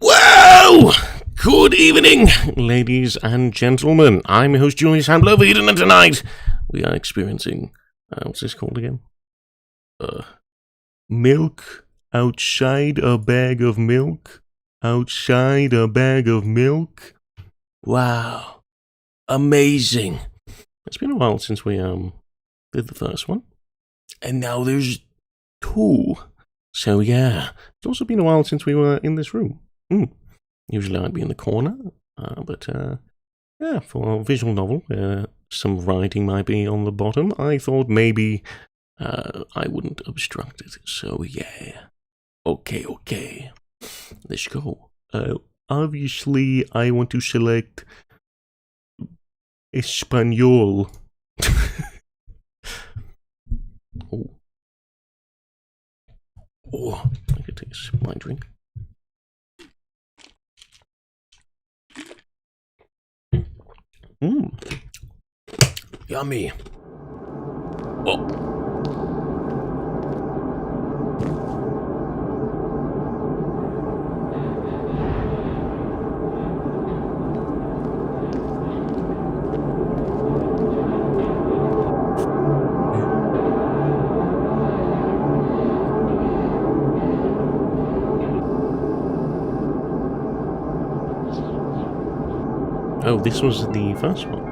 Whoa! Good evening, ladies and gentlemen. I'm your host, Julius, and tonight we are experiencing, what's this called again? Milk outside a bag of milk. Outside a bag of milk. Wow. Amazing. It's been a while since we, did the first one. And now there's two. So yeah, it's also been a while since we were in this room. Usually I'd be in the corner, but yeah, for a visual novel, some writing might be on the bottom. I thought maybe I wouldn't obstruct it, so yeah. Okay. Let's go. Obviously, I want to select Espanol. Oh, I could take a sip of my drink. Yummy. Oh. Oh, this was the first one.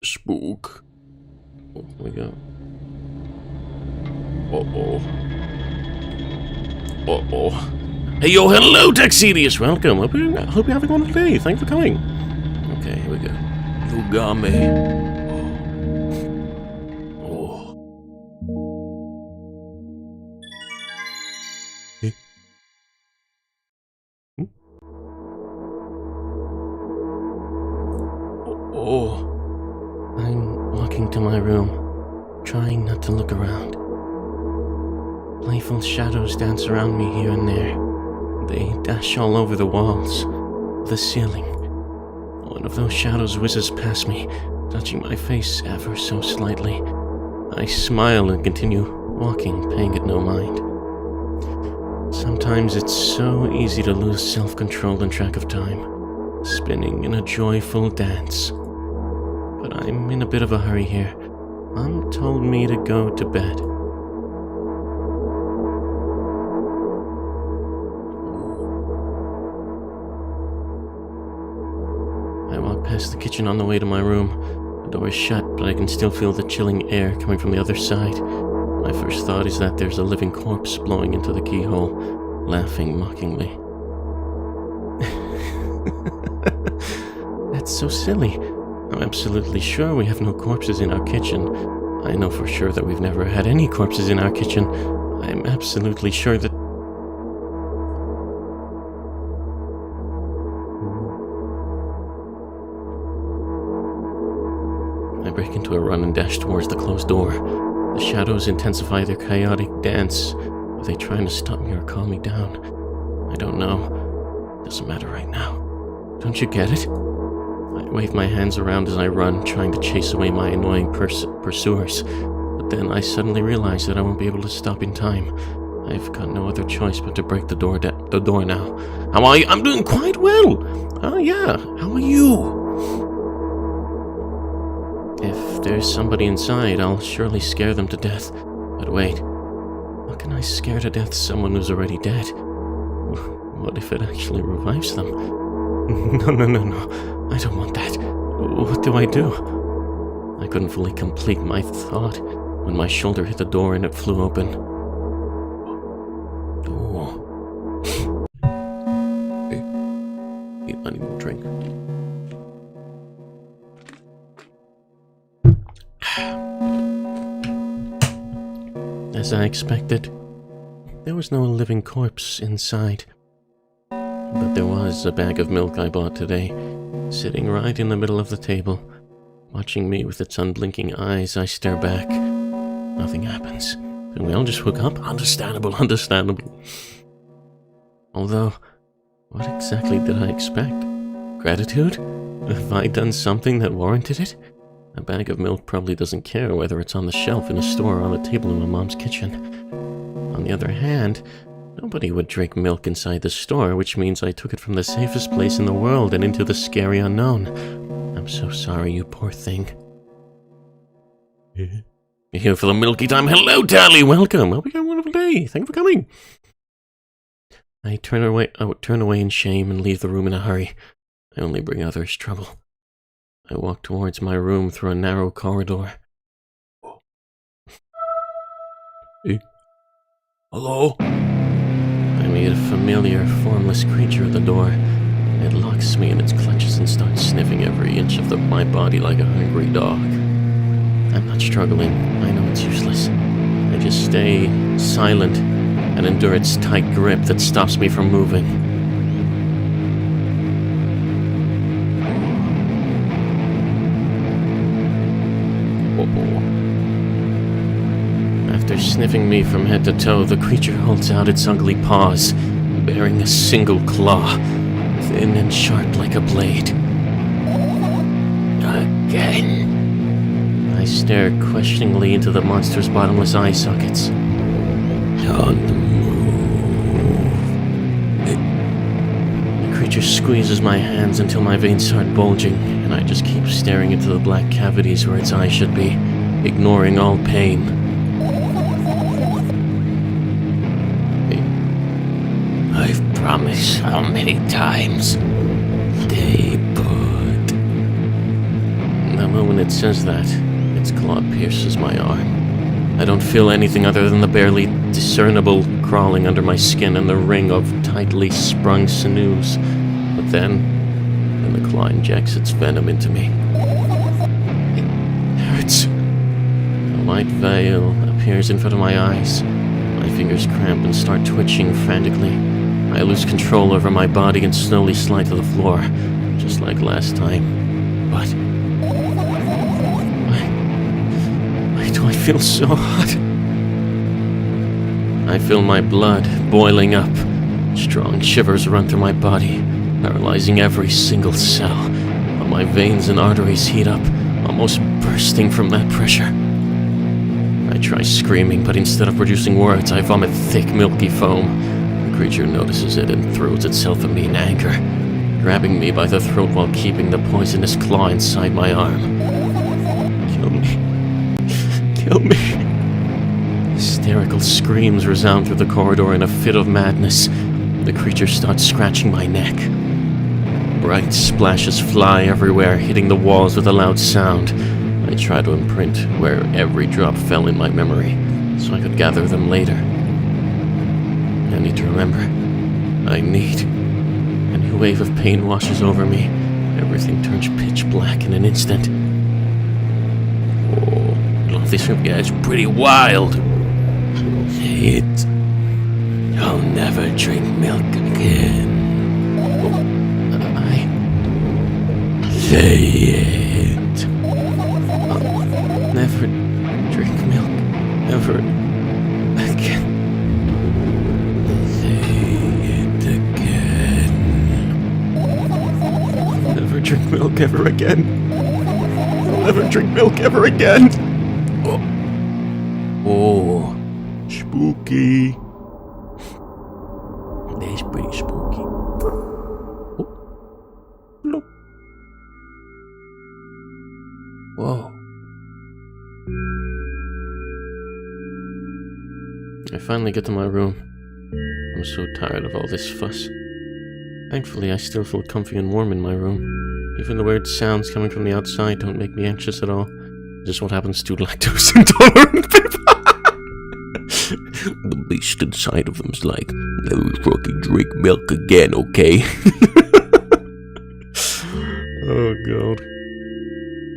Spook. Oh, here we go. Hey, yo, hello, Taxidius. Welcome. Hope you're having a wonderful day. Thanks for coming. Okay, here we go. You got me. Hey. I'm walking to my room, trying not to look around. Playful shadows dance around me here and there. They dash all over the walls, the ceiling. One of those shadows whizzes past me, touching my face ever so slightly. I smile and continue walking, paying it no mind. Sometimes it's so easy to lose self-control and track of time, spinning in a joyful dance. But I'm in a bit of a hurry here. Mom told me to go to bed. I walk past the kitchen on the way to my room. The door is shut, but I can still feel the chilling air coming from the other side. My first thought is that there's a living corpse blowing into the keyhole, laughing mockingly. That's so silly. I'm absolutely sure we have no corpses in our kitchen. I know for sure that we've never had any corpses in our kitchen. I'm absolutely sure that... I break into a run and dash towards the closed door. The shadows intensify their chaotic dance. Are they trying to stop me or calm me down? I don't know. Doesn't matter right now. Don't you get it? I wave my hands around as I run, trying to chase away my annoying pursuers, but then I suddenly realize that I won't be able to stop in time. I've got no other choice but to break the door now. How are you? I'm doing quite well. Oh, yeah. How are you? If there's somebody inside, I'll surely scare them to death. But wait, how can I scare to death someone who's already dead? What if it actually revives them? No. I don't want that. What do I do? I couldn't fully complete my thought when my shoulder hit the door and it flew open. Oh. Hey, I need a drink. As I expected, there was no living corpse inside. But there was a bag of milk I bought today, sitting right in the middle of the table. Watching me with its unblinking eyes, I stare back. Nothing happens. And we all just hook up? Understandable. Although, what exactly did I expect? Gratitude? Have I done something that warranted it? A bag of milk probably doesn't care whether it's on the shelf in a store or on the table in my mom's kitchen. On the other hand, nobody would drink milk inside the store, which means I took it from the safest place in the world and into the scary unknown. I'm so sorry, you poor thing. You're here for the milky time. Hello, Tally. Welcome. Hope you had a wonderful day. Thank you for coming. I turn away in shame and leave the room in a hurry. I only bring others trouble. I walk towards my room through a narrow corridor. Hey. Hello? I meet a familiar, formless creature at the door. It locks me in its clutches and starts sniffing every inch of my body like a hungry dog. I'm not struggling. I know it's useless. I just stay silent and endure its tight grip that stops me from moving. After sniffing me from head to toe, the creature holds out its ugly paws, bearing a single claw, thin and sharp like a blade. Again. I stare questioningly into the monster's bottomless eye sockets. On the move. The creature squeezes my hands until my veins start bulging, and I just keep staring into the black cavities where its eyes should be, ignoring all pain. I've promised how many times? Stay put. The moment it says that, its claw pierces my arm. I don't feel anything other than the barely discernible crawling under my skin and the ring of tightly sprung sinews. But then the claw injects its venom into me. It hurts. A white veil appears in front of my eyes. My fingers cramp and start twitching frantically. I lose control over my body and slowly slide to the floor, just like last time. But why do I feel so hot? I feel my blood boiling up. Strong shivers run through my body, paralyzing every single cell, while my veins and arteries heat up, almost bursting from that pressure. I try screaming, but instead of producing words, I vomit thick, milky foam. The creature notices it and throws itself at me in anger, grabbing me by the throat while keeping the poisonous claw inside my arm. Kill me. Kill me. Hysterical screams resound through the corridor in a fit of madness. The creature starts scratching my neck. Bright splashes fly everywhere, hitting the walls with a loud sound. I try to imprint where every drop fell in my memory, so I could gather them later. I need to remember. I need. A new wave of pain washes over me. Everything turns pitch black in an instant. Oh, love this room. Yeah, it's pretty wild. Say it. I'll never drink milk again. Say it. I'll never drink milk ever again. Drink milk ever again. I'll never drink milk ever again. Oh. spooky. That's pretty spooky. Oh. Look. Whoa. I finally get to my room. I'm so tired of all this fuss. Thankfully, I still feel comfy and warm in my room. Even the weird sounds coming from the outside don't make me anxious at all. Just what happens to lactose intolerant people. The beast inside of them's like, never fucking drink milk again, okay? Oh god.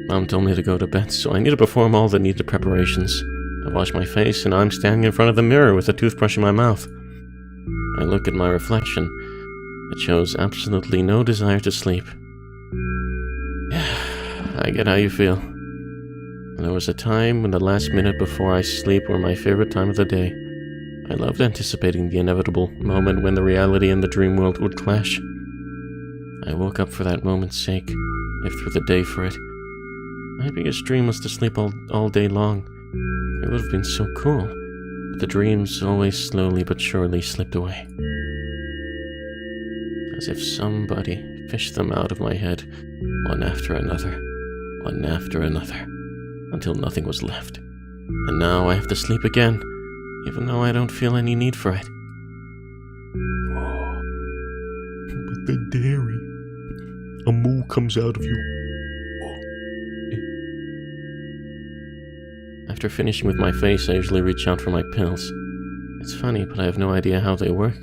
Mom told me to go to bed, so I need to perform all the needed preparations. I wash my face, and I'm standing in front of the mirror with a toothbrush in my mouth. I look at my reflection. It shows absolutely no desire to sleep. I get how you feel. There was a time when the last minute before I sleep were my favorite time of the day. I loved anticipating the inevitable moment when the reality and the dream world would clash. I woke up for that moment's sake, lived through the day for it. My biggest dream was to sleep all day long. It would have been so cool, but the dreams always slowly but surely slipped away. As if somebody fished them out of my head, one after another, until nothing was left. And now I have to sleep again, even though I don't feel any need for it. Oh, but the dairy. A moo comes out of you. After finishing with my face, I usually reach out for my pills. It's funny, but I have no idea how they work.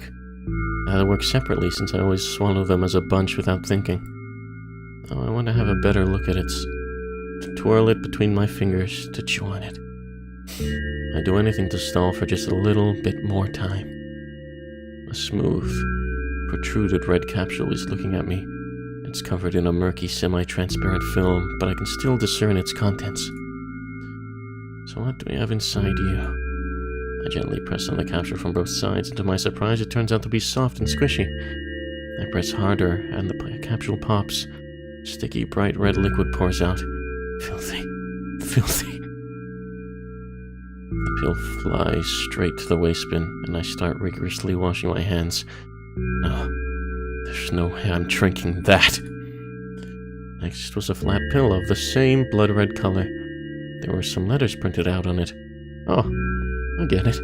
They work separately since I always swallow them as a bunch without thinking. Now I want to have a better look at it, to twirl it between my fingers, to chew on it. I'd do anything to stall for just a little bit more time. A smooth, protruded red capsule is looking at me. It's covered in a murky, semi-transparent film, but I can still discern its contents. So what do we have inside you? I gently press on the capsule from both sides, and to my surprise it turns out to be soft and squishy. I press harder, and the capsule pops. Sticky, bright red liquid pours out. Filthy. Filthy. The pill flies straight to the waste-bin, and I start rigorously washing my hands. No, there's no way I'm drinking that. Next was a flat pill of the same blood-red color. There were some letters printed out on it. Oh, I get it.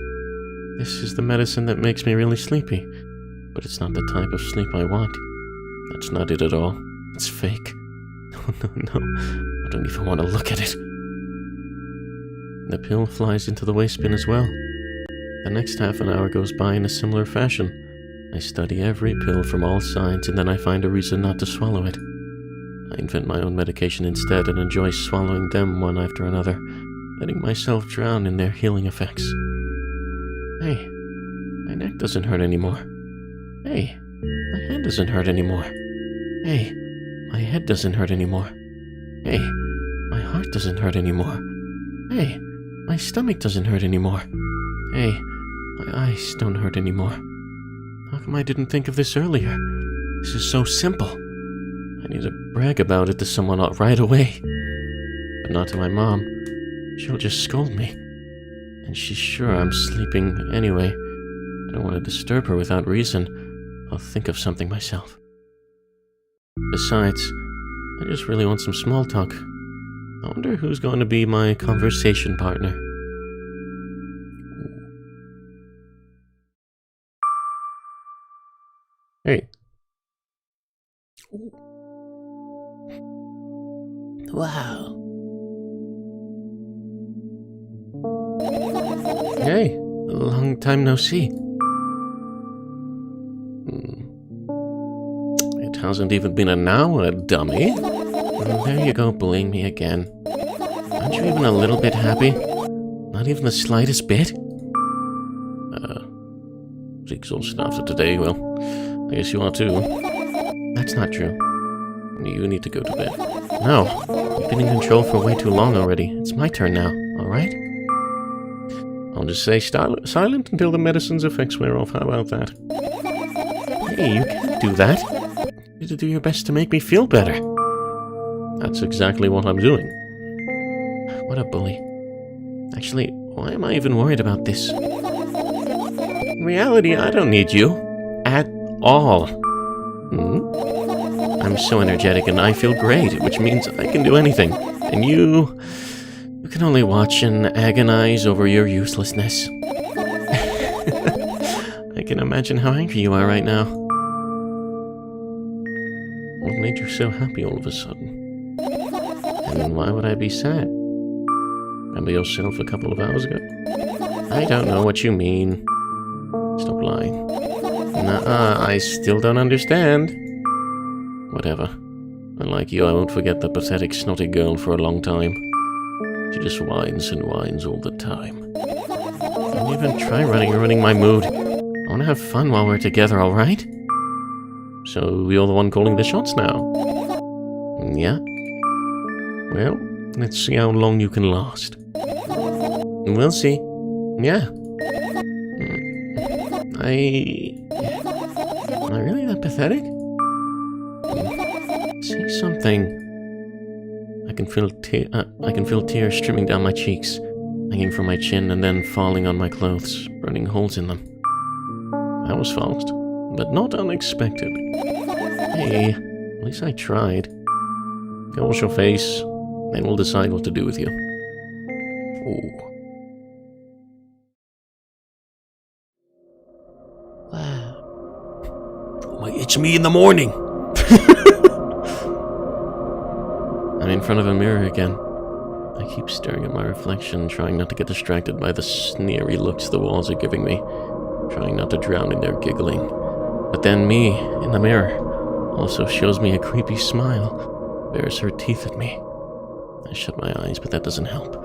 This is the medicine that makes me really sleepy. But it's not the type of sleep I want. That's not it at all. It's fake. No. I don't even want to look at it. The pill flies into the waste bin as well. The next half an hour goes by in a similar fashion. I study every pill from all sides, and then I find a reason not to swallow it. I invent my own medication instead and enjoy swallowing them one after another, letting myself drown in their healing effects. Hey, my neck doesn't hurt anymore. Hey, my hand doesn't hurt anymore. Hey, my head doesn't hurt anymore. Hey, my heart doesn't hurt anymore. Hey, my stomach doesn't hurt anymore. Hey, my eyes don't hurt anymore. How come I didn't think of this earlier? This is so simple. I need to brag about it to someone right away. But not to my mom. She'll just scold me. And she's sure I'm sleeping anyway. I don't want to disturb her without reason. I'll think of something myself. Besides, I just really want some small talk. I wonder who's going to be my conversation partner. Hey. Wow. Hey, long time no see. It hasn't even been an hour, dummy. There you go, bullying me again. Aren't you even a little bit happy? Not even the slightest bit? Was exhausted after today, well, I guess you are too. That's not true. You need to go to bed. No, you've been in control for way too long already. It's my turn now, alright? I'll just stay silent until the medicine's effects wear off. How about that? Hey, you can't do that. You need to do your best to make me feel better. That's exactly what I'm doing. What a bully. Actually, why am I even worried about this? In reality, I don't need you. At all. I'm so energetic and I feel great, which means I can do anything. And you can only watch and agonize over your uselessness. I can imagine how angry you are right now. What made you so happy all of a sudden? And why would I be sad? Remember yourself a couple of hours ago? I don't know what you mean. Stop lying. Nuh-uh, I still don't understand. Whatever. Unlike you, I won't forget the pathetic, snotty girl for a long time. She just whines and whines all the time. Don't even try running my mood. I want to have fun while we're together, alright? So, you're the one calling the shots now? Yeah? Well, let's see how long you can last. We'll see. Yeah. Am I really that pathetic? Say something. I can feel tears streaming down my cheeks, hanging from my chin and then falling on my clothes, burning holes in them. That was fast, but not unexpected. Hey, at least I tried. Go wash your face, then we'll decide what to do with you. Ooh. It's me in the morning. I'm in front of a mirror again. I keep staring at my reflection, trying not to get distracted by the sneery looks the walls are giving me, trying not to drown in their giggling. But then me, in the mirror, also shows me a creepy smile, bares her teeth at me. I shut my eyes, but that doesn't help.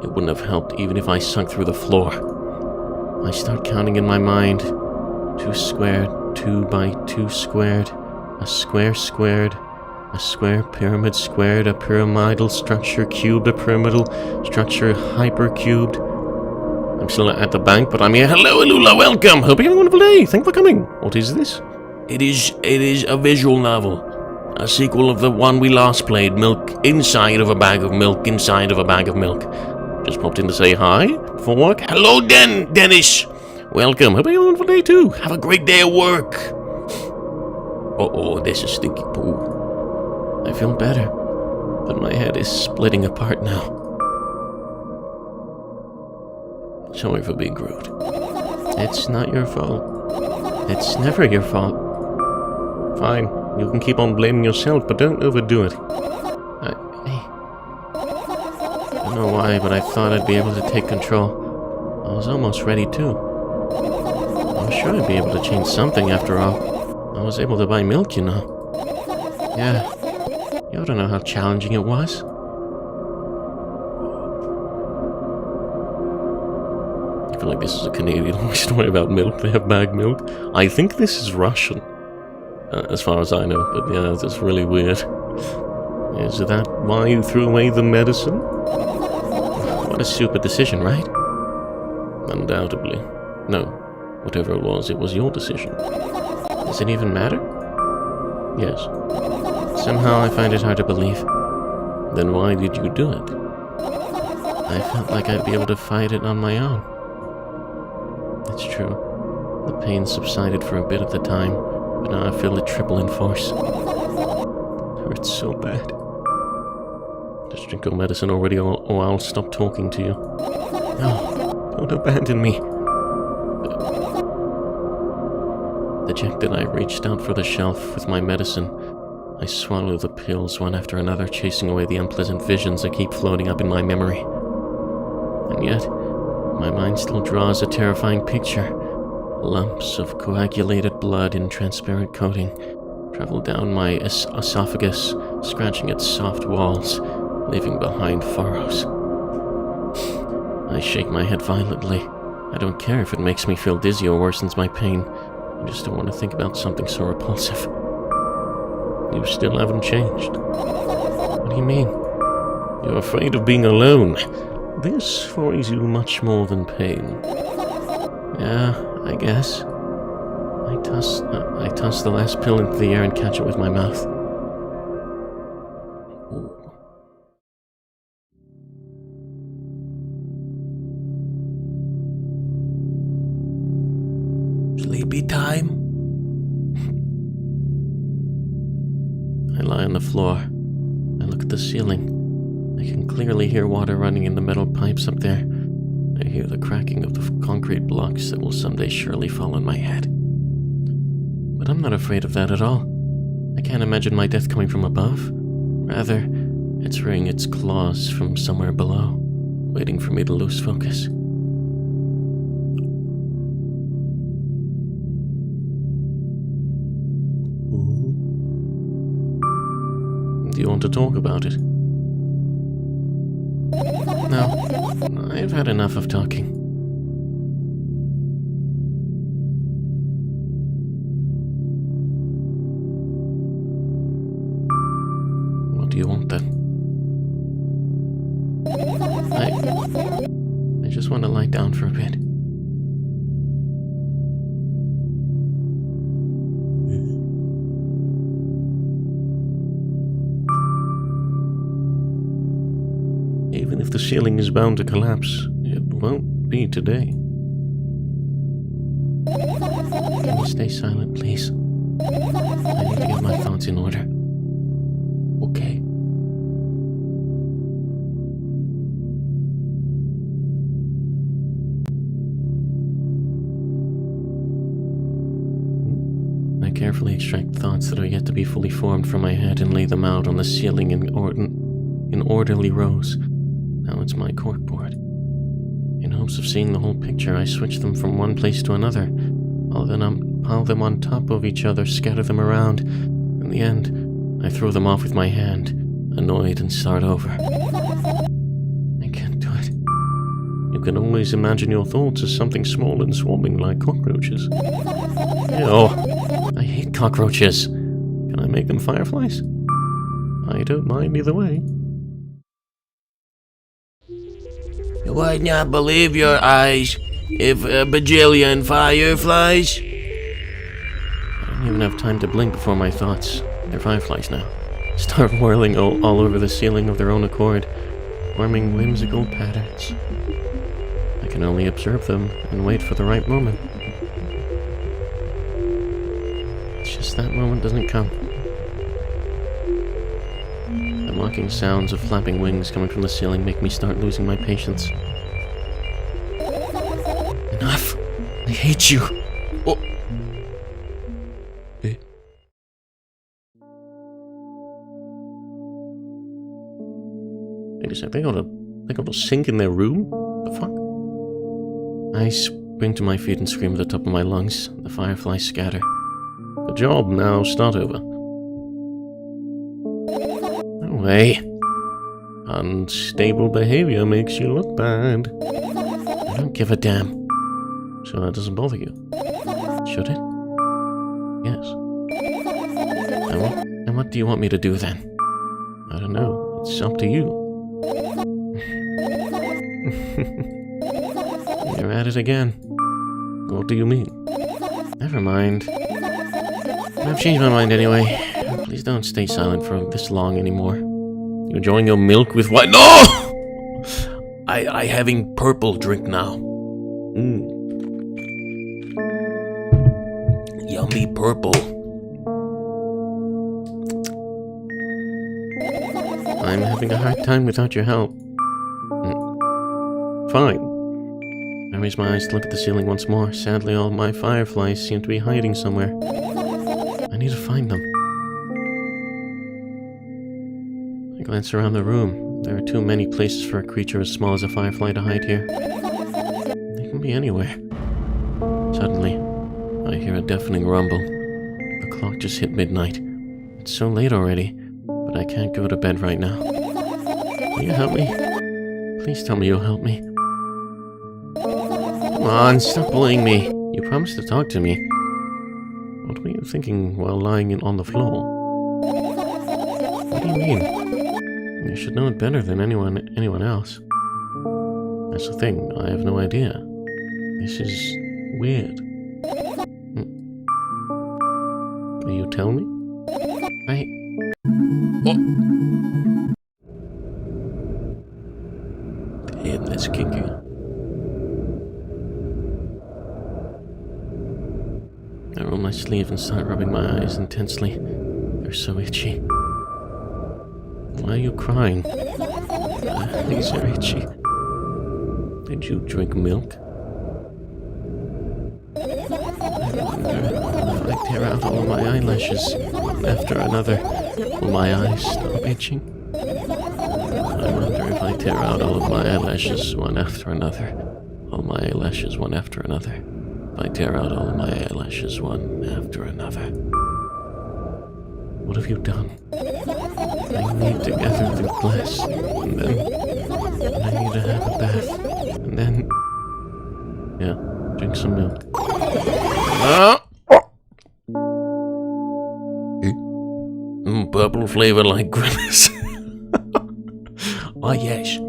It wouldn't have helped even if I sunk through the floor. I start counting in my mind. 2 squared, 2 by 2 squared, a square squared, a square pyramid squared, a pyramidal structure cubed, a pyramidal structure hypercubed. I'm still at the bank, but I'm here. Hello, Alula, welcome. Hope you have a wonderful day. Thank you for coming. What is this? It is a visual novel. A sequel of the one we last played, Milk Inside of a Bag of Milk, Inside of a Bag of Milk. Just popped in to say hi for work. Hello, Dennis. Welcome. Hope you have a wonderful day too. Have a great day at work. Uh-oh, there's a stinky poo. I feel better, but my head is splitting apart now. Sorry for being rude. It's not your fault. It's never your fault. Fine, you can keep on blaming yourself, but don't overdo it. I don't know why, but I thought I'd be able to take control. I was almost ready too. I was sure I'd be able to change something after all. I was able to buy milk, you know. Yeah, you ought to know how challenging it was. I feel like this is a Canadian story about milk. They have bag milk. I think this is Russian, as far as I know, but yeah, that's really weird. Is that why you threw away the medicine? What a stupid decision, right? Undoubtedly. No, whatever it was your decision. Does it even matter? Yes. Somehow I find it hard to believe. Then why did you do it? I felt like I'd be able to fight it on my own. It's true. The pain subsided for a bit at the time, but now I feel it triple in force. It hurts so bad. Just drink your medicine already or I'll stop talking to you. No, don't abandon me. Dejected, I reached out for the shelf with my medicine. I swallow the pills one after another, chasing away the unpleasant visions that keep floating up in my memory. And yet, my mind still draws a terrifying picture. Lumps of coagulated blood in transparent coating travel down my esophagus, scratching its soft walls, leaving behind furrows. I shake my head violently. I don't care if it makes me feel dizzy or worsens my pain. I just don't want to think about something so repulsive. You still haven't changed. What do you mean? You're afraid of being alone. This worries you much more than pain. Yeah, I guess. I toss the last pill into the air and catch it with my mouth. be time? I lie on the floor. I look at the ceiling. I can clearly hear water running in the metal pipes up there. I hear the cracking of the concrete blocks that will someday surely fall on my head. But I'm not afraid of that at all. I can't imagine my death coming from above. Rather, it's rearing its claws from somewhere below, waiting for me to lose focus. Do you want to talk about it? No, I've had enough of talking. What do you want then? I just want to lie down for a bit. Even if the ceiling is bound to collapse, it won't be today. Can you stay silent, please? I need to get my thoughts in order. Okay. I carefully extract thoughts that are yet to be fully formed from my head and lay them out on the ceiling in orderly rows. Now it's my corkboard. In hopes of seeing the whole picture, I switch them from one place to another. Pile them on top of each other, scatter them around. In the end, I throw them off with my hand, annoyed, and start over. I can't do it. You can always imagine your thoughts as something small and swarming like cockroaches. Ew, I hate cockroaches. Can I make them fireflies? I don't mind either way. You would not believe your eyes if a bajillion fireflies. I don't even have time to blink before my thoughts, they're fireflies now, start whirling all over the ceiling of their own accord, forming whimsical patterns. I can only observe them and wait for the right moment. It's just that moment doesn't come. The mocking sounds of flapping wings coming from the ceiling make me start losing my patience. Enough! I hate you! Oh. Hey. Wait a sec, they got a sink in their room? The fuck? I spring to my feet and scream at the top of my lungs. The fireflies scatter. Good job, now start over. Way. Unstable behavior makes you look bad. I don't give a damn. So that doesn't bother you. Should it? Yes. And what do you want me to do then? I don't know. It's up to you. You're at it again. What do you mean? Never mind. I've changed my mind anyway. Please don't stay silent for this long anymore. You enjoying your milk with what? No! I having purple drink now. Yummy purple. I'm having a hard time without your help. Fine. I raise my eyes to look at the ceiling once more. Sadly, all my fireflies seem to be hiding somewhere. I need to find them. I glance around the room. There are too many places for a creature as small as a firefly to hide here. They can be anywhere. Suddenly, I hear a deafening rumble. The clock just hit midnight. It's so late already, but I can't go to bed right now. Will you help me? Please tell me you'll help me. Come on, stop bullying me. You promised to talk to me. What were you thinking while lying on the floor? What do you mean? You should know it better than anyone else. That's the thing, I have no idea. This is weird. Will you tell me? Oh! Damn, that's kinky. sleeve and start rubbing my eyes intensely. They're so itchy. Why are you crying? These are itchy. Did you drink milk? I wonder if I tear out all of my eyelashes one after another. Will my eyes stop itching? I wonder if I tear out all of my eyelashes one after another. All my eyelashes one after another. If I tear out all of my eyelashes one after another. What have you done? I need to gather the glass, and then I need to have a bath, and then... Yeah, drink some milk. Purple flavor like grimace. Oh, yes.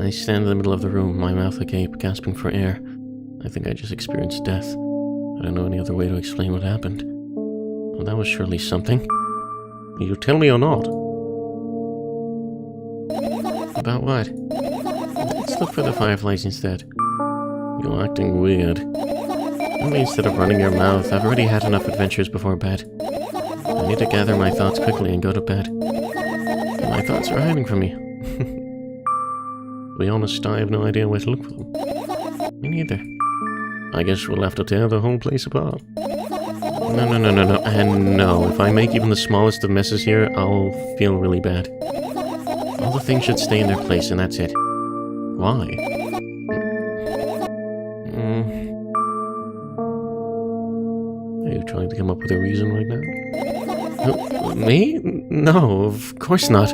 I stand in the middle of the room, my mouth agape, gasping for air. I think I just experienced death. I don't know any other way to explain what happened. Well, that was surely something. Will you tell me or not? About what? Let's look for the fireflies instead. You're acting weird. Tell me instead of running your mouth. I've already had enough adventures before bed. I need to gather my thoughts quickly and go to bed. My thoughts are hiding from me. To be honest, I have no idea where to look for them. Me neither. I guess we'll have to tear the whole place apart. No. And no, if I make even the smallest of messes here, I'll feel really bad. All the things should stay in their place, and that's it. Why? Are you trying to come up with a reason right now? No, me? No, of course not.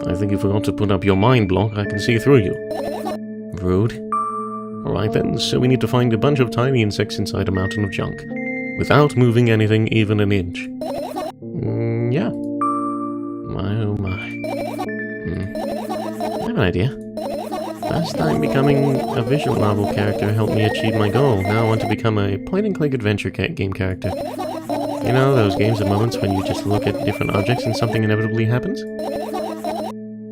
I think you forgot to put up your mind block. I can see through you. Rude. Alright then, so we need to find a bunch of tiny insects inside a mountain of junk. Without moving anything even an inch. Yeah. My oh my. I have an idea. Last time becoming a visual novel character helped me achieve my goal. Now I want to become a point-and-click adventure game character. You know, those games of moments when you just look at different objects and something inevitably happens?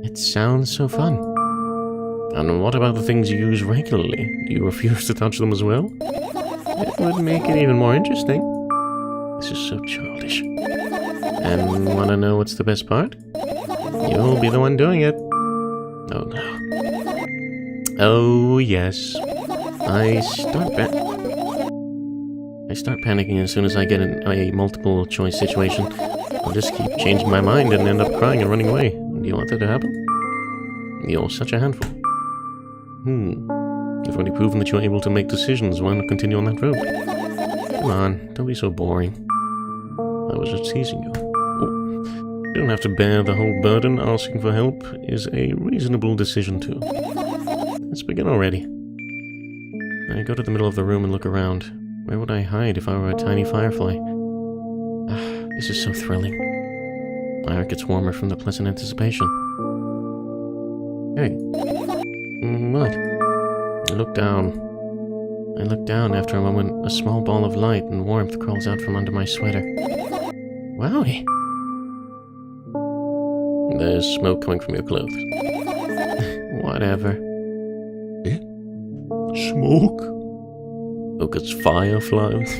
It sounds so fun. And what about the things you use regularly? Do you refuse to touch them as well? It would make it even more interesting. This is so childish. And wanna know what's the best part? You'll be the one doing it. Oh no. Oh yes. I start panicking as soon as I get in a multiple choice situation. I'll just keep changing my mind and end up crying and running away. Do you want that to happen? You're such a handful. You've already proven that you're able to make decisions. Why not continue on that road? Come on, don't be so boring. I was just teasing you. Oh, you don't have to bear the whole burden. Asking for help is a reasonable decision too. Let's begin already. I go to the middle of the room and look around. Where would I hide if I were a tiny firefly? This is so thrilling. My heart gets warmer from the pleasant anticipation. Hey. What? I look down. After a moment. A small ball of light and warmth crawls out from under my sweater. Wowie! There's smoke coming from your clothes. Whatever. Eh? Smoke? Look, it's fireflies.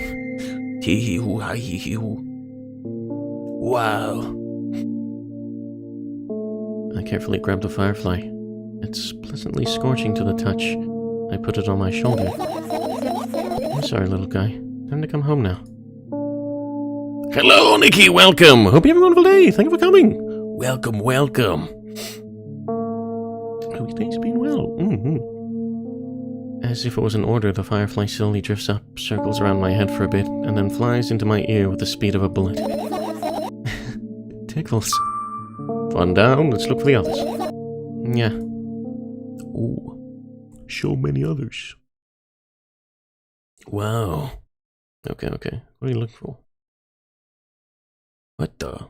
Wow. I carefully grab the firefly. It's pleasantly scorching to the touch. I put it on my shoulder. I'm sorry, little guy. Time to come home now. Hello, Nikki. Welcome. Hope you have a wonderful day. Thank you for coming. Welcome. Hope your day's been well. As if it was an order, the firefly slowly drifts up, circles around my head for a bit, and then flies into my ear with the speed of a bullet. It tickles. One down, let's look for the others. Yeah. Ooh. So many others. Wow. Okay. What are you looking for? What the?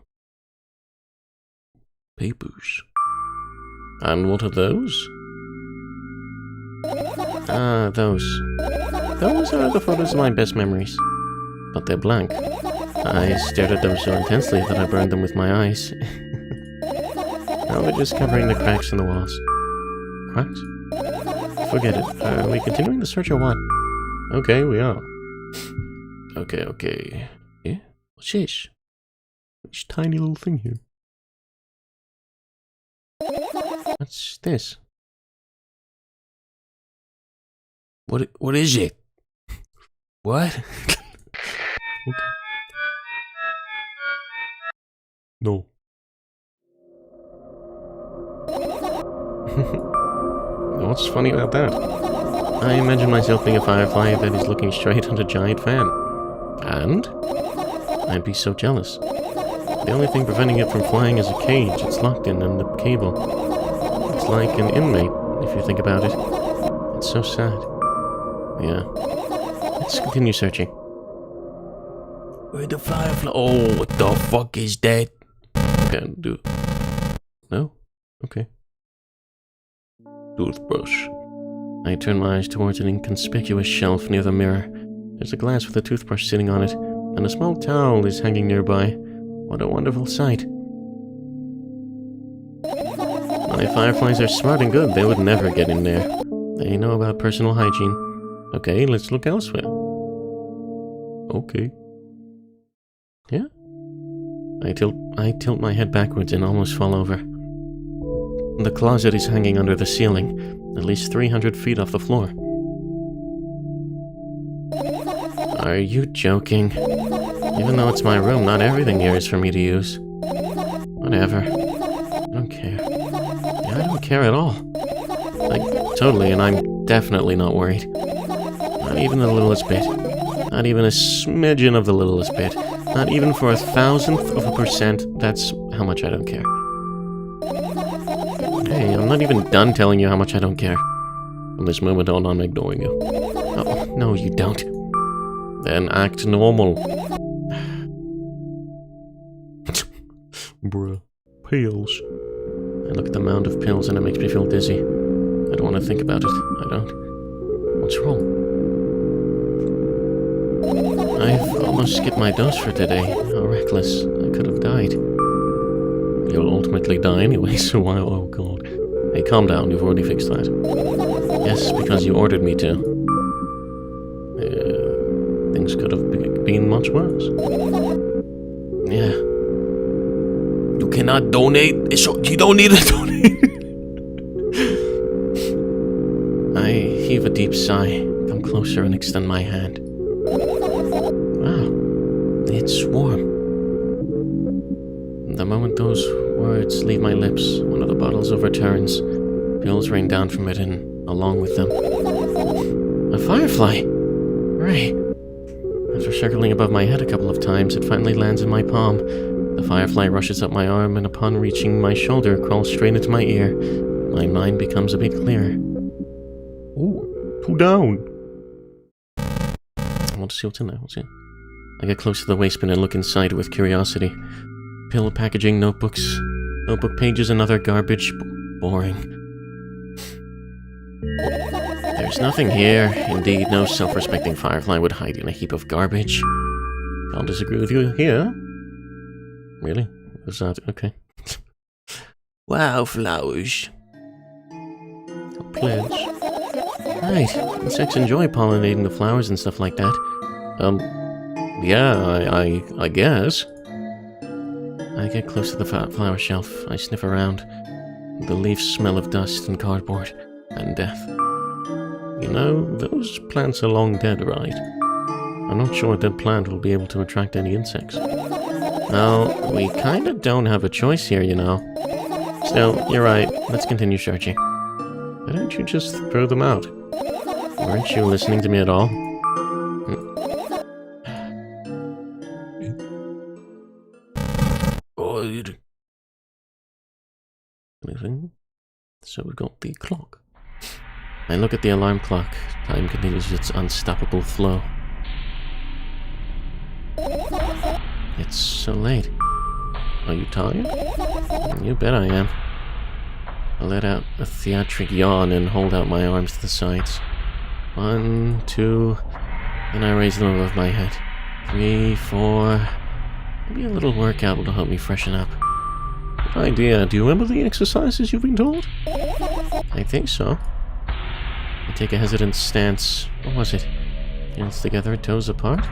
Papers. And what are those? Those. Those are the photos of my best memories. But they're blank. I stared at them so intensely that I burned them with my eyes. Now they're just covering the cracks in the walls. Cracks? Forget it. Are we continuing the search or what? Okay, we are. Okay. Yeah? What's this? This tiny little thing here. What's this? What is it? What? Okay. No. What's funny about that? I imagine myself being a firefly that is looking straight at a giant fan. And? I'd be so jealous. The only thing preventing it from flying is a cage it's locked in and the cable. It's like an inmate, if you think about it. It's so sad. Yeah. Let's continue searching. Where'd the firefly? Oh, what the fuck is that? Okay, No? Okay. Toothbrush. I turn my eyes towards an inconspicuous shelf near the mirror. There's a glass with a toothbrush sitting on it, and a small towel is hanging nearby. What a wonderful sight. My fireflies are smart and good. They would never get in there. They know about personal hygiene. Okay, let's look elsewhere. Okay. Yeah? I tilt my head backwards and almost fall over. The closet is hanging under the ceiling, at least 300 feet off the floor. Are you joking? Even though it's my room, not everything here is for me to use. Whatever. I don't care. Yeah, I don't care at all. Like, totally, and I'm definitely not worried. Not even the littlest bit. Not even a smidgen of the littlest bit. Not even for 1,000,000%, that's how much I don't care. Hey, I'm not even done telling you how much I don't care. From this moment on, I'm ignoring you. Oh, no, you don't. Then act normal. Bruh. Pills. I look at the mound of pills and it makes me feel dizzy. I don't want to think about it. I don't. What's wrong? I've almost skipped my dose for today. How reckless. I could have died. You'll ultimately die anyway, so why? Oh god. Hey, calm down. You've already fixed that. Yes, because you ordered me to. Things could have been much worse. Yeah. You cannot donate, so you don't need to donate. I heave a deep sigh, come closer and extend my hand. Wow, it's warm. The moment those words leave my lips, one of the bottles overturns. Pills rain down from it and along with them. A firefly! Hooray! After circling above my head a couple of times, it finally lands in my palm. The firefly rushes up my arm and upon reaching my shoulder, crawls straight into my ear. My mind becomes a bit clearer. Ooh, pull down! I want to see what's in there. What's in? I get close to the waistband and look inside with curiosity. Pill packaging, notebook pages, and other garbage. Boring. There's nothing here. Indeed, no self-respecting firefly would hide in a heap of garbage. I'll disagree with you here. Really? Is that okay? Wow, flowers. A pledge. Right. Insects enjoy pollinating the flowers and stuff like that. Yeah, I guess. I get close to the flower shelf. I sniff around. The leaves smell of dust and cardboard and death. You know, those plants are long dead, right? I'm not sure a dead plant will be able to attract any insects. Well, we kinda don't have a choice here, you know. Still, you're right. Let's continue searching. Why don't you just throw them out? Weren't you listening to me at all? Anything? So we've got the clock. I look at the alarm clock. Time continues its unstoppable flow. It's so late. Are you tired? You bet I am. I let out a theatric yawn and hold out my arms to the sides. 1, 2, and I raise them above my head. 3, 4. Maybe a little workout will help me freshen up. Good idea. Do you remember the exercises you've been told? I think so. I take a hesitant stance. What was it? Hands together, toes apart?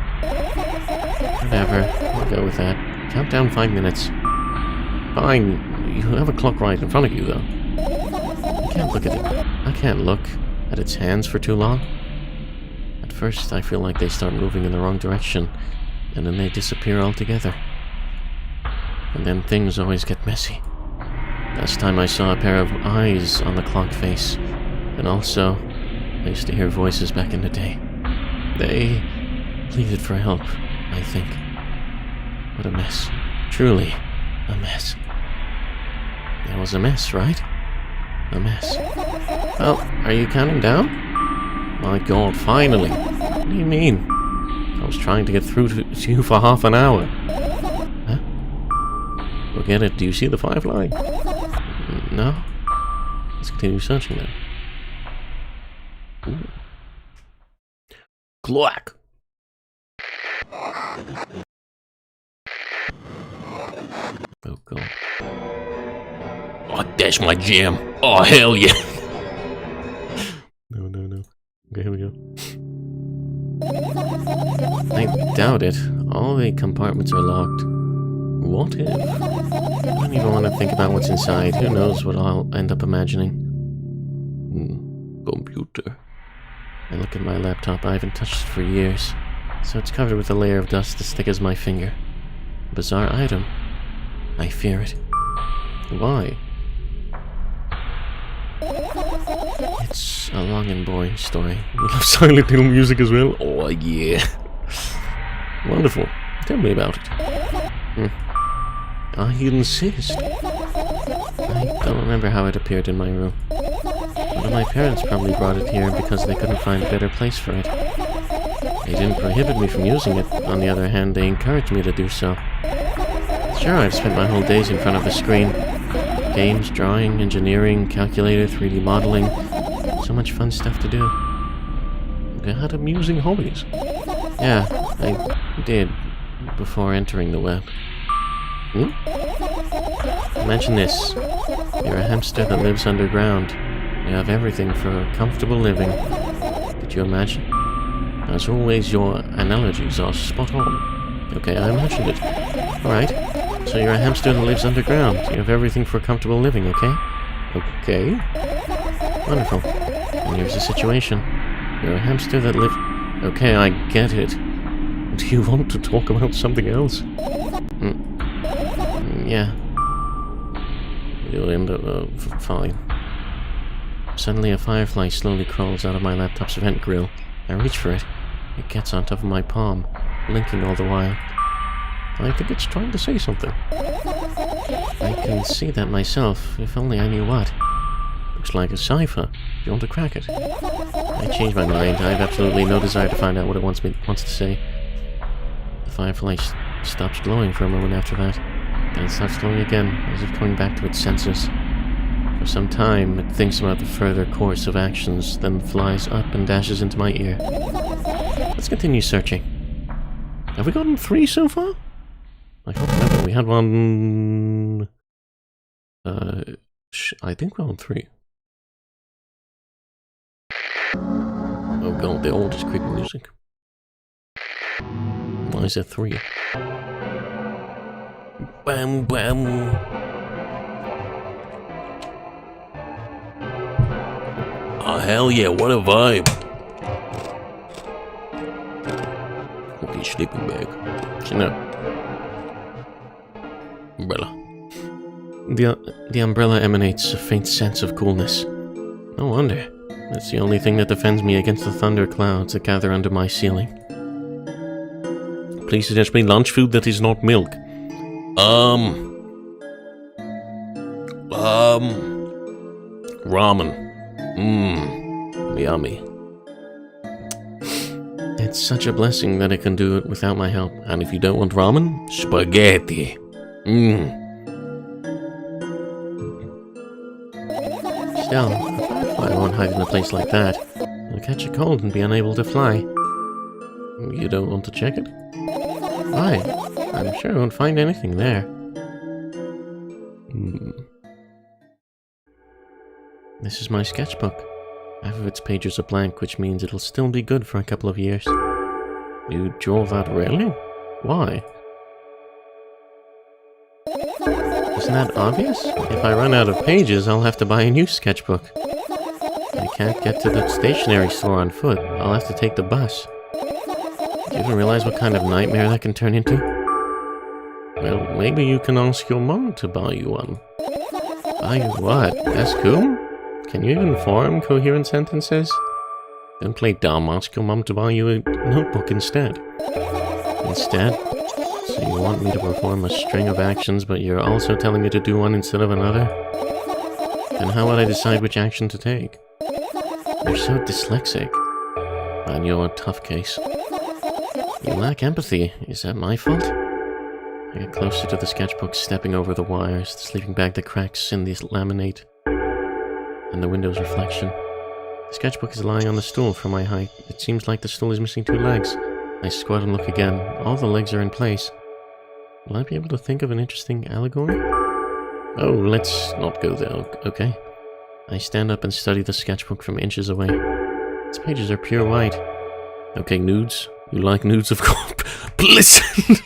Whatever, I'll go with that. Count down 5 minutes. Fine, you have a clock right in front of you, though. I can't look at it. I can't look at its hands for too long. At first, I feel like they start moving in the wrong direction, and then they disappear altogether. And then things always get messy. Last time I saw a pair of eyes on the clock face, and also, I used to hear voices back in the day. They pleaded for help, I think. What a mess. Truly, a mess. It was a mess, right? A mess. Well, are you counting down? My god, finally. What do you mean? I was trying to get through to you for half an hour. Huh? Forget it. Do you see the firefly? No? Let's continue searching then. Ooh. Clock! Oh god. Oh, that's my jam. Oh, hell yeah. No. Okay, here we go. I doubt it. All the compartments are locked. What if? I don't even want to think about what's inside. Who knows what I'll end up imagining. Computer. I look at my laptop. I haven't touched it for years. So it's covered with a layer of dust as thick as my finger. A bizarre item. I fear it. Why? It's a long and boring story. You love Silent Hill music as well? Oh yeah. Wonderful. Tell me about it. I insist. I don't remember how it appeared in my room. But my parents probably brought it here because they couldn't find a better place for it. They didn't prohibit me from using it. On the other hand, they encouraged me to do so. Sure, I've spent my whole days in front of a screen. Games, drawing, engineering, calculator, 3D modeling. So much fun stuff to do. I had amusing hobbies. Yeah, I did, before entering the web. Imagine this. You're a hamster that lives underground. You have everything for comfortable living. Could you imagine? As always, your analogies are spot on. Okay, I imagined it. Alright, so you're a hamster that lives underground. You have everything for comfortable living, okay? Okay. Wonderful. And here's the situation. You're a hamster that lives... Okay, I get it. Do you want to talk about something else? Yeah. You'll end up fine. Suddenly a firefly slowly crawls out of my laptop's vent grill. I reach for it. It gets on top of my palm, blinking all the while. I think it's trying to say something. I can see that myself, if only I knew what. Looks like a cipher. Do you want to crack it? I change my mind. I have absolutely no desire to find out what it wants to say. The firefly stops glowing for a moment after that. Then it starts glowing again, as if coming back to its senses. For some time, it thinks about the further course of actions, then flies up and dashes into my ear. Let's continue searching. Have we gotten 3 so far? I hope not. We had one... I think we're on 3. Oh god, they're all just creepy music. Why is there 3? Bam bam. Oh hell yeah, what a vibe. Okay, sleeping bag. Sit down. Umbrella. The umbrella emanates a faint sense of coolness. No wonder. That's the only thing that defends me against the thunder clouds that gather under my ceiling. Please suggest me lunch food that is not milk. Ramen. Yummy. It's such a blessing that I can do it without my help. And if you don't want ramen, spaghetti. Still, a firefly won't hide in a place like that. You'll catch a cold and be unable to fly. You don't want to check it? Why? I'm sure I won't find anything there. This is my sketchbook. Half of its pages are blank, which means it'll still be good for a couple of years. You draw that really? Why? Isn't that obvious? If I run out of pages, I'll have to buy a new sketchbook. I can't get to the stationery store on foot. I'll have to take the bus. Do you even realize what kind of nightmare that can turn into? Well, maybe you can ask your mom to buy you one. Buy you what? That's cool? Can you even form coherent sentences? Don't play dumb. Ask your mom to buy you a notebook instead. Instead? So you want me to perform a string of actions, but you're also telling me to do one instead of another? Then how would I decide which action to take? You're so dyslexic. And you're a tough case. You lack empathy. Is that my fault? I get closer to the sketchbook, stepping over the wires, the sleeping bag that cracks in the laminate, and the window's reflection. The sketchbook is lying on the stool for my height. It seems like the stool is missing 2 legs. I squat and look again. All the legs are in place. Will I be able to think of an interesting allegory? Oh, let's not go there, okay? I stand up and study the sketchbook from inches away. Its pages are pure white. Okay, nudes. You like nudes, of course. Listen!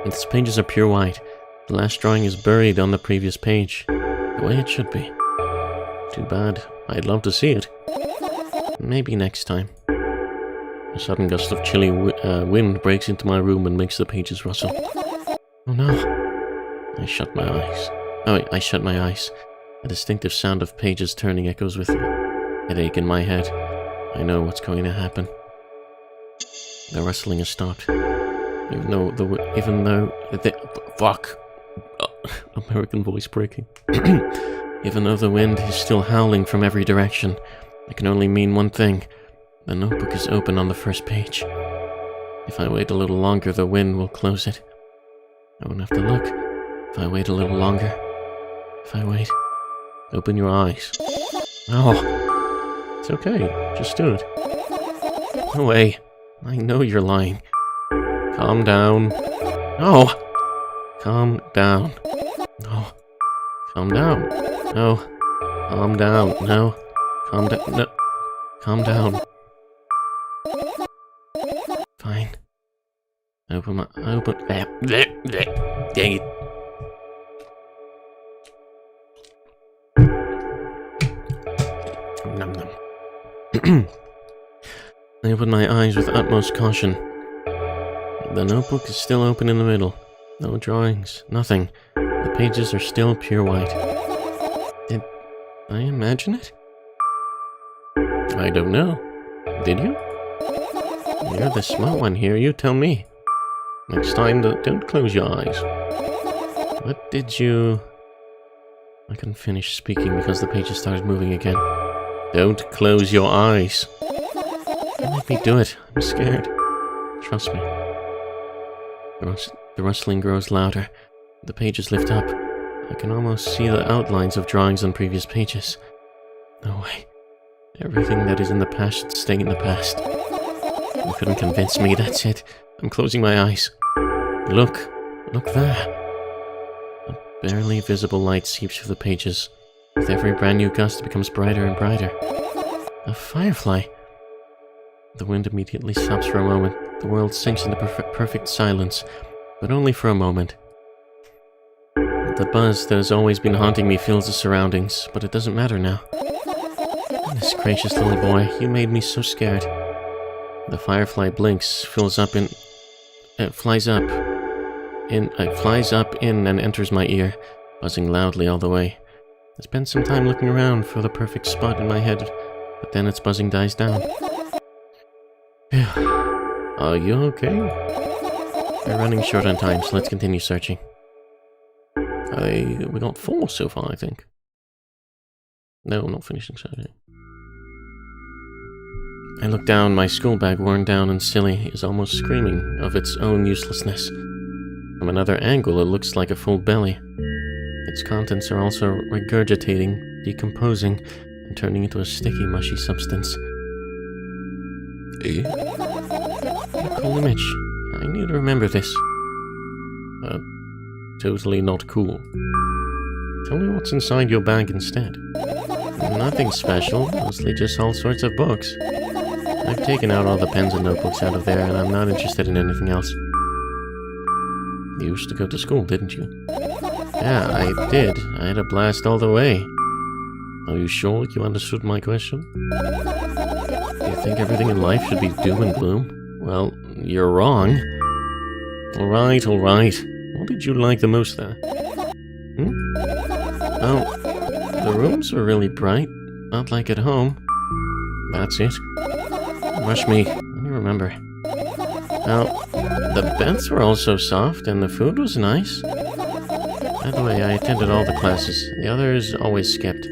Its pages are pure white. The last drawing is buried on the previous page. The way it should be. Too bad. I'd love to see it. Maybe next time. A sudden gust of chilly wind breaks into my room and makes the pages rustle. Oh no. I shut my eyes. Oh wait, I shut my eyes. A distinctive sound of pages turning echoes with a headache in my head. I know what's going to happen. The rustling has stopped. Even though fuck. American voice breaking. Even though the wind is still howling from every direction, it can only mean one thing. The notebook is open on the first page. If I wait a little longer, the wind will close it. I won't have to look. If I wait a little longer. If I wait. Open your eyes. Oh. It's okay. Just do it. No way. I know you're lying. Calm down. No. Calm down. No. Calm down. No. Calm down. No. Calm down. No. Calm down. Fine. Open my... Dang it. Nom nom. I open my eyes with utmost caution. The notebook is still open in the middle. No drawings. Nothing. The pages are still pure white. Did I imagine it? I don't know. Did you? You're the smart one here, you tell me. Next time, don't close your eyes. What did you... I couldn't finish speaking because the pages started moving again. Don't close your eyes. Don't make me do it. I'm scared. Trust me. The rustling grows louder. The pages lift up. I can almost see the outlines of drawings on previous pages. No way. Everything that is in the past should stay in the past. You couldn't convince me, that's it. I'm closing my eyes. Look. Look there. A barely visible light seeps through the pages. With every brand new gust, it becomes brighter and brighter. A firefly. The wind immediately stops for a moment. The world sinks into perfect silence, but only for a moment. The buzz that has always been haunting me fills the surroundings, but it doesn't matter now. Goodness gracious, little boy, you made me so scared. The firefly blinks, flies up in and enters my ear, buzzing loudly all the way. I spend some time looking around for the perfect spot in my head, but then its buzzing dies down. Are you okay? We're running short on time, so let's continue searching. We got 4 so far, I think. No, I'm not finishing searching. I look down, my school bag, worn down and silly, is almost screaming of its own uselessness. From another angle, it looks like a full belly. Its contents are also regurgitating, decomposing, and turning into a sticky, mushy substance. What a cool image. I need to remember this. Totally not cool. Tell me what's inside your bag instead. Nothing special, mostly just all sorts of books. I've taken out all the pens and notebooks out of there, and I'm not interested in anything else. You used to go to school, didn't you? Yeah, I did. I had a blast all the way. Are you sure you understood my question? Do you think everything in life should be doom and gloom? Well, you're wrong. Alright. What did you like the most there? Oh, the rooms were really bright. Not like at home. That's it. Rush me. Let me remember. Well, the beds were also soft and the food was nice. By the way, I attended all the classes. The others always skipped.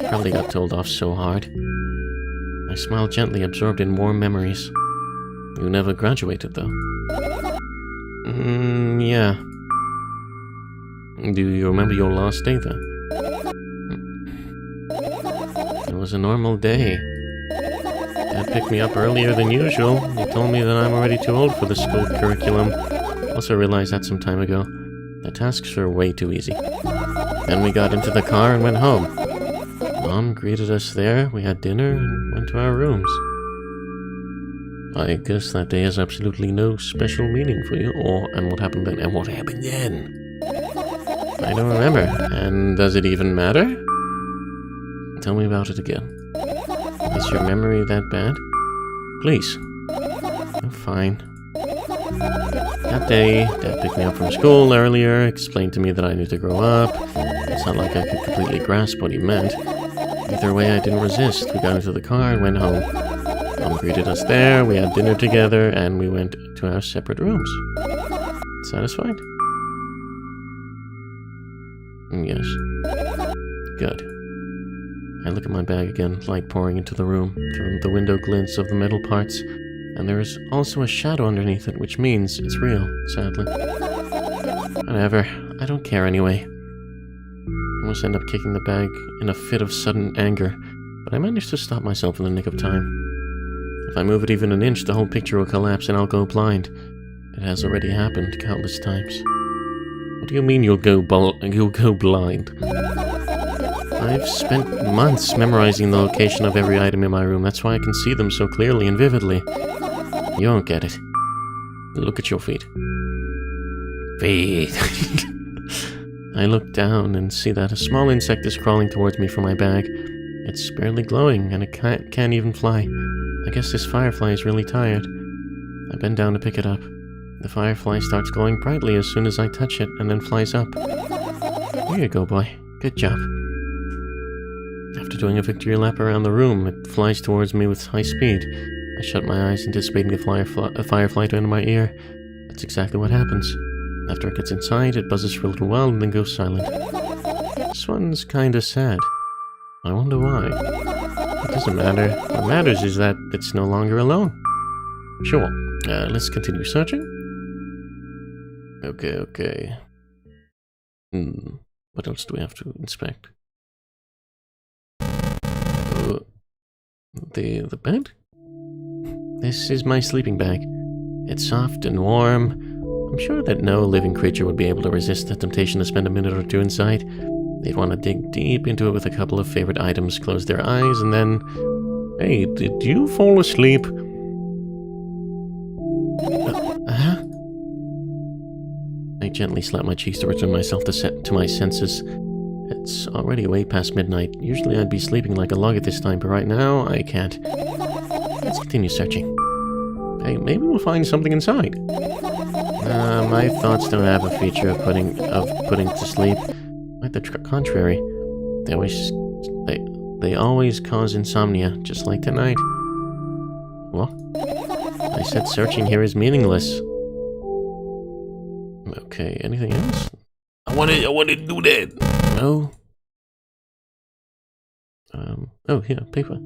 Probably got told off so hard. I smiled gently, absorbed in warm memories. You never graduated, though. Yeah. Do you remember your last day there? It was a normal day. Dad picked me up earlier than usual. He told me that I'm already too old for the school curriculum. Also realized that some time ago. The tasks were way too easy. Then we got into the car and went home. Mom greeted us there, we had dinner, and went to our rooms. I guess that day has absolutely no special meaning for you, and what happened then? And what happened then? I don't remember. And does it even matter? Tell me about it again. Is your memory that bad? Please. Oh, fine. That day, Dad picked me up from school earlier, explained to me that I need to grow up. It's not like I could completely grasp what he meant. Either way, I didn't resist. We got into the car and went home. Mom greeted us there, we had dinner together, and we went to our separate rooms. Satisfied? Yes. Good. I look at my bag again, light pouring into the room. Through the window glints of the metal parts, and there is also a shadow underneath it, which means it's real, sadly. Whatever. I don't care anyway. I almost end up kicking the bag in a fit of sudden anger, but I managed to stop myself in the nick of time. If I move it even an inch, the whole picture will collapse and I'll go blind. It has already happened countless times. What do you mean you'll go blind? I've spent months memorizing the location of every item in my room. That's why I can see them so clearly and vividly. You don't get it. Look at your feet. Feet. I look down and see that a small insect is crawling towards me from my bag. It's barely glowing, and it can't even fly. I guess this firefly is really tired. I bend down to pick it up. The firefly starts glowing brightly as soon as I touch it, and then flies up. Here you go, boy. Good job. After doing a victory lap around the room, it flies towards me with high speed. I shut my eyes, anticipating a firefly to enter my ear. That's exactly what happens. After it gets inside, it buzzes for a little while and then goes silent. This one's kinda sad. I wonder why. It doesn't matter. What matters is that it's no longer alone. Sure. Let's continue searching. Okay. What else do we have to inspect? The bed? This is my sleeping bag. It's soft and warm. I'm sure that no living creature would be able to resist the temptation to spend a minute or two inside. They'd want to dig deep into it with a couple of favorite items, close their eyes, and then... Hey, did you fall asleep? I gently slap my cheeks to return myself to my senses. It's already way past midnight. Usually I'd be sleeping like a log at this time, but right now I can't. Let's continue searching. Hey, maybe we'll find something inside. My thoughts don't have a feature of putting to sleep. Quite the contrary. They always cause insomnia, just like tonight. What? I said searching here is meaningless. Okay, anything else? I want to do that. No. Oh, here, paper.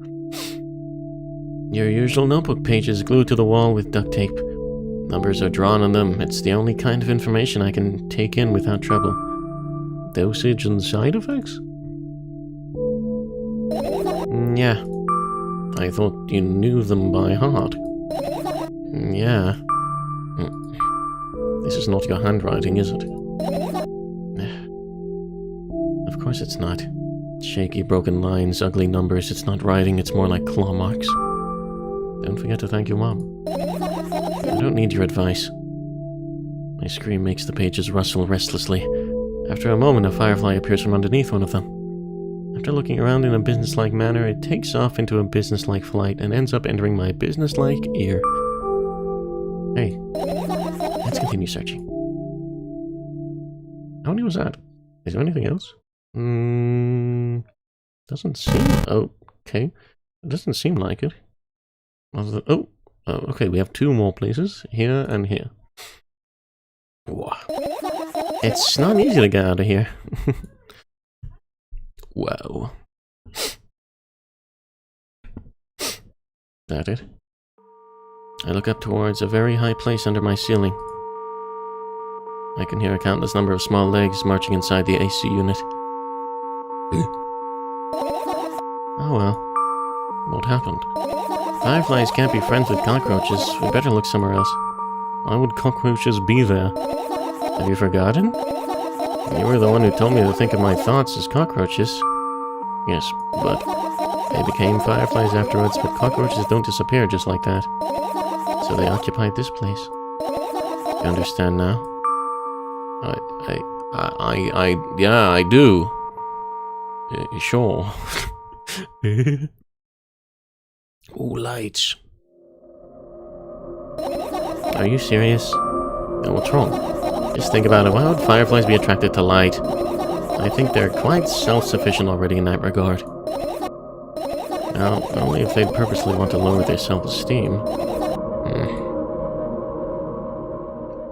Your usual notebook pages glued to the wall with duct tape. Numbers are drawn on them. It's the only kind of information I can take in without trouble. Dosage and side effects? Yeah. I thought you knew them by heart. Yeah. This is not your handwriting, is it? Of course it's not. Shaky, broken lines, ugly numbers. It's not writing, it's more like claw marks. Don't forget to thank your mom. I don't need your advice. My scream makes the pages rustle restlessly. After a moment, a firefly appears from underneath one of them. After looking around in a businesslike manner, it takes off into a businesslike flight and ends up entering my businesslike ear. Hey, let's continue searching. How many was that? Is there anything else? Doesn't seem... Oh, okay. It doesn't seem like it. Oh, okay, we have 2 more places. Here and here. Wow. It's not easy to get out of here. Whoa. That it? I look up towards a very high place under my ceiling. I can hear a countless number of small legs marching inside the AC unit. Oh well. What happened? Fireflies can't be friends with cockroaches. We better look somewhere else. Why would cockroaches be there? Have you forgotten? You were the one who told me to think of my thoughts as cockroaches. Yes, but they became fireflies afterwards, but cockroaches don't disappear just like that. So they occupied this place. You understand now? Yeah, I do. Sure. Ooh, lights. Are you serious? No, what's wrong? Just think about it. Why would fireflies be attracted to light? I think they're quite self-sufficient already in that regard. Now, only if they'd purposely want to lower their self-esteem.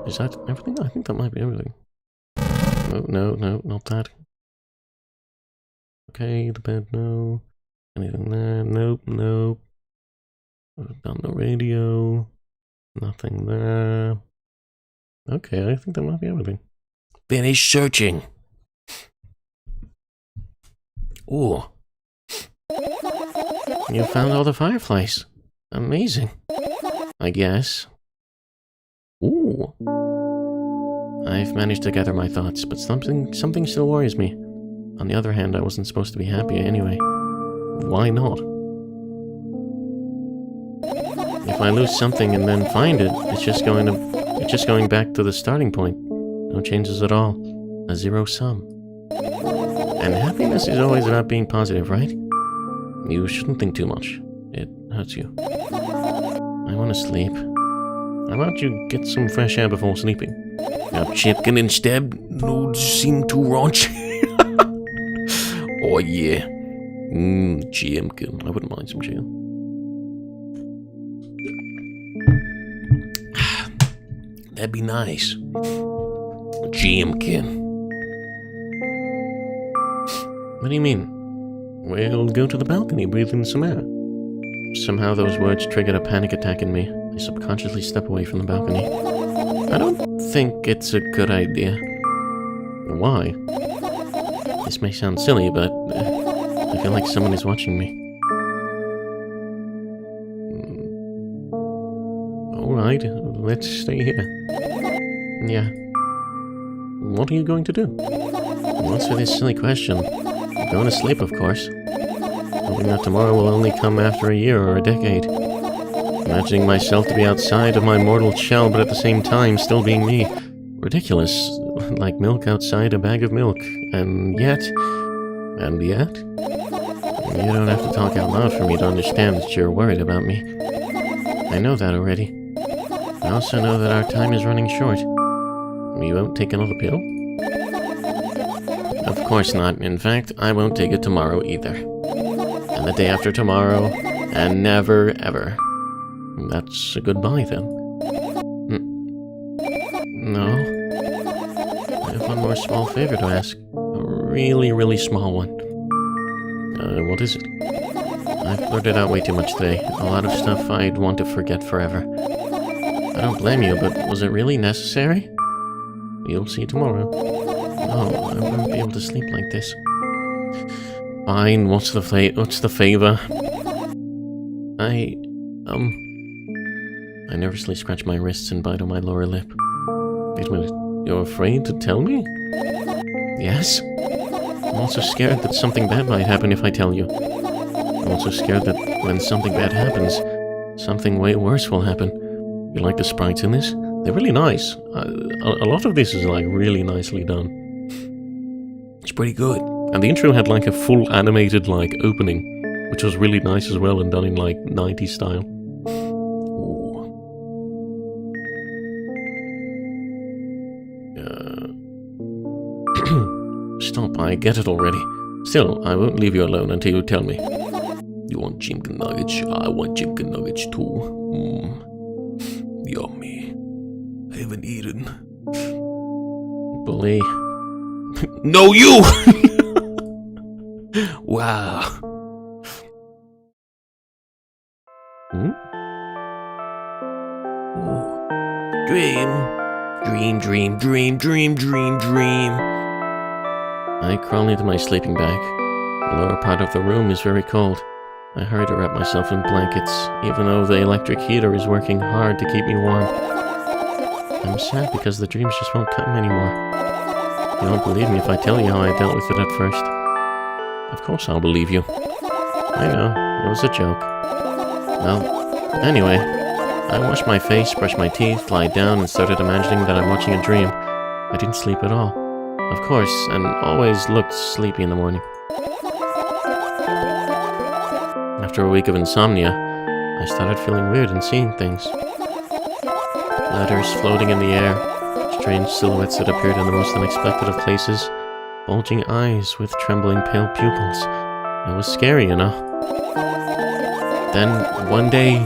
Is that everything? I think that might be everything. No, not that. Okay, the bed, no. Anything there? Nope. On the radio. Nothing there. Okay, I think that might be everything. Finish searching. Ooh. You found all the fireflies. Amazing. I guess. Ooh. I've managed to gather my thoughts, but something still worries me. On the other hand, I wasn't supposed to be happy anyway. Why not? If I lose something and then find it, it's just going back to the starting point. No changes at all. A zero sum. And happiness is always about being positive, right? You shouldn't think too much. It hurts you. I want to sleep. How about you get some fresh air before sleeping? Now chicken instead? No, seem too raunchy. Oh yeah. Chicken. I wouldn't mind some chicken. That'd be nice. Chicken. What do you mean? We'll go to the balcony, breathe in some air. Somehow those words triggered a panic attack in me. I subconsciously step away from the balcony. I don't think it's a good idea. Why? This may sound silly, but I feel like someone is watching me. Alright, let's stay here. Yeah. What are you going to do? Answer this silly question. I'm going to sleep, of course. Hoping that tomorrow will only come after a year or a decade. Imagining myself to be outside of my mortal shell, but at the same time still being me. Ridiculous. Like milk outside a bag of milk. And yet... You don't have to talk out loud for me to understand that you're worried about me. I know that already. I also know that our time is running short. You won't take another pill? Of course not. In fact, I won't take it tomorrow either. And the day after tomorrow, and never ever. That's a goodbye then. No. I have one more small favor to ask. A really, really small one. What is it? I've blurted out way too much today. A lot of stuff I'd want to forget forever. I don't blame you, but was it really necessary? You'll see tomorrow. No, I won't be able to sleep like this. Fine, what's the favor? I nervously scratch my wrists and bite on my lower lip. Wait a minute, you're afraid to tell me? Yes? I'm also scared that something bad might happen if I tell you. I'm also scared that when something bad happens, something way worse will happen. You like the sprites in this? They're really nice. A lot of this is like really nicely done. It's pretty good. And the intro had like a full animated like opening, which was really nice as well and done in like 90s style. Stop, I get it already. Still, I won't leave you alone until you tell me. You want chicken nuggets? I want chicken nuggets too. Yummy. I haven't eaten. Bully. No, you! Wow. Dream. I crawl into my sleeping bag. The lower part of the room is very cold. I hurry to wrap myself in blankets, even though the electric heater is working hard to keep me warm. I'm sad because the dreams just won't come anymore. You won't believe me if I tell you how I dealt with it at first. Of course I'll believe you. I know, it was a joke. Well, anyway, I washed my face, brushed my teeth, lied down, and started imagining that I'm watching a dream. I didn't sleep at all. Of course, and always looked sleepy in the morning. After a week of insomnia, I started feeling weird and seeing things. Letters floating in the air, strange silhouettes that appeared in the most unexpected of places, bulging eyes with trembling pale pupils. It was scary, you know. Then, one day,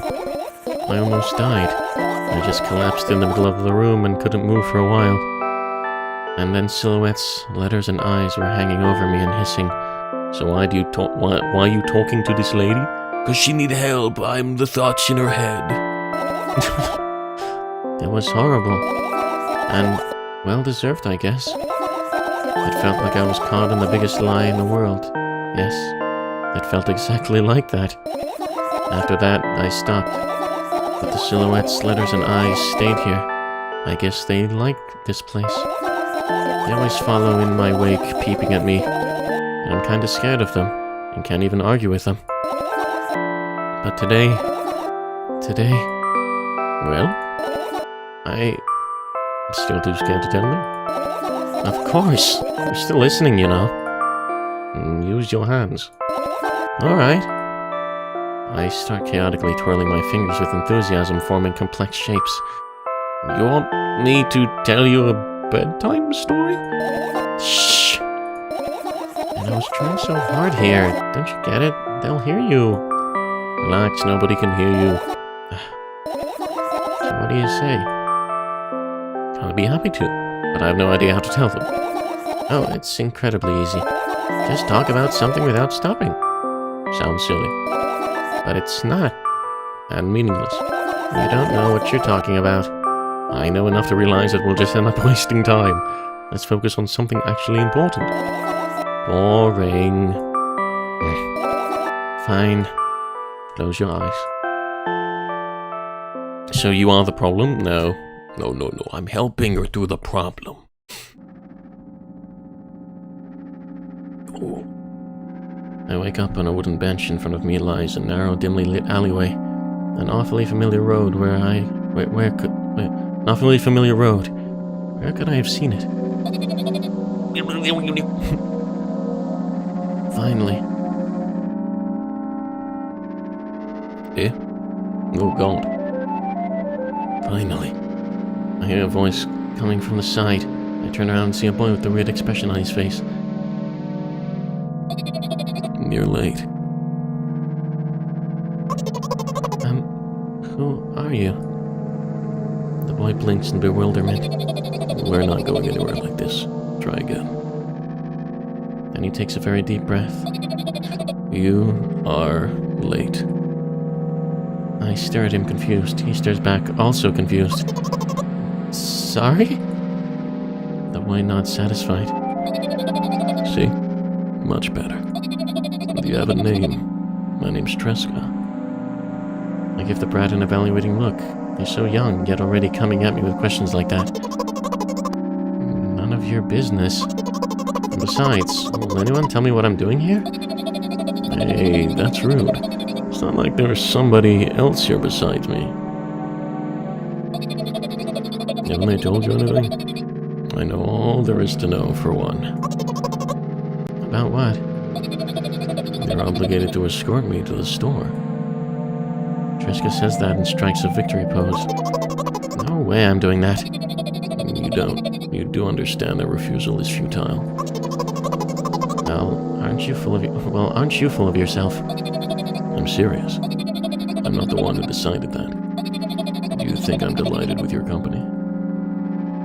I almost died. I just collapsed in the middle of the room and couldn't move for a while. And then silhouettes, letters, and eyes were hanging over me and hissing. So why are you talking to this lady? 'Cause she need help. I'm the thoughts in her head. It was horrible. And well-deserved, I guess. It felt like I was caught in the biggest lie in the world. Yes, it felt exactly like that. After that, I stopped. But the silhouettes, letters, and eyes stayed here. I guess they liked this place. They always follow in my wake, peeping at me. And I'm kinda scared of them, and can't even argue with them. But today, well, I'm still too scared to tell me. Of course, you're still listening, you know. Use your hands. Alright. I start chaotically twirling my fingers with enthusiasm, forming complex shapes. You want me to tell you a bedtime story? Shh! And I was trying so hard here. Don't you get it? They'll hear you. Relax, nobody can hear you. So what do you say? I'll be happy to, but I have no idea how to tell them. Oh, it's incredibly easy. Just talk about something without stopping. Sounds silly. But it's not. And meaningless. You don't know what you're talking about. I know enough to realize that we'll just end up wasting time. Let's focus on something actually important. Boring. Fine. Close your eyes. So you are the problem? No. No. I'm helping her through the problem. Oh. I wake up on a wooden bench. In front of me lies a narrow, dimly lit alleyway. An awfully familiar road where an awfully familiar road. Where could I have seen it? Finally. Eh? Oh God. Finally. I hear a voice coming from the side. I turn around and see a boy with a weird expression on his face. You're late. Who are you? The boy blinks in bewilderment. We're not going anywhere like this. Try again. Then he takes a very deep breath. You are late. I stare at him confused. He stares back, also confused. Sorry? The boy nods satisfied. See? Much better. Do you have a name? My name's Tresca. I give the brat an evaluating look. He's so young, yet already coming at me with questions like that. None of your business. And besides, will anyone tell me what I'm doing here? Hey, that's rude. It's not like there's somebody else here besides me. Haven't I told you anything? I know all there is to know, for one. About what? You're obligated to escort me to the store. Triska says that and strikes a victory pose. No way I'm doing that. You don't. You do understand that refusal is futile. Well, aren't you full of yourself? I'm serious. I'm not the one who decided that. Do you think I'm delighted with your company?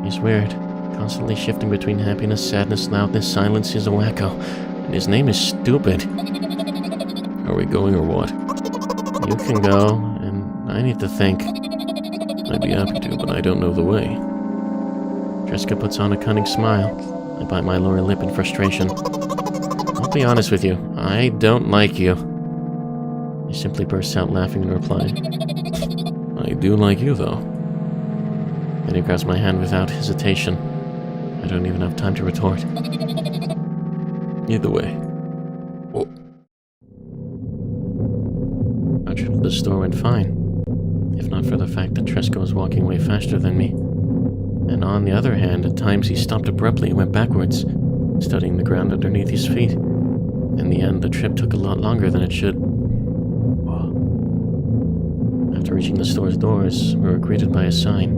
He's weird. Constantly shifting between happiness, sadness, loudness, silence. He's a wacko. And his name is stupid. Are we going or what? You can go, and I need to think. I'd be happy to, but I don't know the way. Triska puts on a cunning smile. I bite my lower lip in frustration. I'll be honest with you. I don't like you. He simply bursts out laughing in reply. I do like you, though. Then he grabs my hand without hesitation. I don't even have time to retort. Either way. Oh. Our trip to the store went fine. If not for the fact that Triska was walking way faster than me. And on the other hand, at times he stopped abruptly and went backwards, studying the ground underneath his feet. In the end, the trip took a lot longer than it should. After reaching the store's doors, we were greeted by a sign.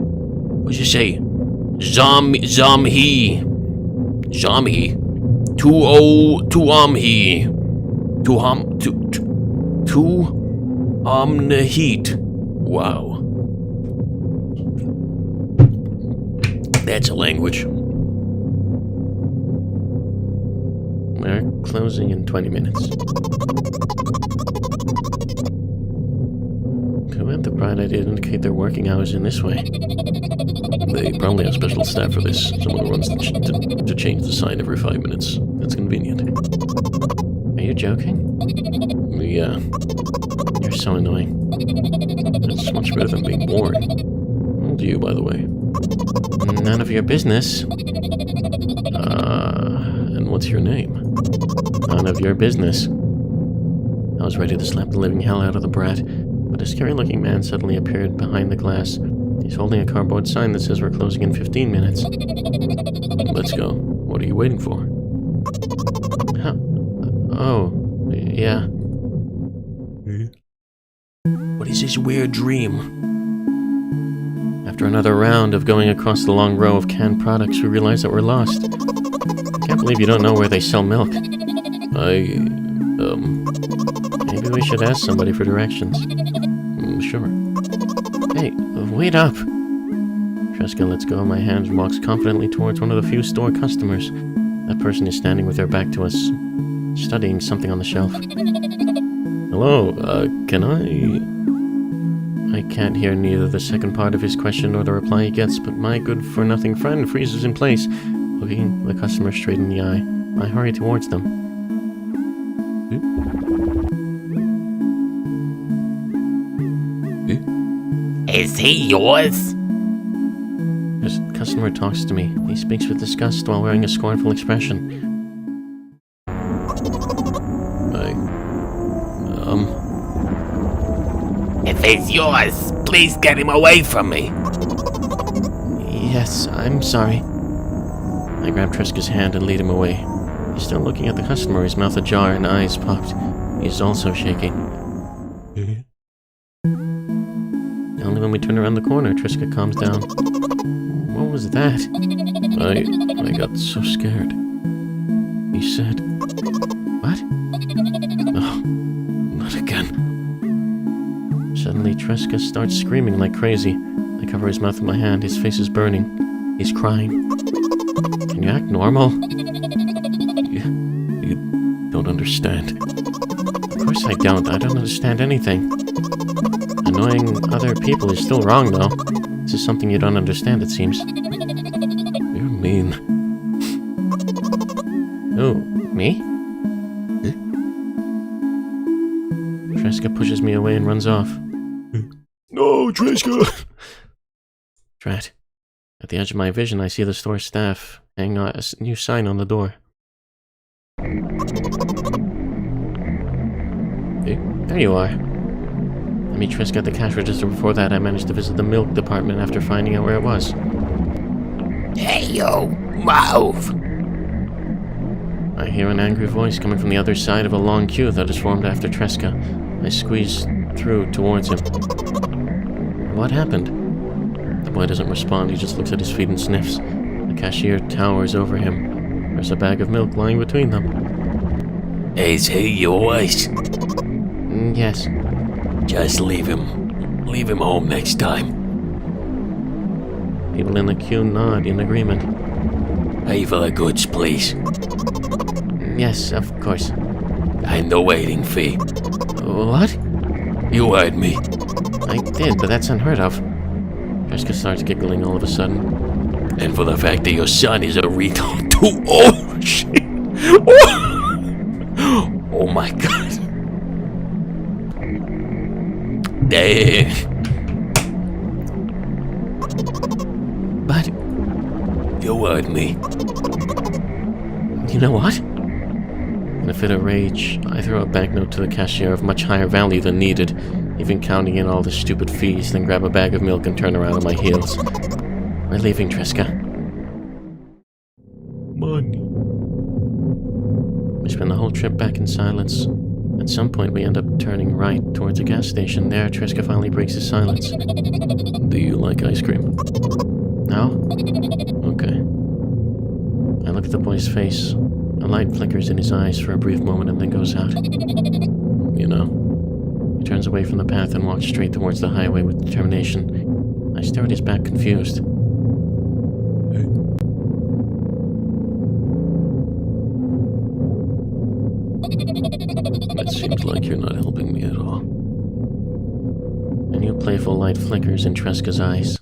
What'd you say? Zamhi. Heat. Wow. That's a language. We're closing in 20 minutes. Who had the bright idea to indicate their working hours in this way? They probably have special staff for this. Someone who runs to change the sign every 5 minutes. That's convenient. Are you joking? Yeah. You're so annoying. It's much better than being boring. How old are you, by the way? None of your business. And what's your name? None of your business. I was ready to slap the living hell out of the brat, but a scary-looking man suddenly appeared behind the glass. He's holding a cardboard sign that says we're closing in 15 minutes. Let's go. What are you waiting for? Huh? Oh, yeah. What is this weird dream? After another round of going across the long row of canned products, we realize that we're lost. I can't believe you don't know where they sell milk. Maybe we should ask somebody for directions. Sure. Hey, wait up! Triska lets go of my hand and walks confidently towards one of the few store customers. That person is standing with their back to us, studying something on the shelf. Hello, can I can't hear neither the second part of his question nor the reply he gets, but my good-for-nothing friend freezes in place, looking the customer straight in the eye. I hurry towards them. Is he yours? This customer talks to me. He speaks with disgust while wearing a scornful expression. If he's yours, please get him away from me. Yes, I'm sorry. I grab Triska's hand and lead him away. He's still looking at the customer, his mouth ajar and eyes puffed. He's also shaking. Only when we turn around the corner, Triska calms down. What was that? I got so scared. He said... What? Oh, not again. Suddenly, Triska starts screaming like crazy. I cover his mouth with my hand. His face is burning. He's crying. Can you act normal? You don't understand. Of course I don't. I don't understand anything. Annoying other people is still wrong, though. This is something you don't understand, it seems. You're mean. Oh, me? Triska pushes me away and runs off. No, Triska! Drat. At the edge of my vision, I see the store staff hang a new sign on the door. There you are. meet Triska at the cash register. Before that, I managed to visit the milk department after finding out where it was. Hey, yo, move! I hear an angry voice coming from the other side of a long queue that is formed after Triska. I squeeze through towards him. What happened? The boy doesn't respond, he just looks at his feet and sniffs. The cashier towers over him. There's a bag of milk lying between them. Is he yours? Yes. Just leave him. Leave him home next time. People in the queue nod in agreement. Pay for the goods, please. Yes, of course. And the waiting fee. What? You heard me. I did, but that's unheard of. Triska starts giggling all of a sudden. And for the fact that your son is a retard too. Oh, shit. Oh my god. Damn. But You heard me. you know what? In a fit of rage, I throw a banknote to the cashier of much higher value than needed, even counting in all the stupid fees, then grab a bag of milk and turn around on my heels. We're leaving, Triska. Money. We spend the whole trip back in silence. At some point, we end up turning right towards a gas station. There, Triska finally breaks his silence. Do you like ice cream? No? Okay. I look at the boy's face. A light flickers in his eyes for a brief moment and then goes out. You know, He turns away from the path and walks straight towards the highway with determination. I stare at his back, confused. it seems like you're not helping me at all. A new playful light flickers in Triska's eyes.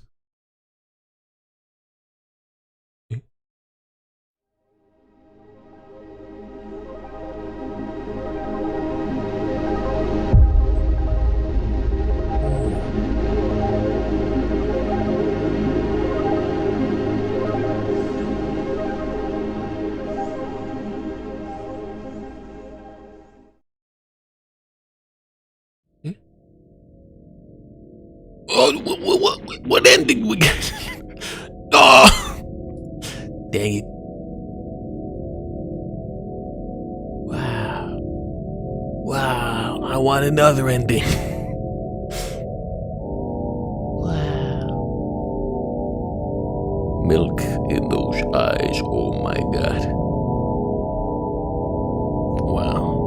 Oh, what ending we get? Oh! Dang it. Wow. Wow, I want another ending. Wow. Milk in those eyes, oh my god. Wow.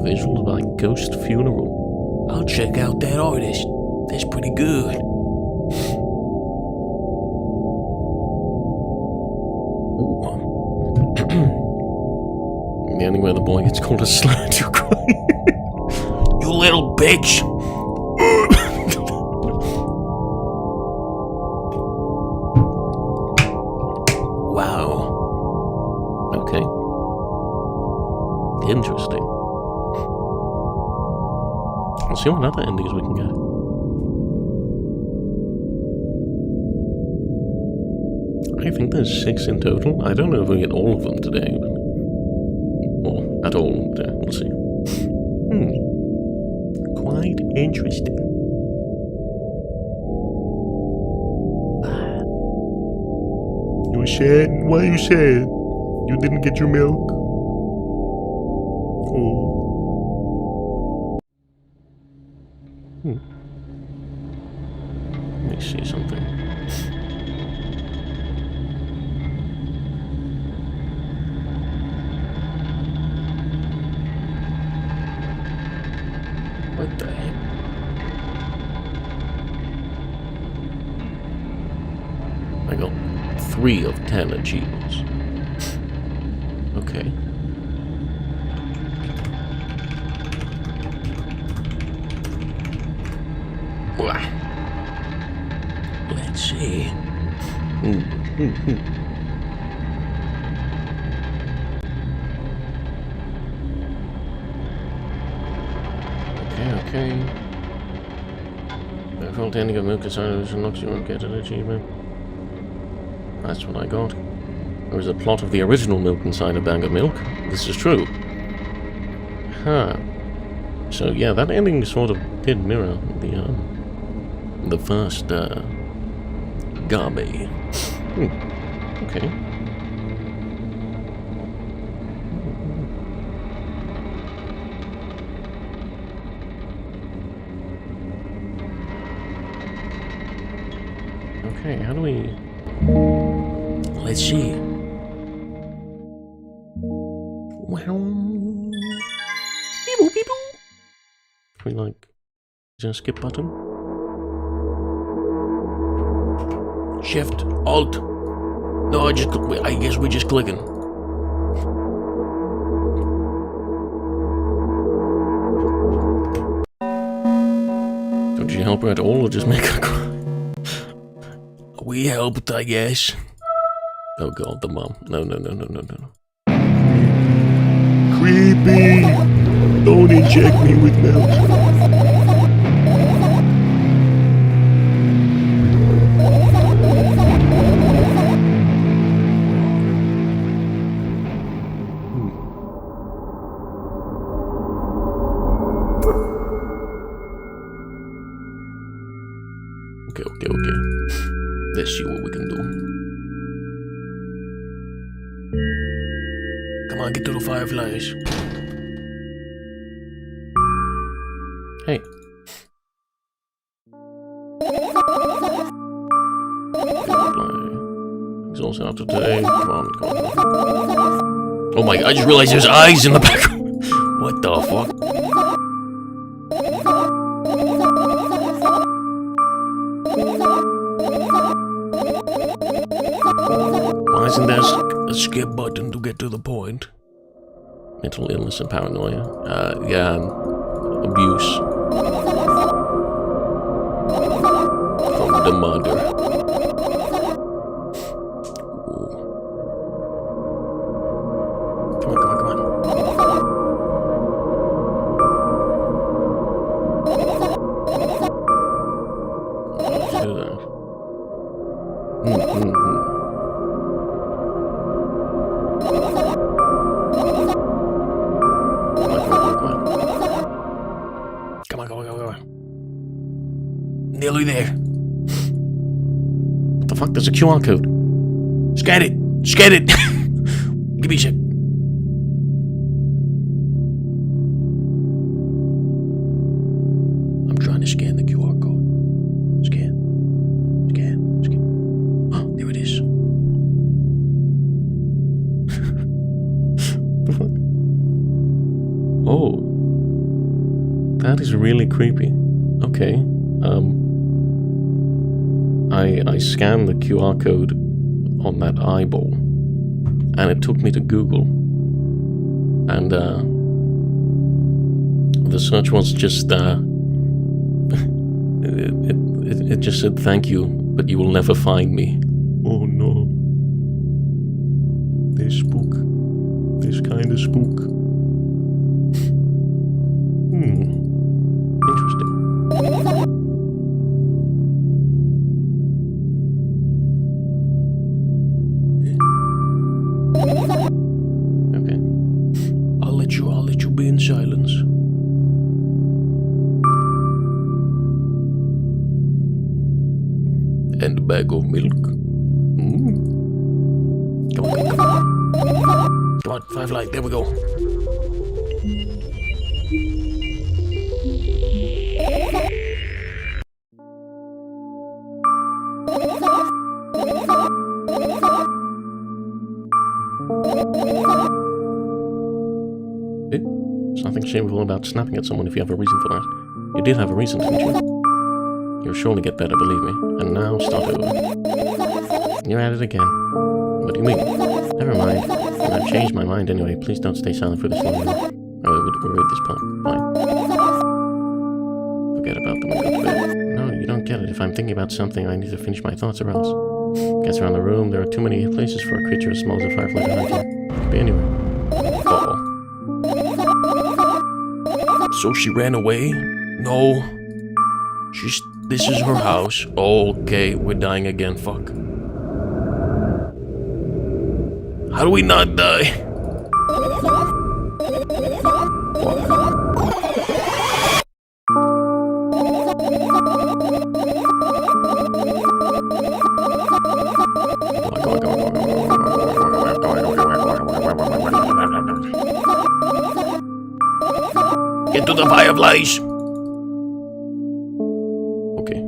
Visuals like Ghost Funeral. I'll check out that artist. That's pretty good. The ending where the boy gets called a slut to cry. You little bitch. Wow. Okay. Interesting. Let's see what other endings we can get. I think there's 6 in total. I don't know if we get all of them today. Or at all. We'll see. Quite interesting. You were sad? Why are you sad? You didn't get your milk? Oh. Let me see something. What the heck? I got 3 of 10 achievements. Okay. Let's see. Okay. The default ending of milk is either knocks you won't get an achievement. That's what I got. There is a plot of the original milk inside a bag of milk. This is true. Huh. So yeah, that ending sort of did mirror the first Gabe. Okay. Okay, how do we... Let's see. Wow. Beep-boop, beep-boop. Can we, like... Is there a skip button? Shift, Alt. No, I guess we're just clicking. Did you help her at all, or just make her cry? We helped, I guess. Oh god, the mom. No. Creepy! Don't inject me with milk. Okay. Let's see what we can do. Come on, get to the fireflies. Hey. Exhaust out today. Come on. Oh my god, I just realized there's eyes in the background. What the fuck? Why isn't there a skip button to get to the point? Mental illness and paranoia. Yeah, abuse. From the mother. Come on. Let's do that. Come on. Nearly there. What the fuck? There's a QR code. Scan it. Give me a sec. I'm trying to scan the QR code. Scan. Oh, there it is. Oh. That is really creepy. Okay. I scanned the QR code on that eyeball, and it took me to Google. And, the search was just, it just said, "Thank you, but you will never find me." Oh no. They spook. This kind of spook. Interesting. Okay. I'll let you be in silence. And a bag of milk. Come on, firefly, there we go. There's nothing shameful about snapping at someone if you have a reason for that. You did have a reason, didn't you? You'll surely get better, believe me. And now, start over. You're at it again. What do you mean? Never mind. And I've changed my mind anyway. Please don't stay silent for this long. Oh, we'll read this part. Fine. Forget about them and go to bed. No, you don't get it. If I'm thinking about something, I need to finish my thoughts or else. Guess around the room, there are too many places for a creature as small as a firefly to hide you. Could be anywhere. Uh-oh. So she ran away? No. This is her house. Okay, we're dying again, fuck. How do we not die? Get to the fireflies. Okay.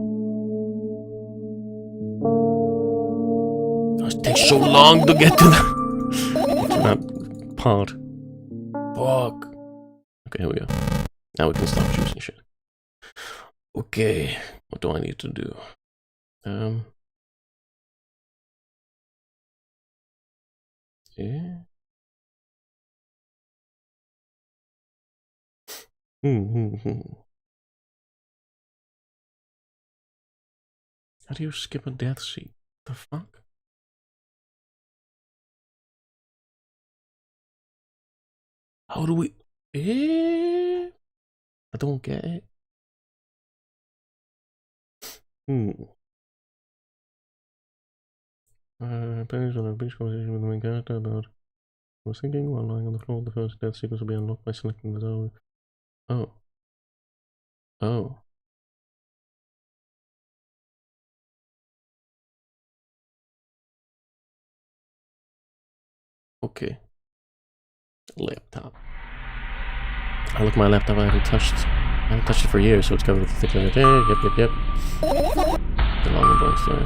It takes so long to get to the... That part. Fuck. Okay, here we go. Now we can stop choosing shit. Okay. What do I need to do? Yeah. How do you skip a death seat? The fuck? How do we... I don't get it. Pennies on a beach conversation with the main character about... I was thinking while lying on the floor, the first death sequence will be unlocked by selecting the zone. Oh. Oh. Okay. Laptop. I look at my laptop. I haven't touched it for years, so it's covered with thick layer. Yep. The long and boring story.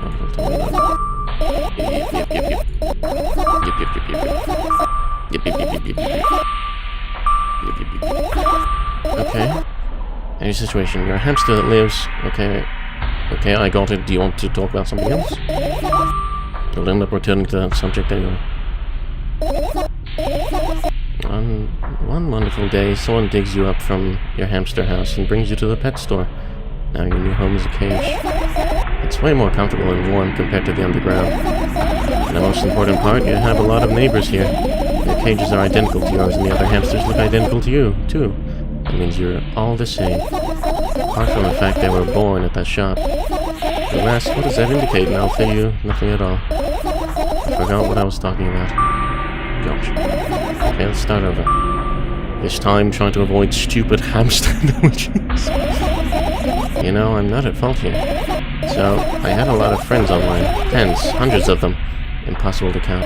Okay. Any situation. You're a hamster that lives. Okay, I got it. Do you want to talk about something else? You'll end up returning to that subject anyway. On one wonderful day, someone digs you up from your hamster house and brings you to the pet store. Now your new home is a cage. It's way more comfortable and warm compared to the underground. And the most important part, you have a lot of neighbors here. Their cages are identical to yours, and the other hamsters look identical to you, too. That means you're all the same. Apart from the fact they were born at that shop. You'll ask, what does that indicate? And I'll tell you, nothing at all. I forgot what I was talking about. Gosh. Okay, let's start over. This time trying to avoid stupid hamster analogies. You know, I'm not at fault here. So, I had a lot of friends online. Tens, hundreds of them. Impossible to count.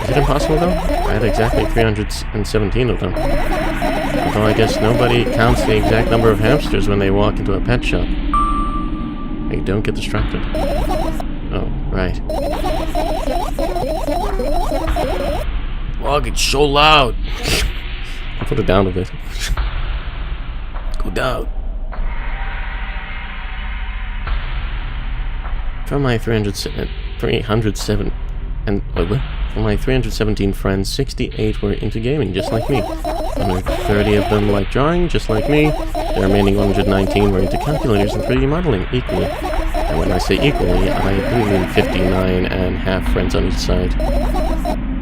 Is it impossible though? I had exactly 317 of them. Although I guess nobody counts the exact number of hamsters when they walk into a pet shop. Hey, don't get distracted. Oh, right. Fuck, it's so loud. I'll put it down a bit. Go down. From my 317 friends, 68 were into gaming, just like me. 130 of them like drawing, just like me. The remaining 119 were into calculators and 3D modeling, equally. And when I say equally, I do mean 59 and half friends on each side.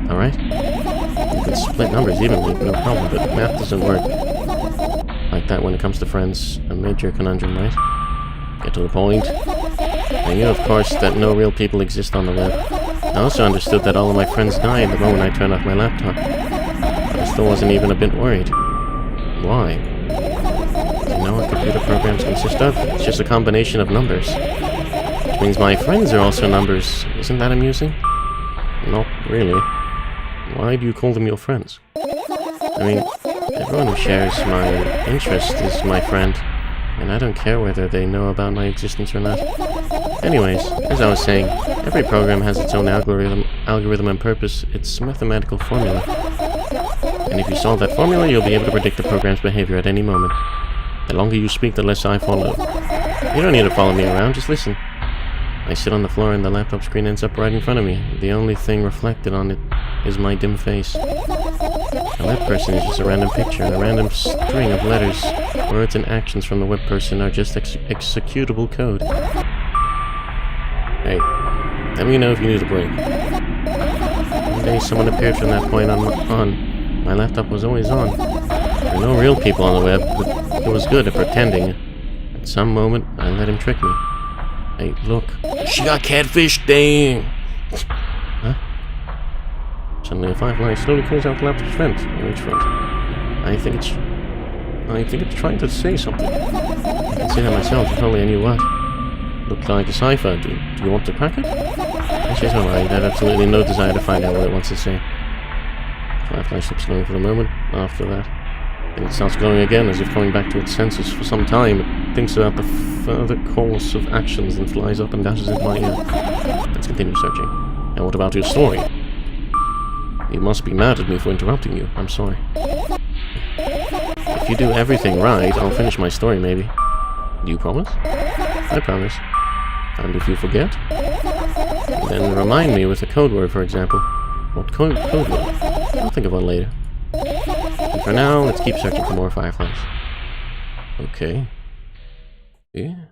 Alright? You can split numbers evenly, no problem, but math doesn't work like that when it comes to friends. A major conundrum, right? Get to the point. I knew, of course, that no real people exist on the web. I also understood that all of my friends died the moment I turned off my laptop. But I still wasn't even a bit worried. Why? Do you know what computer programs consist of? It's just a combination of numbers. Which means my friends are also numbers. Isn't that amusing? Not really. Why do you call them your friends? I mean, everyone who shares my interest is my friend. And I don't care whether they know about my existence or not. Anyways, as I was saying, every program has its own algorithm and purpose, its mathematical formula. And if you solve that formula, you'll be able to predict the program's behavior at any moment. The longer you speak, the less I follow. You don't need to follow me around, just listen. I sit on the floor and the laptop screen ends up right in front of me. The only thing reflected on it is my dim face. A web person is just a random picture, a random string of letters. Words and actions from the web person are just executable code. Hey, let me know if you need a break. One day someone appeared from that point on. My laptop was always on. There are no real people on the web, but it was good at pretending. At some moment, I let him trick me. Hey, look. She got catfish, dang. Huh? Suddenly, a firefly slowly crawls out the laptop's vent and reach for it. I think it's trying to say something. I can see that myself, if only I knew what. Looked like a cipher. Do you want to crack it? I changed my mind. I had absolutely no desire to find out what it wants to say. Firefly slips alone for a moment. After that, then it starts glowing again, as if coming back to its senses. For some time, it thinks about the further course of actions and flies up and dashes into my ear. Let's continue searching. And what about your story? You must be mad at me for interrupting you. I'm sorry. If you do everything right, I'll finish my story, maybe. Do you promise? I promise. And if you forget? Then remind me with a code word, for example. What code word? I'll think of one later. And for now, let's keep searching for more fireflies. Okay. Yeah.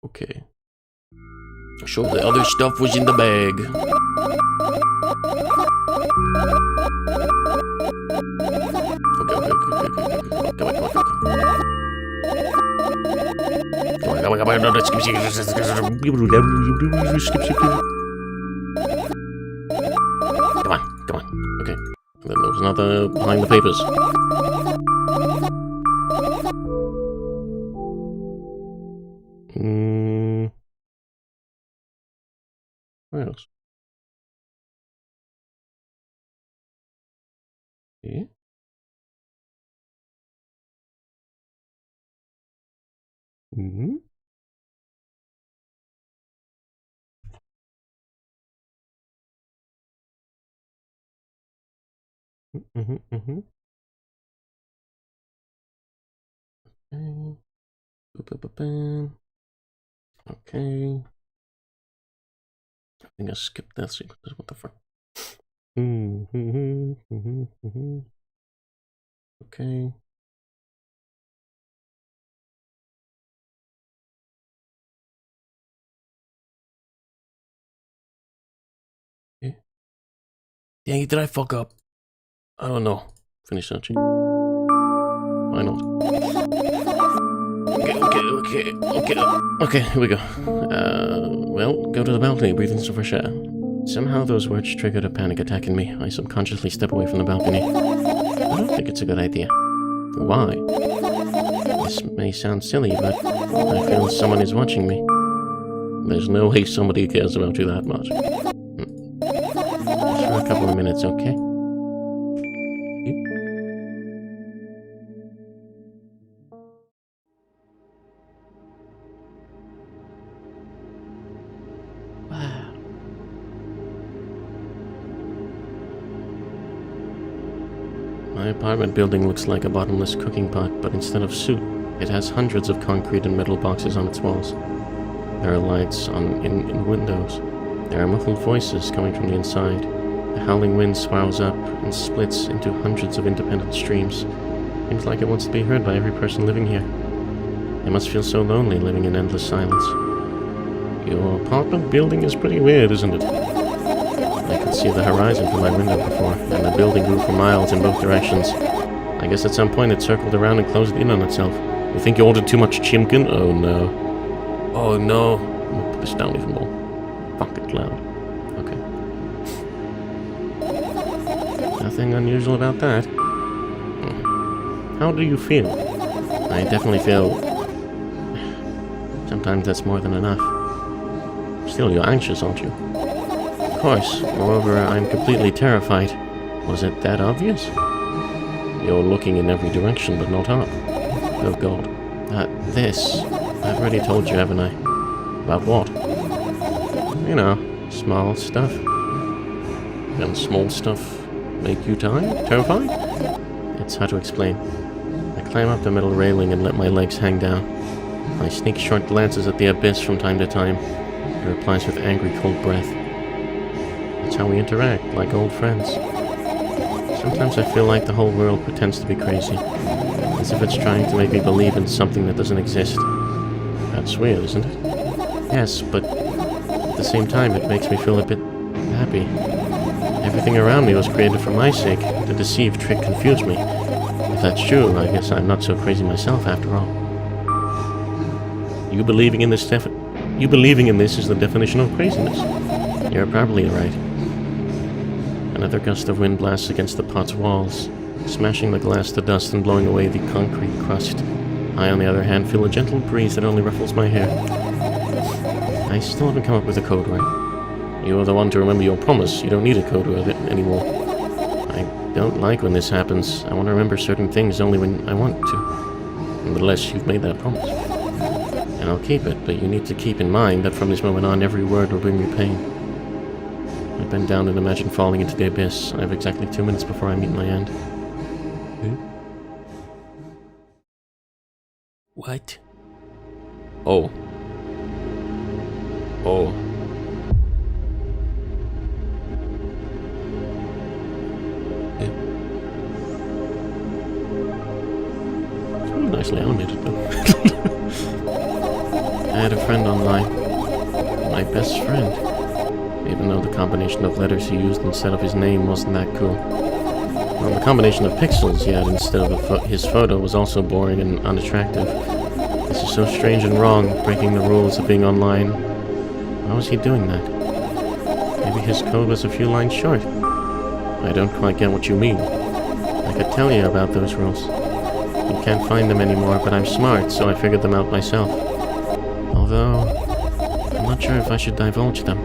Okay. So the other stuff was in the bag. Okay. Come on. No, skip. Come on. Okay. And then there was another behind the papers. What else? Yeah. Okay. I think I skipped that sequence. What the fuck? Okay. Dang it, did I fuck up? I don't know. Finish searching. Why not? Okay, here we go. Well, go to the balcony, breathe in some fresh air. Somehow those words triggered a panic attack in me. I subconsciously step away from the balcony. I don't think it's a good idea. Why? This may sound silly, but I feel someone is watching me. There's no way somebody cares about you that much. Just for a couple of minutes, okay? My apartment building looks like a bottomless cooking pot, but instead of soup, it has hundreds of concrete and metal boxes on its walls. There are lights in windows. There are muffled voices coming from the inside. The howling wind swirls up and splits into hundreds of independent streams. Seems like it wants to be heard by every person living here. It must feel so lonely living in endless silence. Your apartment building is pretty weird, isn't it? I could see the horizon from my window before, and the building grew for miles in both directions. I guess at some point it circled around and closed in on itself. You think you ordered too much chimkin? Oh no. Oh no. I'm gonna put this down even more. Fuck it loud. Okay. Nothing unusual about that. How do you feel? I definitely feel... Sometimes that's more than enough. Still, you're anxious, aren't you? Of course. Moreover, I'm completely terrified. Was it that obvious? You're looking in every direction, but not up. Oh god. This. I've already told you, haven't I? About what? You know, small stuff. And small stuff make you terrified? It's hard to explain. I climb up the metal railing and let my legs hang down. I sneak short glances at the abyss from time to time. He replies with angry, cold breath. That's how we interact, like old friends. Sometimes I feel like the whole world pretends to be crazy, as if it's trying to make me believe in something that doesn't exist. That's weird, isn't it? Yes, but at the same time it makes me feel a bit happy. Everything around me was created for my sake, to deceive, trick, confuse me. If that's true, I guess I'm not so crazy myself after all. You believing in this is the definition of craziness. You're probably right. Another gust of wind blasts against the pot's walls, smashing the glass to dust and blowing away the concrete crust. I, on the other hand, feel a gentle breeze that only ruffles my hair. I still haven't come up with a code word. You are the one to remember your promise. You don't need a code word anymore. I don't like when this happens. I want to remember certain things only when I want to. Nonetheless, you've made that promise. And I'll keep it, but you need to keep in mind that from this moment on, every word will bring me pain. I bend down and imagine falling into the abyss. I have exactly 2 minutes before I meet my end. What? Oh. Oh. It's really nicely animated, though. I had a friend online. My best friend. Even though the combination of letters he used instead of his name wasn't that cool. Well, the combination of pixels he had instead of his photo was also boring and unattractive. This is so strange and wrong, breaking the rules of being online. Why was he doing that? Maybe his code was a few lines short. I don't quite get what you mean. I could tell you about those rules. You can't find them anymore, but I'm smart, so I figured them out myself. Although, I'm not sure if I should divulge them.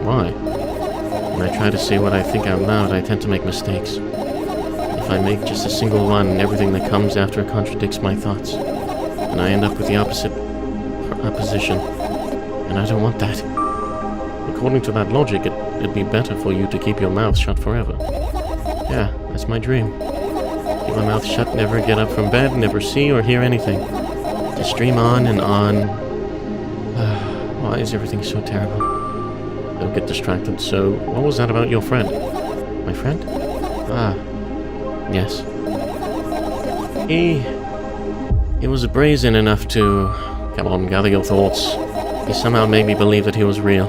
Why? When I try to say what I think out loud, I tend to make mistakes. If I make just a single one, everything that comes after contradicts my thoughts. And I end up with the opposition. And I don't want that. According to that logic, it'd be better for you to keep your mouth shut forever. Yeah, that's my dream. Keep my mouth shut, never get up from bed, never see or hear anything. Just dream on and on. Why is everything so terrible? Don't get distracted. So, what was that about your friend? My friend? Ah, yes. He was brazen enough to... Come on, gather your thoughts. He somehow made me believe that he was real.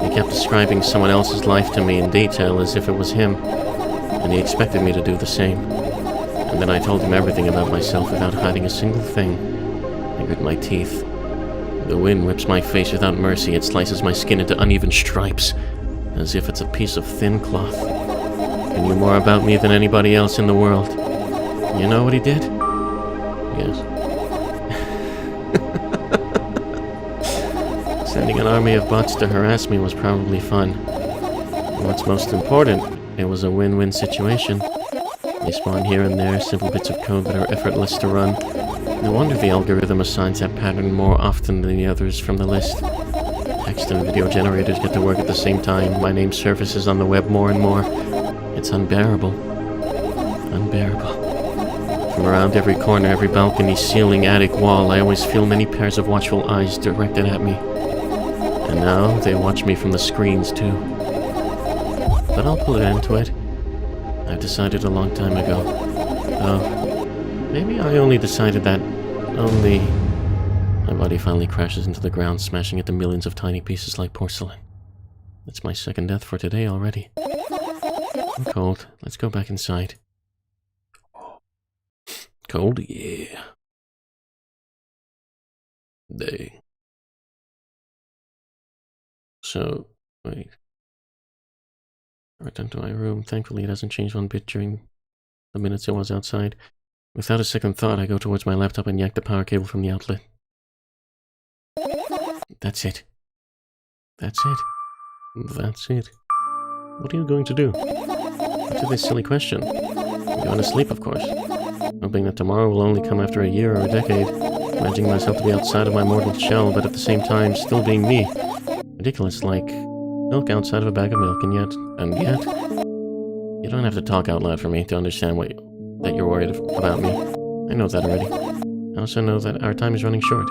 He kept describing someone else's life to me in detail as if it was him, and he expected me to do the same. And then I told him everything about myself without hiding a single thing. I grit my teeth. The wind whips my face without mercy. It slices my skin into uneven stripes, as if it's a piece of thin cloth. He knew more about me than anybody else in the world. You know what he did? Yes. Sending an army of bots to harass me was probably fun. What's most important, it was a win-win situation. They spawn here and there, simple bits of code that are effortless to run. No wonder the algorithm assigns that pattern more often than the others from the list. Text and video generators get to work at the same time. My name surfaces on the web more and more. It's unbearable. Unbearable. From around every corner, every balcony, ceiling, attic, wall, I always feel many pairs of watchful eyes directed at me. And now they watch me from the screens too. But I'll put an end to it. I've decided a long time ago. Oh, maybe I only decided that My body finally crashes into the ground, smashing into millions of tiny pieces like porcelain. That's my second death for today already. I'm cold. Let's go back inside. Cold? Yeah. Dang. So, wait. I returned to my room. Thankfully, it hasn't changed one bit during the minutes it was outside. Without a second thought, I go towards my laptop and yank the power cable from the outlet. That's it. That's it. That's it. What are you going to do? Answer this silly question. I'm going to sleep, of course. Hoping that tomorrow will only come after a year or a decade. Imagining myself to be outside of my mortal shell, but at the same time, still being me. Ridiculous, like milk outside of a bag of milk, and yet... You don't have to talk out loud for me to understand that you're worried about me. I know that already. I also know that our time is running short.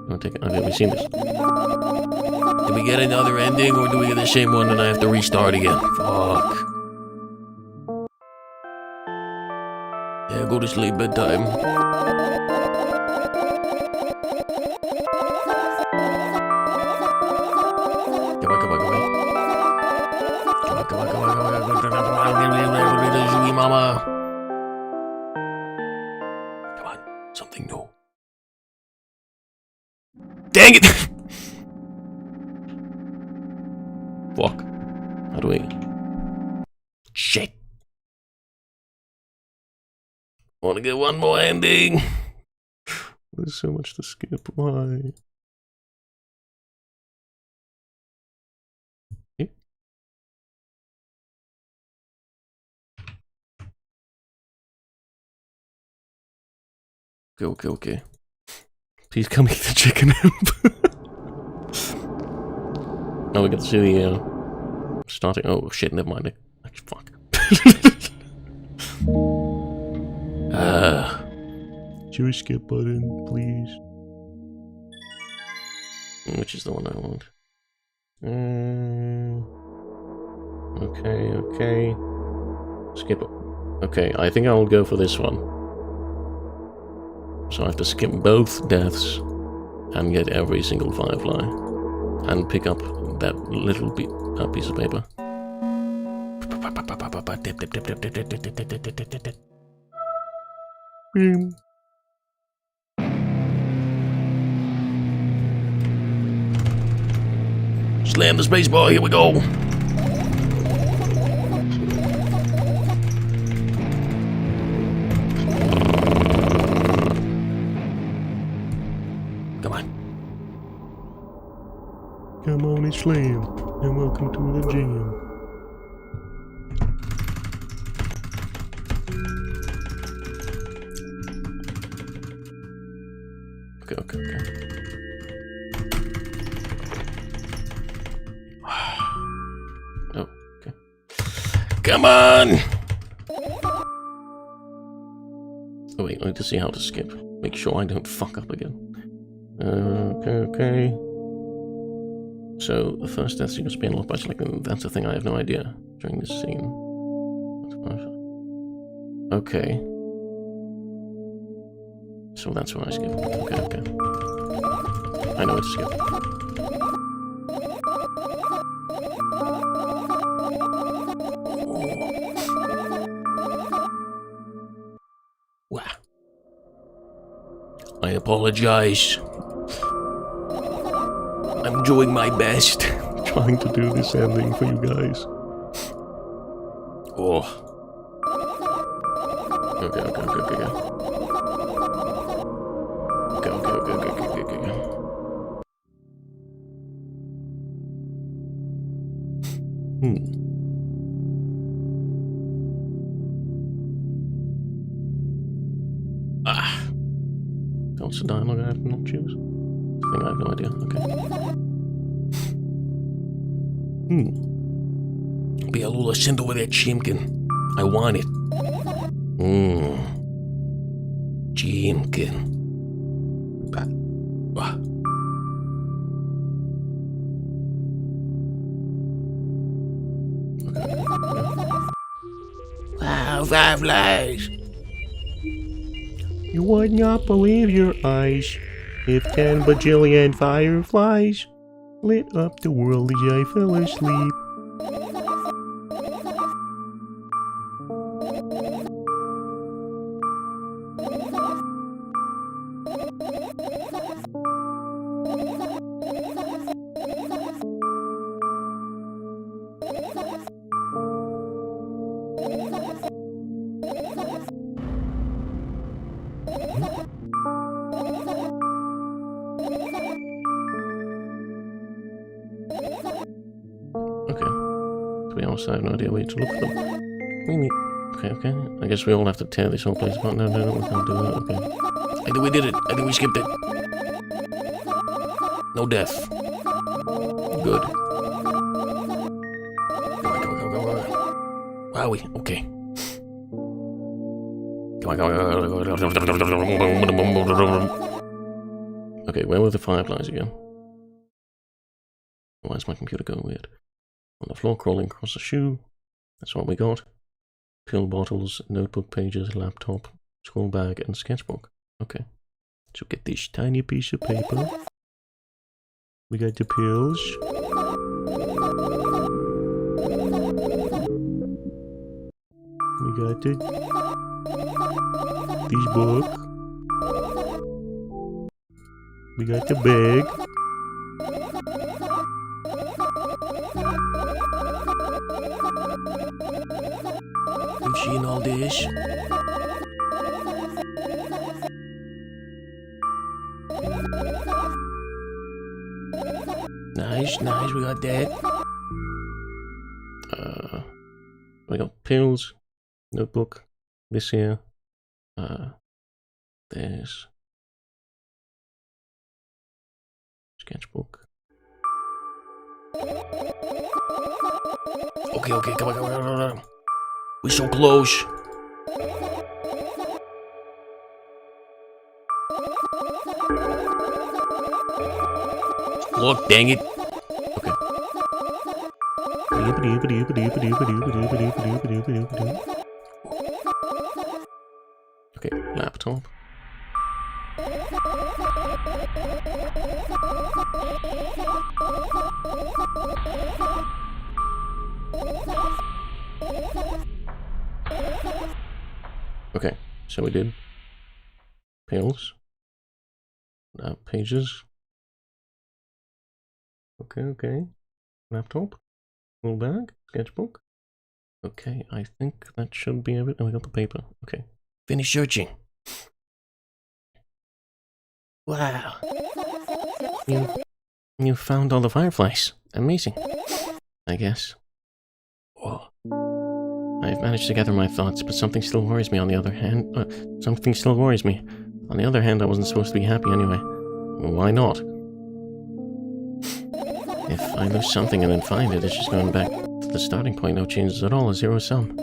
Have we seen this? Do we get another ending, or do we get the same one and I have to restart again? Fuck. Yeah, go to sleep, bedtime. Come on. Mama. Something new. Dang it! Fuck. How do we... Shit. Wanna get one more ending? There's so much to skip. Why? Okay. Please come eat the chicken help. Oh, we get to see the, starting... Oh, shit, never mind. Fuck. Should we skip button, please? Which is the one I want. Okay. Skip it. Okay, I think I'll go for this one. So I have to skip both deaths and get every single firefly and pick up that little piece of paper. Boom. Slam the spacebar, here we go. Come on. Come on and slam, and welcome to the jam. Okay. Oh, okay. Come on. Oh wait, I need to see how to skip. Make sure I don't fuck up again. Okay. So, the first death sequence being unlocked by selecting... That's the thing, I have no idea during this scene. Okay. So that's why I skip. Okay. I know what to skip. Wow. I apologize. I'm doing my best. Trying to do this ending for you guys. Oh. Okay. Okay. What's the dialogue I have to not choose? I think I have no idea. Okay. Be a little send over that chimkin. I want it. Chimkin. Wow, fireflies. You would not believe your eyes if 10 bajillion fireflies lit up the world as I fell asleep. I have no idea where to look for them. Okay. I guess we all have to tear this whole place apart. No, we can't do that. Okay. I think we did it. I think we skipped it. No death. Good. Come on. Wowie. Okay. Come on. Okay, where were the fireflies again? Why is my computer going weird? On the floor, crawling across a shoe. That's what we got. Pill bottles, notebook pages, laptop, school bag, and sketchbook. Okay. So get this tiny piece of paper. We got the pills. We got this book. We got the bag. We've seen all this. Nice, nice, we got that. We got pills, notebook, this here. There's sketchbook. Okay, come on. We're so close. Look, dang it. Okay. Okay, laptop. Okay, so we did pills. Now pages. Okay. Laptop. Full bag. Sketchbook. Okay, I think that should be everything. We got the paper. Okay. Finish searching. Wow. You found all the fireflies. Amazing. I guess. Whoa. I've managed to gather my thoughts, but something still worries me on the other hand. Something still worries me. On the other hand, I wasn't supposed to be happy anyway. Why not? If I lose something and then find it, it's just going back to the starting point. No changes at all, a zero sum.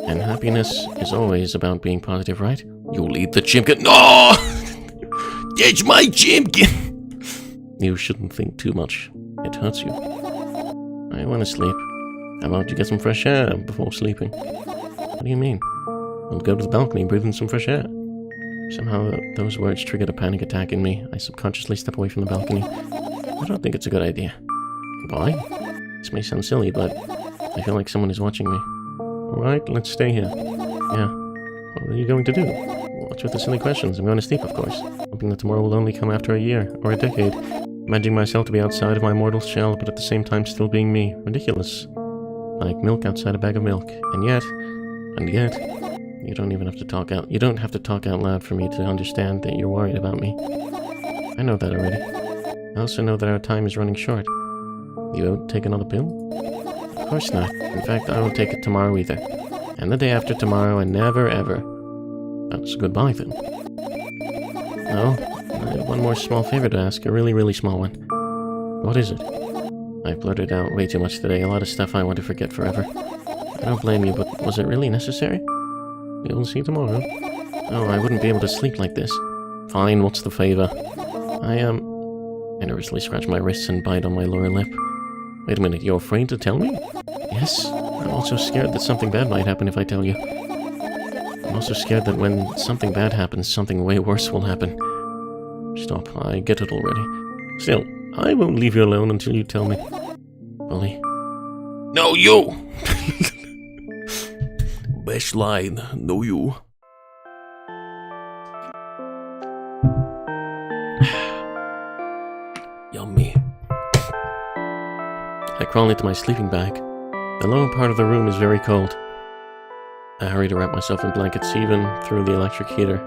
And happiness is always about being positive, right? You'll eat the chimkin. No! That's my chimkin! You shouldn't think too much. It hurts you. I want to sleep. How about you get some fresh air before sleeping? What do you mean? I'll go to the balcony and breathe in some fresh air. Somehow those words triggered a panic attack in me. I subconsciously step away from the balcony. I don't think it's a good idea. Why? This may sound silly, but I feel like someone is watching me. Alright, let's stay here. Yeah. What are you going to do? What's with the silly questions? I'm going to sleep, of course. Hoping that tomorrow will only come after a year, or a decade. Imagining myself to be outside of my mortal shell, but at the same time still being me. Ridiculous. Like milk outside a bag of milk. And yet, you don't even have to talk out. You don't have to talk out loud for me to understand that you're worried about me. I know that already. I also know that our time is running short. You won't take another pill? Of course not. In fact, I won't take it tomorrow either. And the day after tomorrow, and never ever. That's goodbye then. No, I have one more small favor to ask. A really, really small one. What is it? I've blurted out way too much today. A lot of stuff I want to forget forever. I don't blame you, but was it really necessary? You'll see tomorrow. Oh, I wouldn't be able to sleep like this. Fine, what's the favor? I nervously scratch my wrists and bite on my lower lip. Wait a minute, you're afraid to tell me? Yes, I'm also scared that something bad might happen if I tell you. I'm also scared that when something bad happens, something way worse will happen. Stop, I get it already. Still, I won't leave you alone until you tell me. Bully. No, you! Best line, no you. Yummy. I crawl into my sleeping bag. The lower part of the room is very cold. I hurry to wrap myself in blankets even through the electric heater.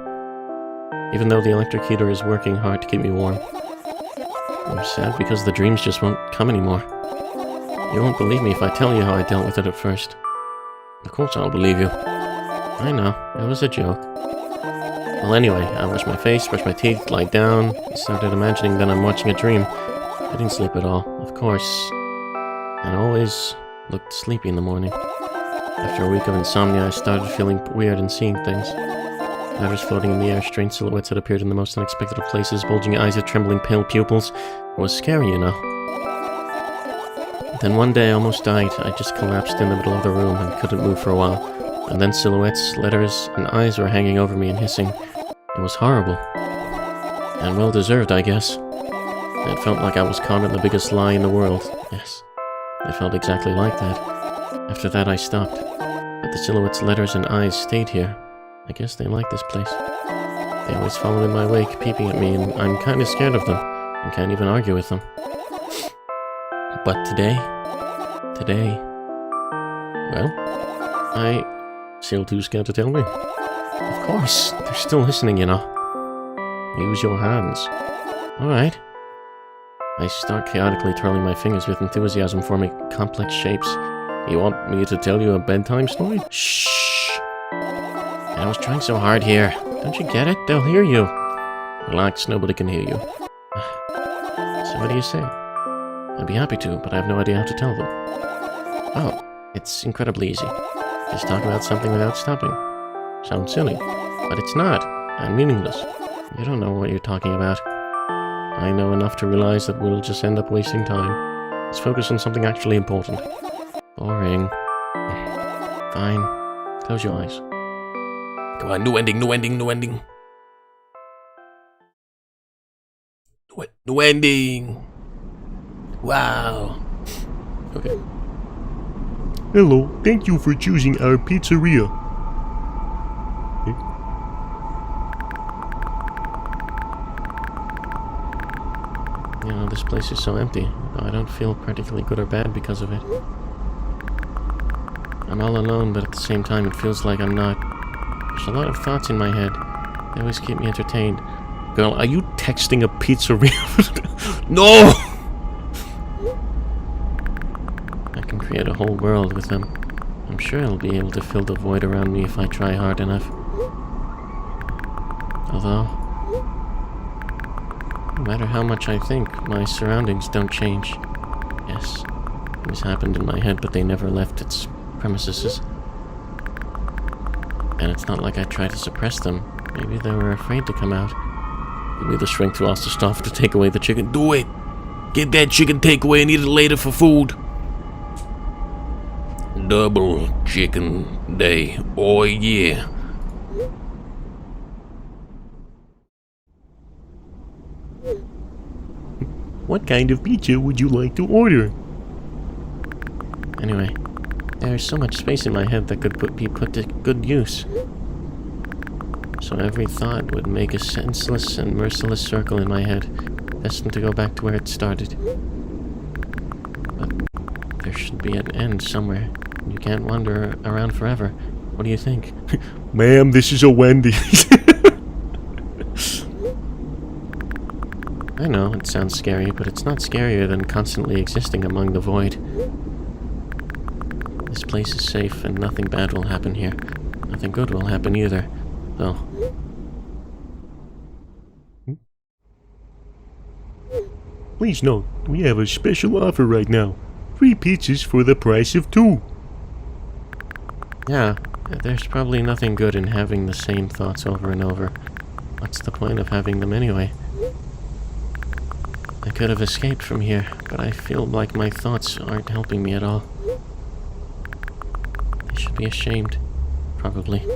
Even though the electric heater is working hard to keep me warm. I'm sad because the dreams just won't come anymore. You won't believe me if I tell you how I dealt with it at first. Of course I'll believe you. I know, it was a joke. Well anyway, I wash my face, brush my teeth, lie down, and started imagining that I'm watching a dream. I didn't sleep at all, of course. And always looked sleepy in the morning. After a week of insomnia, I started feeling weird and seeing things. Letters floating in the air, strange silhouettes that appeared in the most unexpected of places, bulging eyes with trembling pale pupils. It was scary, you know. Then one day I almost died. I just collapsed in the middle of the room and couldn't move for a while. And then silhouettes, letters, and eyes were hanging over me and hissing. It was horrible. And well deserved, I guess. It felt like I was caught in the biggest lie in the world. Yes. I felt exactly like that. After that I stopped. But the silhouettes, letters, and eyes stayed here. I guess they like this place. They always follow in my wake, peeping at me, and I'm kind of scared of them, and can't even argue with them. But today, well, I still too scared to tell me. Of course, they're still listening, you know. Use your hands. Alright. I start chaotically twirling my fingers with enthusiasm, forming complex shapes. You want me to tell you a bedtime story? Shh! I was trying so hard here. Don't you get it? They'll hear you. Relax, nobody can hear you. So what do you say? I'd be happy to, but I have no idea how to tell them. Oh, it's incredibly easy. Just talk about something without stopping. Sounds silly, but it's not, and meaningless. You don't know what you're talking about. I know enough to realize that we'll just end up wasting time. Let's focus on something actually important. Boring. Fine. Close your eyes. Come on, no ending, no ending, no ending. No ending. Wow. Okay. Hello, thank you for choosing our pizzeria. You know, this place is so empty, though I don't feel particularly good or bad because of it. I'm all alone, but at the same time it feels like I'm not. There's a lot of thoughts in my head. They always keep me entertained. Girl, are you texting a pizzeria? No! I can create a whole world with them. I'm sure I'll be able to fill the void around me if I try hard enough. Although, no matter how much I think, my surroundings don't change. Yes, things happened in my head, but they never left its premises. And it's not like I tried to suppress them. Maybe they were afraid to come out. Give me the strength to ask the staff to take away the chicken. Do it! Get that chicken takeaway and eat it later for food. Double chicken day. Oh yeah. What kind of pizza would you like to order? Anyway, there's so much space in my head that could be put to good use. So every thought would make a senseless and merciless circle in my head, destined to go back to where it started. But there should be an end somewhere. You can't wander around forever. What do you think? Ma'am, this is a Wendy's. I know, it sounds scary, but it's not scarier than constantly existing among the void. This place is safe, and nothing bad will happen here. Nothing good will happen either, though. Please note, we have a special offer right now. 3 pizzas for the price of 2. Yeah, there's probably nothing good in having the same thoughts over and over. What's the point of having them anyway? I could have escaped from here, but I feel like my thoughts aren't helping me at all. I should be ashamed, probably.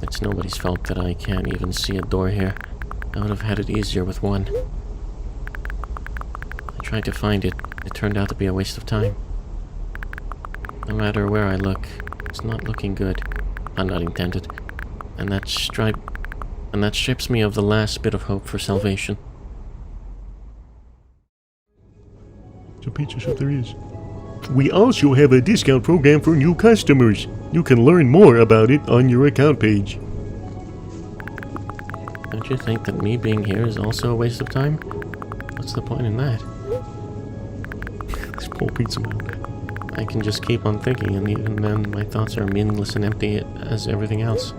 It's nobody's fault that I can't even see a door here. I would have had it easier with one. I tried to find it. It turned out to be a waste of time. No matter where I look, it's not looking good. Pun not intended. And that strips me of the last bit of hope for salvation. So pizza shop there is. We also have a discount program for new customers. You can learn more about it on your account page. Don't you think that me being here is also a waste of time? What's the point in that? This poor pizza man. I can just keep on thinking, and even then my thoughts are meaningless and empty as everything else.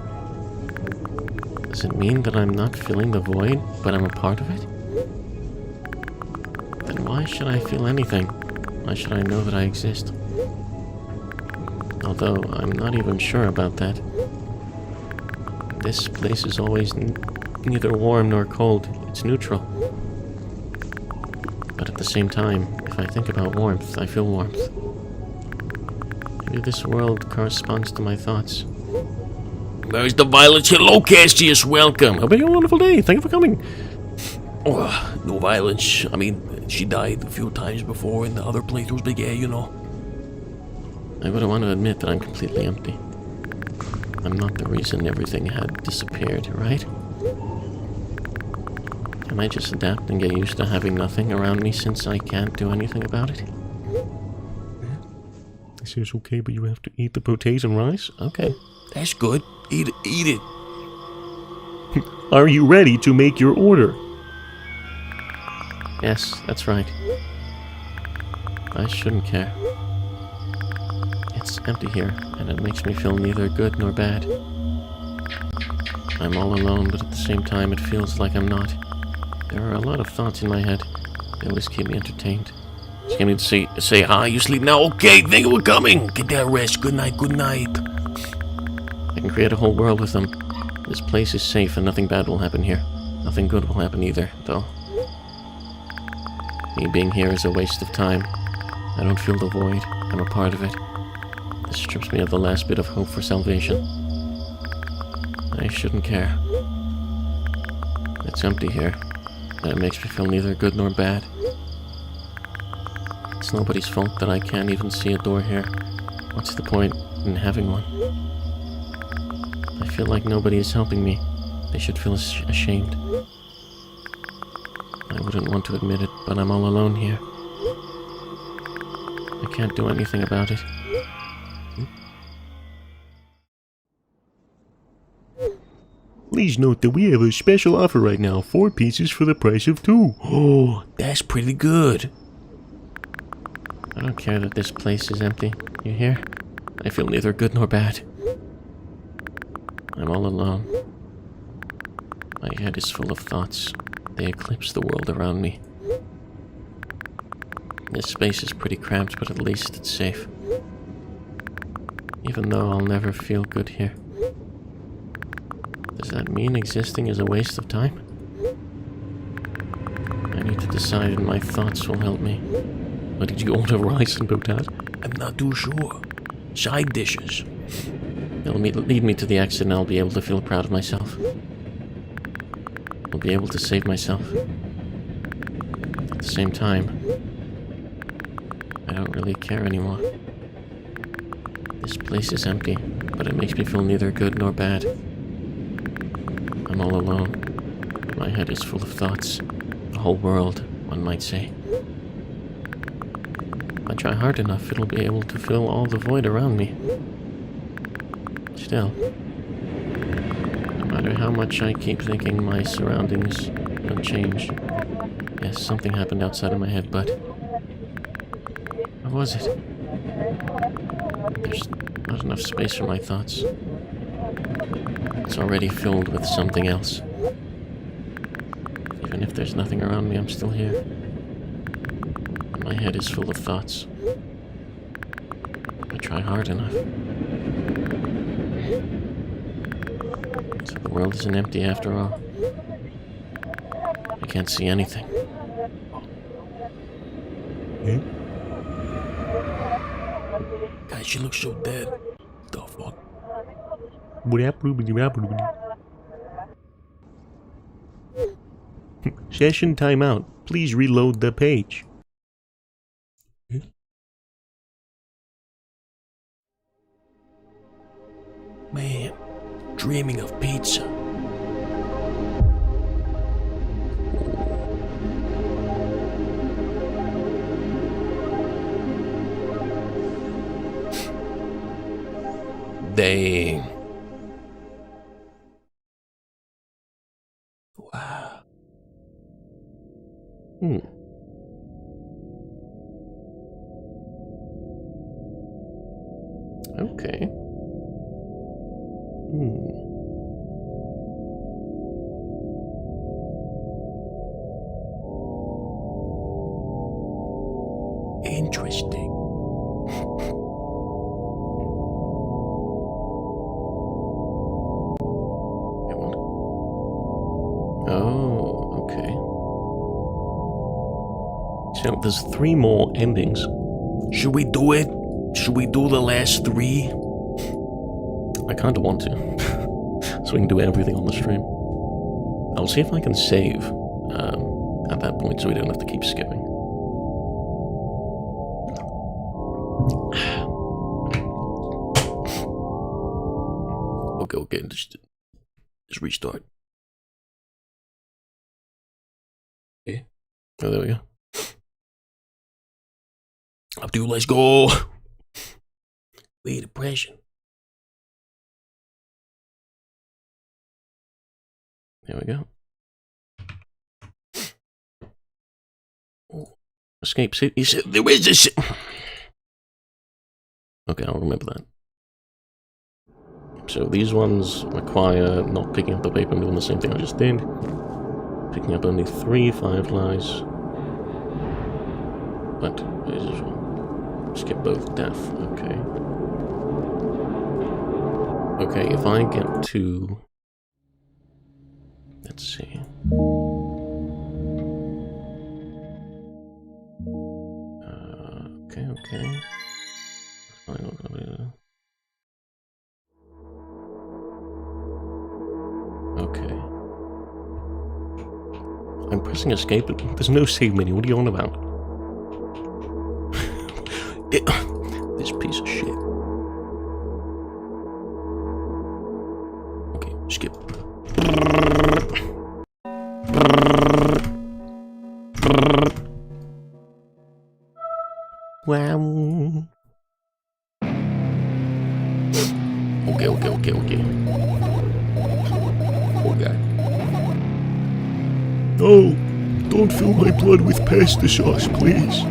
Does it mean that I'm not filling the void, but I'm a part of it? Then why should I feel anything? Why should I know that I exist? Although I'm not even sure about that. This place is always neither warm nor cold. It's neutral. But at the same time, if I think about warmth, I feel warmth. Maybe this world corresponds to my thoughts. Where's the violence? Hello, Cassius. Welcome. Hope you have a wonderful day. Thank you for coming. Oh, no violence. I mean, she died a few times before in the other playthroughs, but yeah, you know. I wouldn't want to admit that I'm completely empty. I'm not the reason everything had disappeared, right? Can I just adapt and get used to having nothing around me since I can't do anything about it? This is okay, but you have to eat the potatoes and rice? Okay. That's good. Eat it. Eat it. Are you ready to make your order? Yes, that's right. I shouldn't care. It's empty here, and it makes me feel neither good nor bad. I'm all alone, but at the same time it feels like I'm not. There are a lot of thoughts in my head. They always keep me entertained. Just need to say hi. You sleep now. Okay, think we're coming. Get that rest. Good night. Good night. I can create a whole world with them. This place is safe and nothing bad will happen here. Nothing good will happen either, though. Me being here is a waste of time. I don't feel the void. I'm a part of it. This strips me of the last bit of hope for salvation. I shouldn't care. It's empty here, and it makes me feel neither good nor bad. It's nobody's fault that I can't even see a door here. What's the point in having one? I feel like nobody is helping me. They should feel ashamed. I wouldn't want to admit it, but I'm all alone here. I can't do anything about it. Please note that we have a special offer right now. 4 pieces for the price of 2. Oh, that's pretty good. I don't care that this place is empty. You hear? I feel neither good nor bad. I'm all alone. My head is full of thoughts. They eclipse the world around me. This space is pretty cramped, but at least it's safe. Even though I'll never feel good here. Does that mean existing is a waste of time? I need to decide and my thoughts will help me. What did you order, rice and potato? I'm not too sure. Side dishes. It'll lead me to the exit and I'll be able to feel proud of myself. I'll be able to save myself. At the same time, I don't really care anymore. This place is empty, but it makes me feel neither good nor bad. I'm all alone. My head is full of thoughts. A whole world, one might say. If I try hard enough, it'll be able to fill all the void around me. Still, no matter how much I keep thinking my surroundings don't change. Yes, something happened outside of my head, but what was it? There's not enough space for my thoughts. It's already filled with something else. Even if there's nothing around me, I'm still here. And my head is full of thoughts. I try hard enough. So the world isn't empty after all. I can't see anything. Guys, she looks so dead. The fuck? Session timeout. Please reload the page. Man, dreaming of pizza. Dang. Wow. Okay. Interesting. It won't. Oh, okay. So there's 3 more endings. Should we do it? Should we do the last 3? I kinda want to. So we can do everything on the stream. I'll see if I can save at that point so we don't have to keep skipping. Okay, just restart. Okay. Oh, there we go. Abdul, let's go. Wait, depression. There we go. Oh, escape city. He said, there is this. Okay, I'll remember that. So these ones require not picking up the paper and doing the same thing I just did. Picking up only 3 fireflies. But skip both death. Okay. Okay, if I get to, let's see. Okay. Okay. I'm pressing escape, but there's no save menu. What are you on about? This piece of shit. Okay, skip. Wow. Okay. Oh god. No! Don't fill my blood with pasta sauce, please.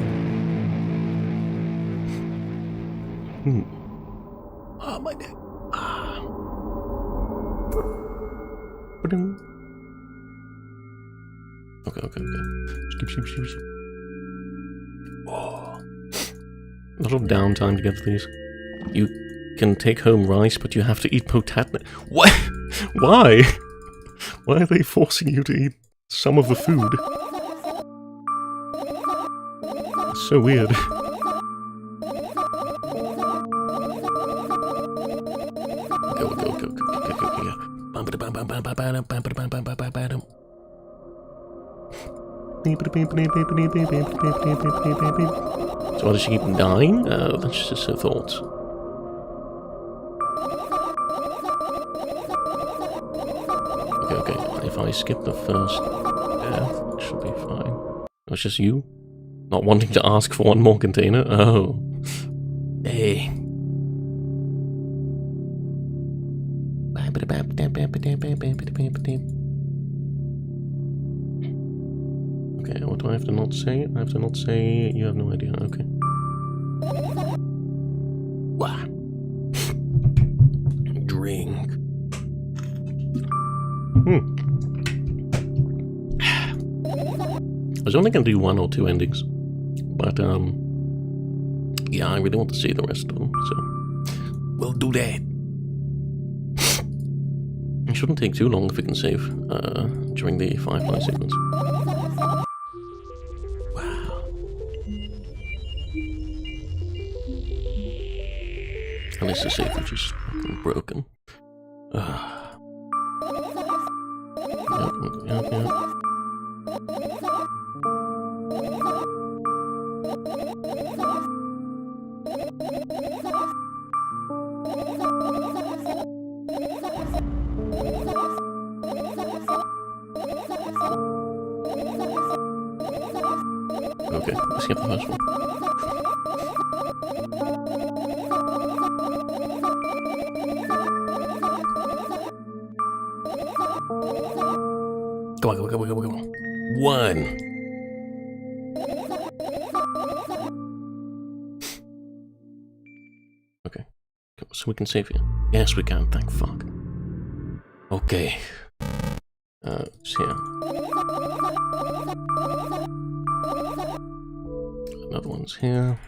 Oh, my neck. Okay. Skip. Oh. A lot of downtime to get to these. You can take home rice, but you have to eat potato. What? Why? Why are they forcing you to eat some of the food? It's so weird. So why does she keep dying? That's just her thoughts. Okay. If I skip the first death, it should be fine. It's just you? Not wanting to ask for one more container? Oh. Hey. Okay, what do I have to not say? I have to not say you have no idea. Okay. Wow. Drink. I was only going to do 1 or 2 endings, but yeah, I really want to see the rest of them, so we'll do that. It shouldn't take too long if we can save during the firefly sequence. Wow. At least the save is just fucking broken. Yep. Okay, let's get the first one. Come on. 1. Okay, so we can save here. Yes, we can, thank fuck. Okay. It's here. Another one's here.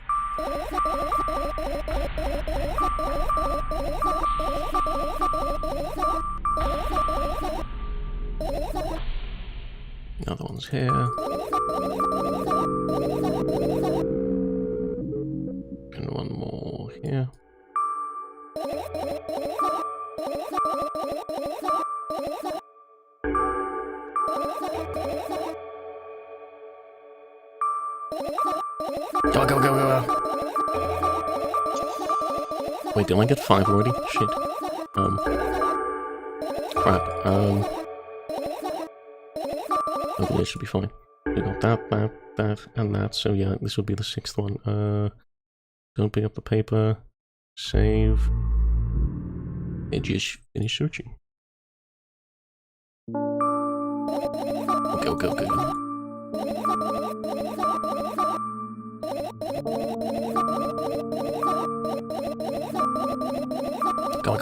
Another one's here. And one more here. Go. Wait, did I get 5 already? Shit. Crap. Hopefully it should be fine. We got that, and that. So yeah, this will be the 6th one. Don't pick up the paper. Save. And just finish searching. Okay. Go.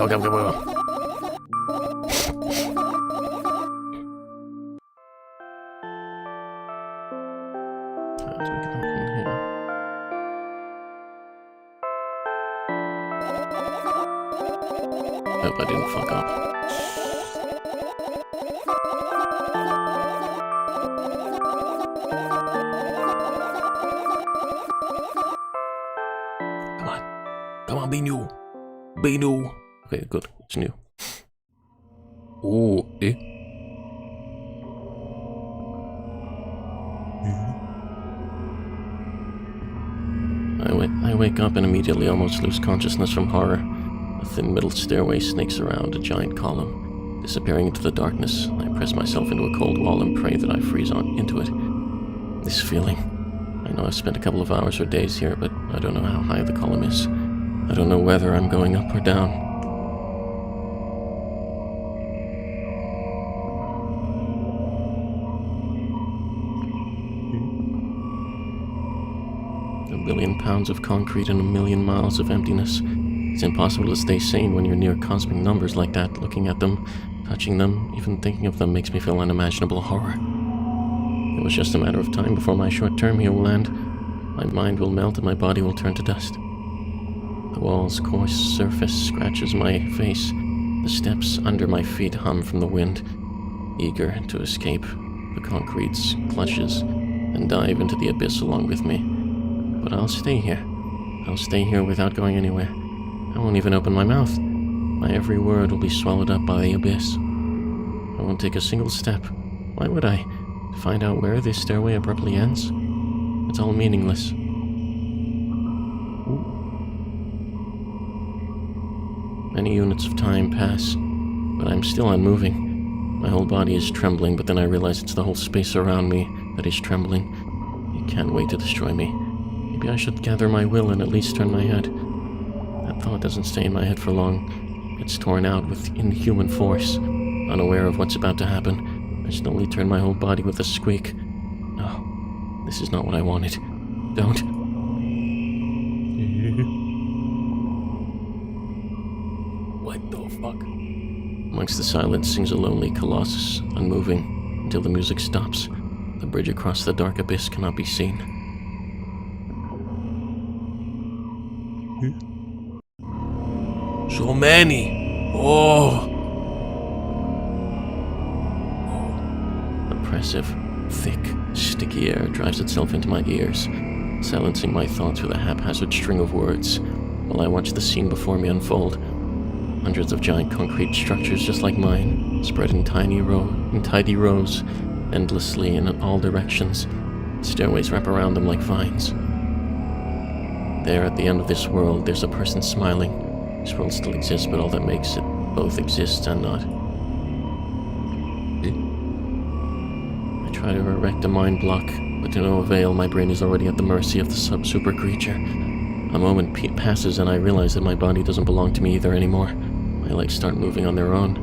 Hope I didn't fuck up. Come on, be new. Be new. Okay, good. It's new. Oh, eh? I wake up and immediately almost lose consciousness from horror. A thin middle stairway snakes around a giant column. Disappearing into the darkness, I press myself into a cold wall and pray that I freeze on into it. This feeling. I know I've spent a couple of hours or days here, but I don't know how high the column is. I don't know whether I'm going up or down. A billion pounds of concrete and a million miles of emptiness. It's impossible to stay sane when you're near cosmic numbers like that. Looking at them, touching them, even thinking of them makes me feel unimaginable horror. It was just a matter of time before my short term here will end. My mind will melt and my body will turn to dust. The wall's coarse surface scratches my face. The steps under my feet hum from the wind, eager to escape the concrete's clutches and dive into the abyss along with me. But I'll stay here. I'll stay here without going anywhere. I won't even open my mouth. My every word will be swallowed up by the abyss. I won't take a single step. Why would I? To find out where this stairway abruptly ends? It's all meaningless. Ooh. Many units of time pass, but I'm still unmoving. My whole body is trembling, but then I realize it's the whole space around me that is trembling. It can't wait to destroy me. Maybe I should gather my will and at least turn my head. That thought doesn't stay in my head for long. It's torn out with inhuman force. Unaware of what's about to happen, I slowly turn my whole body with a squeak. No, this is not what I wanted. Don't. What the fuck? Amongst the silence sings a lonely colossus, unmoving, until the music stops. The bridge across the dark abyss cannot be seen. So many! Oh! Oppressive, thick, sticky air drives itself into my ears, silencing my thoughts with a haphazard string of words, while I watch the scene before me unfold. Hundreds of giant concrete structures just like mine, spread in tidy rows, endlessly in all directions. Stairways wrap around them like vines. There, at the end of this world, there's a person smiling. This world still exists, but all that makes it both exists and not. I try to erect a mind block, but to no avail. My brain is already at the mercy of the super creature. A moment passes and I realize that my body doesn't belong to me either anymore. My legs start moving on their own.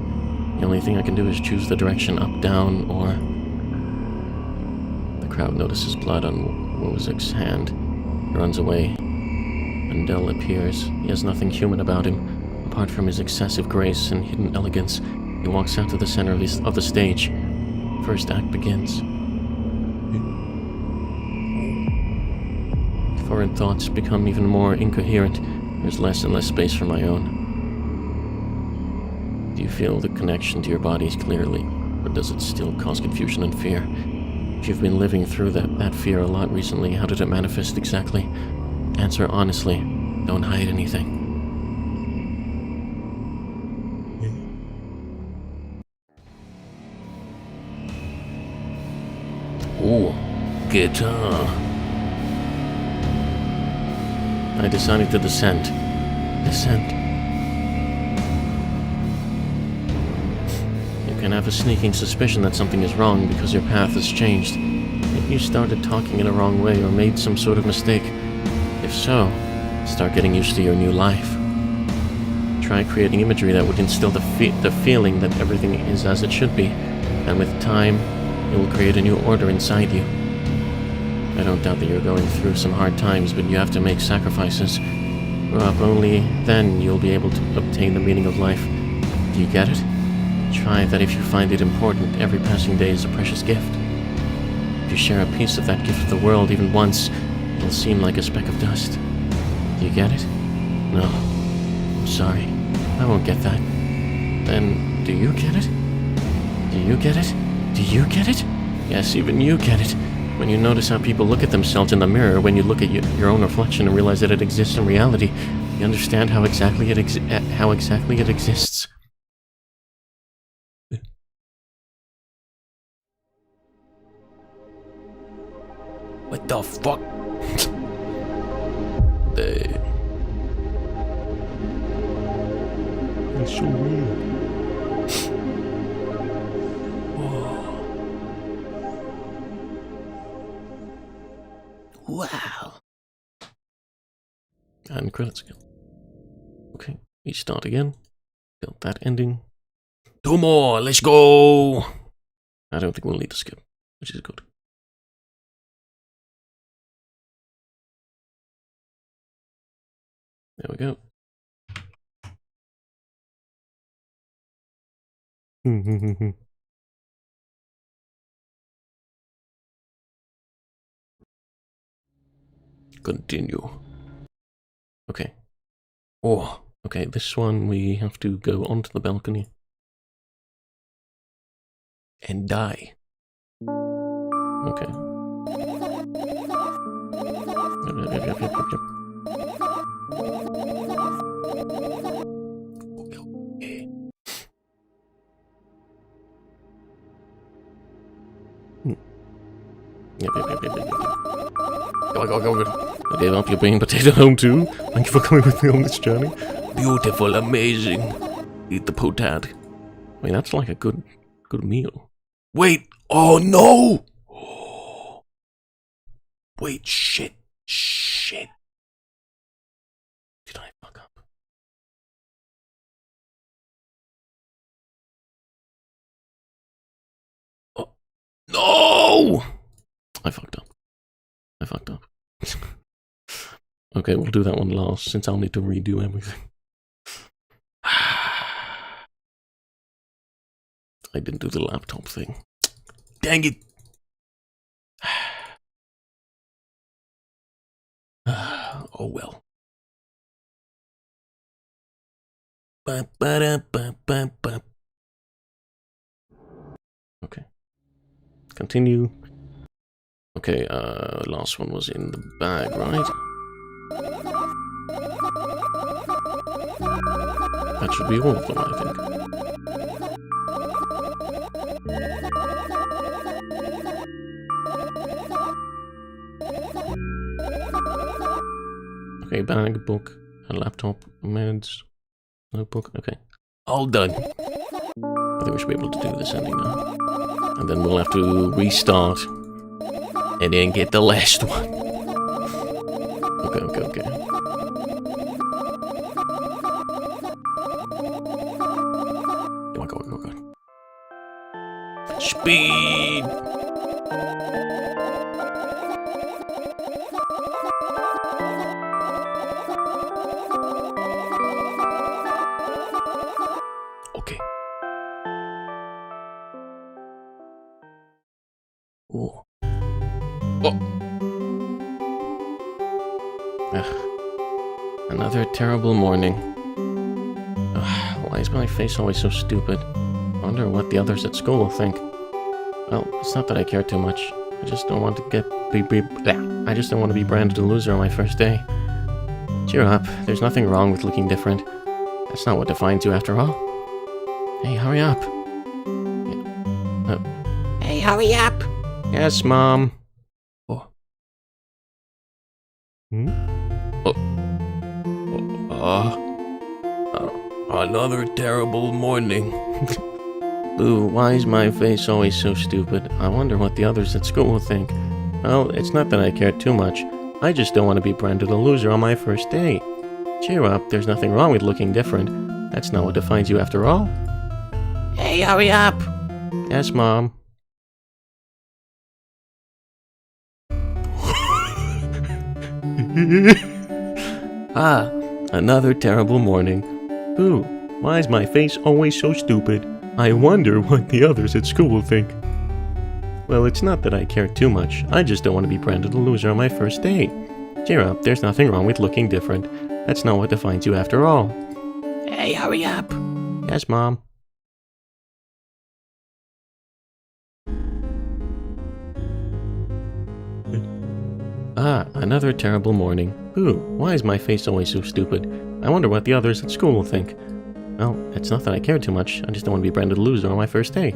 The only thing I can do is choose the direction up, down, or... The crowd notices blood on Wozek's hand. He runs away. Mendel appears. He has nothing human about him, apart from his excessive grace and hidden elegance. He walks out to the center of the stage. First act begins. Foreign thoughts become even more incoherent. There's less and less space for my own. Do you feel the connection to your bodies clearly, or does it still cause confusion and fear? If you've been living through that fear a lot recently, how did it manifest exactly? Answer honestly. Don't hide anything. Ooh, guitar. I decided to descend. can have a sneaking suspicion that something is wrong because your path has changed. Maybe you started talking in a wrong way or made some sort of mistake. If so, start getting used to your new life. Try creating imagery that would instill the feeling that everything is as it should be, and with time, it will create a new order inside you. I don't doubt that you're going through some hard times, but you have to make sacrifices. Grow up, only then you'll be able to obtain the meaning of life. Do you get it? Try that if you find it important, every passing day is a precious gift. If you share a piece of that gift with the world even once, it'll seem like a speck of dust. Do you get it? No. I'm sorry. I won't get that. Then, do you get it? Do you get it? Do you get it? Yes, even you get it. When you notice how people look at themselves in the mirror, when you look at your own reflection and realize that it exists in reality, you understand how exactly it exists. What the fuck? It's so weird. Wow. And credits again. Okay, we start again. Got that ending. 2 more, let's go! I don't think we'll need to skip, which is good. There we go. Continue. Okay. Oh, okay, this one we have to go onto the balcony. And die. Okay. Yep. Okay. Yep. Go. I gave up your bean potato home too. Thank you for coming with me on this journey. Beautiful, amazing. Eat the potad. I mean, that's like a good meal. Wait! Oh no! Wait, shit. Did I fuck up? Oh, no! I fucked up. Okay, we'll do that one last, since I'll need to redo everything. I didn't do the laptop thing. Dang it. Oh well. Ba-ba-da-ba-ba-ba. Okay. Continue. Okay, last one was in the bag, right? That should be all of them, I think. Okay, bag, book, a laptop, meds, notebook, okay. All done. I think we should be able to do this ending now. And then we'll have to restart. And then get the last one. Okay. Go. Speed. Okay. Oh. Another terrible morning. Why is my face always so stupid? I wonder what the others at school will think. Well, it's not that I care too much. I just don't want to I just don't want to be branded a loser on my first day. Cheer up. There's nothing wrong with looking different. That's not what defines you after all. Hey, hurry up. Hey, hurry up. Yes, Mom. Oh. Oh. Another terrible morning. Boo, why is my face always so stupid? I wonder what the others at school will think. Well, it's not that I care too much. I just don't want to be branded a loser on my first day. Cheer up, there's nothing wrong with looking different. That's not what defines you after all. Hey, hurry up! Yes, Mom. Ah, another terrible morning. Ooh, why is my face always so stupid? I wonder what the others at school will think. Well, it's not that I care too much. I just don't want to be branded a loser on my first day. Cheer up, there's nothing wrong with looking different. That's not what defines you after all. Hey, hurry up! Yes, Mom. Ah, another terrible morning. Ooh, why is my face always so stupid? I wonder what the others at school will think. Well, it's not that I care too much. I just don't want to be branded a loser on my first day.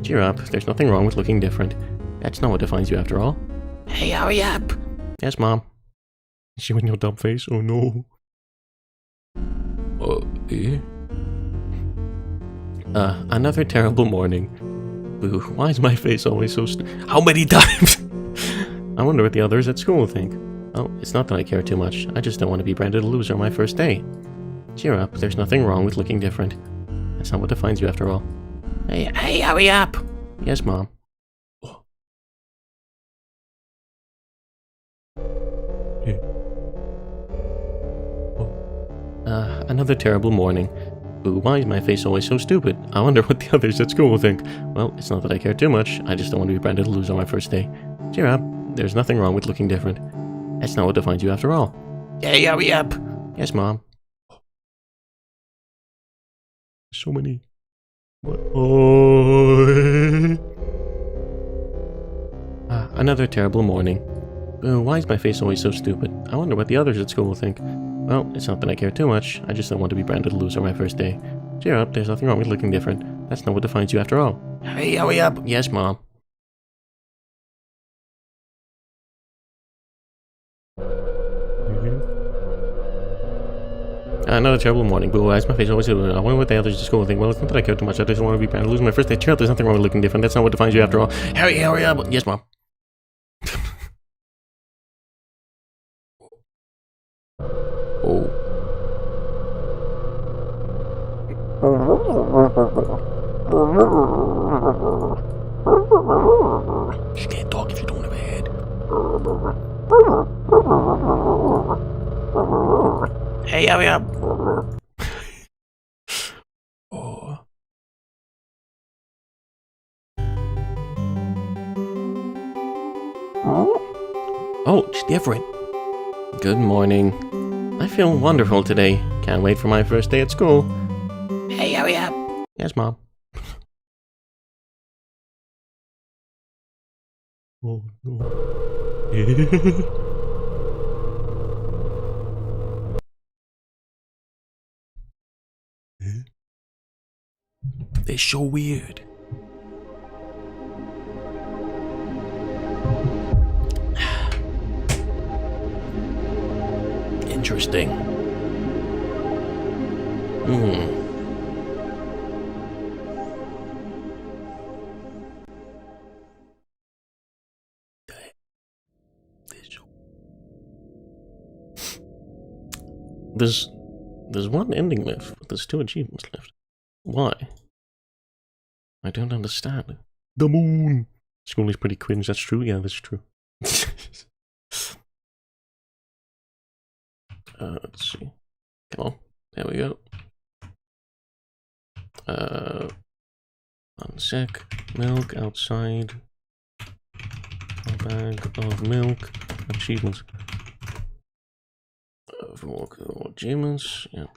Cheer up, there's nothing wrong with looking different. That's not what defines you after all. Hey, hurry up! Yes, Mom. Is she with your dumb face? Oh no. Eh? Another terrible morning. Boo, why is my face always so How many times? I wonder what the others at school will think. Oh, it's not that I care too much. I just don't want to be branded a loser on my first day. Cheer up, there's nothing wrong with looking different. That's not what defines you after all. Hey, hurry up! Yes, Mom. Another terrible morning. Boo, why is my face always so stupid? I wonder what the others at school will think. Well, it's not that I care too much. I just don't want to be branded a loser on my first day. Cheer up, there's nothing wrong with looking different. That's not what defines you after all. Hey, hurry up! Yes, Mom. So many. What? Oh. Another terrible morning. Boo, why is my face always so stupid? I wonder what the others at school will think. Well, it's not that I care too much. I just don't want to be branded a loser on my first day. Cheer up, there's nothing wrong with looking different. That's not what defines you after all. Hey, hurry up! Yes, Mom. Another terrible morning. Boo, why is my face always stupid? I wonder what the others at school will think. Well, it's not that I care too much. I just want to be branded a loser on my first day. Cheer up, there's nothing wrong with looking different. That's not what defines you after all. Hurry up! Yes, Mom. Oh. She can't talk if you don't have a head. Hey, hurry up! Oh. Oh, it's different. Good morning. I feel wonderful today. Can't wait for my first day at school. Hey, hurry up! Yes, Mom. Oh no. They're so weird. Interesting. There's one ending left, but there's 2 achievements left. Why? I don't understand. The moon. School is pretty cringe. That's true. Yeah, that's true. Let's see. Come on. There we go. 1 sec. Milk outside. A bag of milk. Achievements. For more achievements. Yep.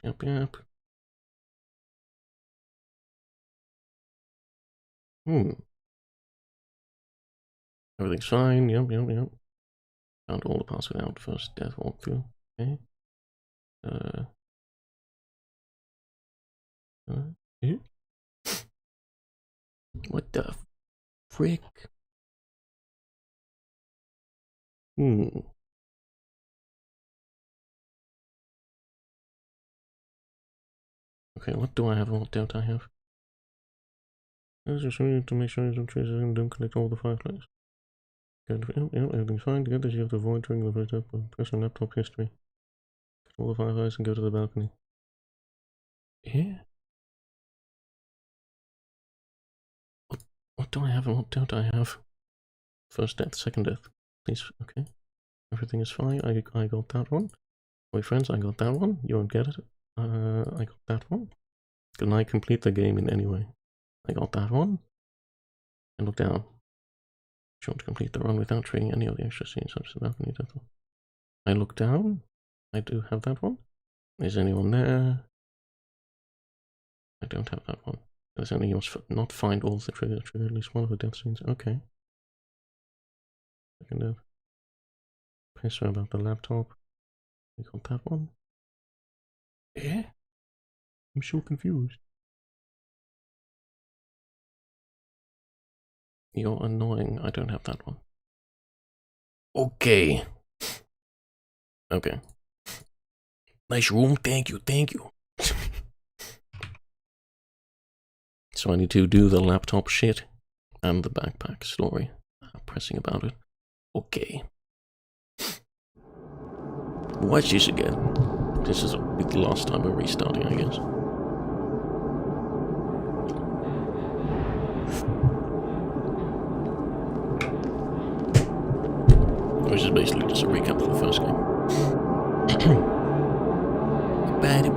Everything's fine. Yep. Found all the parts without first death walkthrough. Okay. What the frick? Okay, what do I have? What don't I have? Just need to make sure you don't trace and don't collect all the fireplace. Everything's fine. To get this, you have to avoid triggering the first up. Press on laptop history. Get all the fireflies and go to the balcony. Yeah. What do I have and what don't I have? First death, second death. Please, okay. Everything is fine. I got that one. My friends, I got that one. You won't get it. I got that one. Can I complete the game in any way? I got that one. And look down. Sure to complete the run without triggering any of the extra scenes such as the balcony. I look down. I do have that one. Is anyone there? I don't have that one. There's only you must not find all the trigger at least one of the death scenes. Okay. Second death. Pisser about the laptop. I got that one. Yeah? I'm so confused. You're annoying. I don't have that one. Okay. Okay. Nice room. Thank you. Thank you. So I need to do the laptop shit and the backpack story. Pressing about it. Okay. Watch this again. This is the last time we're restarting, I guess. Which is basically just a recap of the first game. Batty.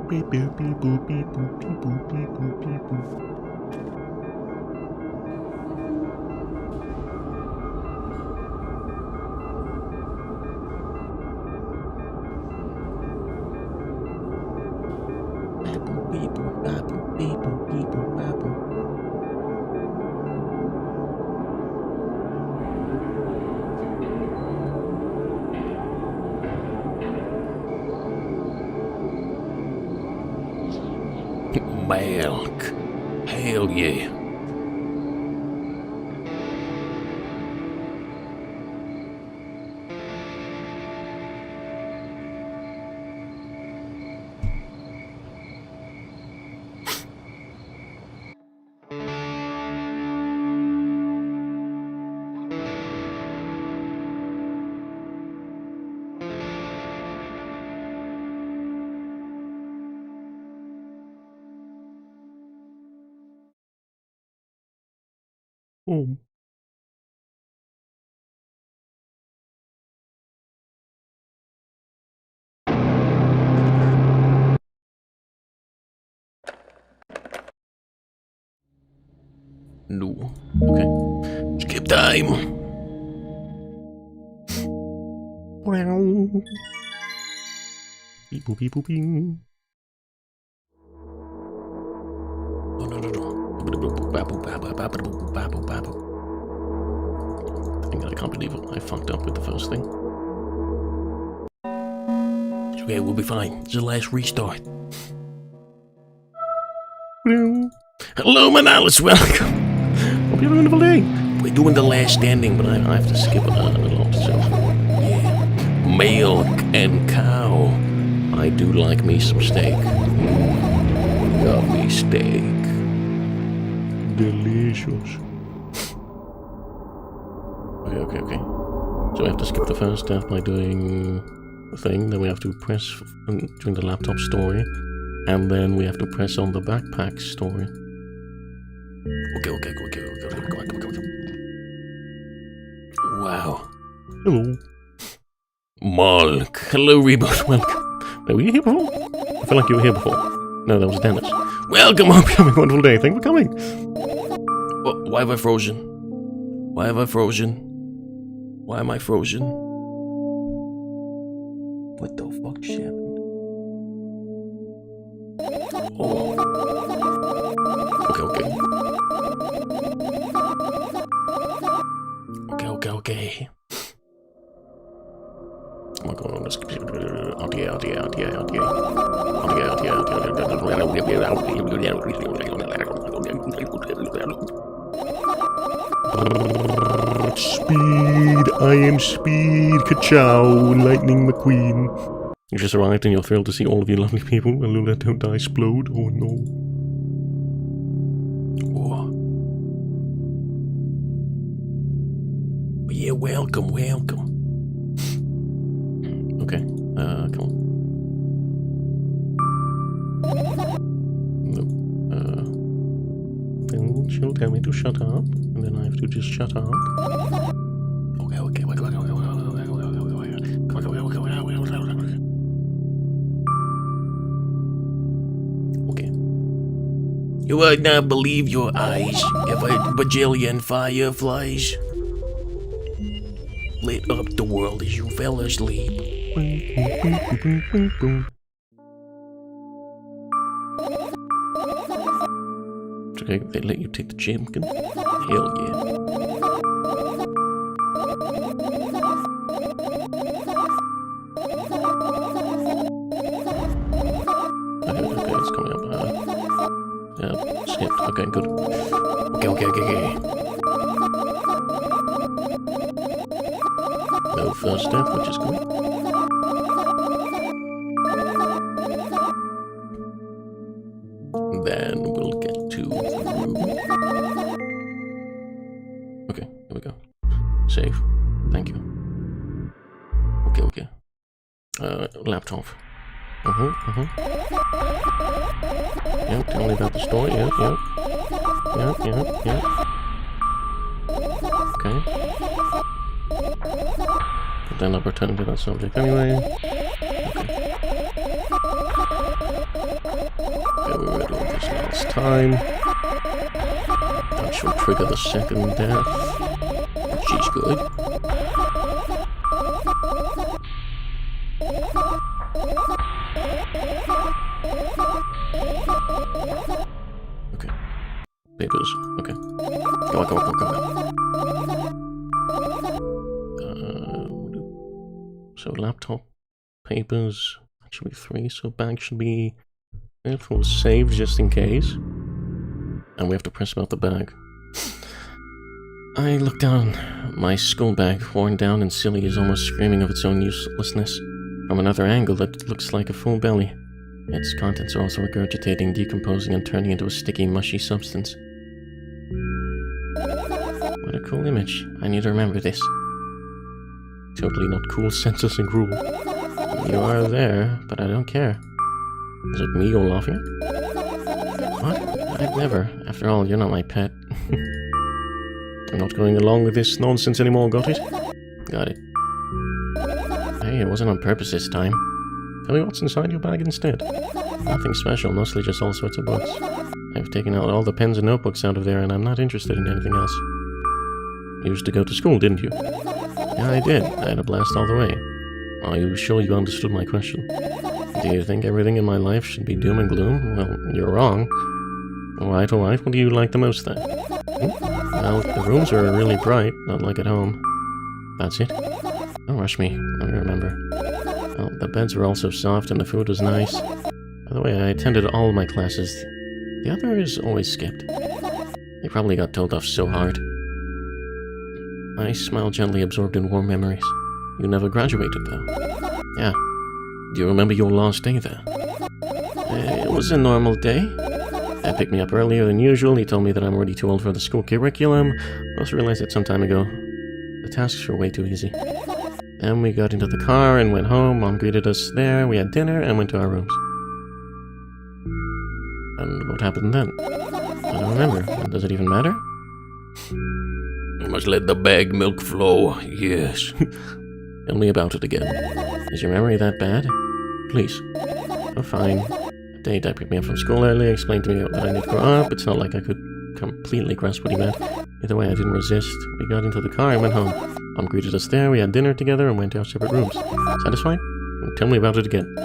Beep boop beep boop beep boop beep boop beep boop beep boop. Milk. Hell yeah. Oh. No. Okay. Skip time. Beep boop beep boop beep. Oh no. I can't believe it. I fucked up with the first thing. It's okay, we'll be fine. It's the last restart. Hello, Manalis, welcome. Hope you have a wonderful day. We're doing the last standing, but I have to skip a lot. So, yeah. Milk and cow. I do like me some steak. Yummy steak. Delicious. Okay. So we have to skip the first step by doing the thing, then we have to press during the laptop story, and then we have to press on the backpack story. Okay. Wow. Hello. Mark. Hello, Reboot. Welcome. Were you here before? I feel like you were here before. No, that was Dennis. Welcome. Hope you're having a wonderful day. Thank you for coming. Why have I frozen? Why am I frozen? What the fuck just happened? Oh. Okay. Oh my god, let's keep got speed. I am speed. Ka-chow, Lightning McQueen. You just arrived and you're thrilled to see all of you lovely people. And Lula, don't I explode? Oh no. Oh. Yeah, welcome. Okay, come on. Nope. Then she'll tell me to shut up, and then I have to just shut up. Okay. You would not believe your eyes if a bajillion fireflies lit up the world as you fell asleep. Okay, they let you take the Jamkin? Hell yeah. Okay, it's coming up. Yeah, skipped. Okay, good. Okay. No first death, which is good. Then we'll get to the room. Okay, here we go. Save. Thank you. Okay. Laptop. Yep, tell me about the story. Yep. Okay. But then I'll return to that subject anyway. Okay, we read all this last time. That shall trigger the second death. She's good. Okay. Papers. Okay. Go. So laptop, papers, that should be 3, so bag should be full save just in case. And we have to press about the bag. I look down. My school bag, worn down and silly, is almost screaming of its own uselessness. From another angle, it looks like a full belly. Its contents are also regurgitating, decomposing, and turning into a sticky, mushy substance. What a cool image. I need to remember this. Totally not cool, senseless, and cruel. You are there, but I don't care. Is it me you're laughing at? What? I'd never. After all, you're not my pet. I'm not going along with this nonsense anymore, got it? Got it. Hey, it wasn't on purpose this time. Tell me what's inside your bag instead. Nothing special, mostly just all sorts of books. I've taken out all the pens and notebooks out of there, and I'm not interested in anything else. You used to go to school, didn't you? Yeah, I did. I had a blast all the way. Are you sure you understood my question? Do you think everything in my life should be doom and gloom? Well, you're wrong. Alright. What do you like the most then? Well, the rooms are really bright, not like at home. That's it? Don't rush me. Let me remember. Well, the beds were also soft and the food was nice. By the way, I attended all my classes. The others always skipped. They probably got told off so hard. I smiled gently, absorbed in warm memories. You never graduated, though. Yeah. Do you remember your last day there? It was a normal day. Dad picked me up earlier than usual. He told me that I'm already too old for the school curriculum. I also realized it some time ago. The tasks were way too easy. Then we got into the car and went home. Mom greeted us there. We had dinner and went to our rooms. And what happened then? I don't remember. Does it even matter? You must let the bag milk flow, yes. Tell me about it again. Is your memory that bad? Please. Oh, fine. The day Dad picked me up from school early, explained to me that I need to grow up. It's not like I could completely grasp what he meant. Either way, I didn't resist. We got into the car and went home. Mom greeted us there, we had dinner together, and went to our separate rooms. Satisfied? Tell me about it again.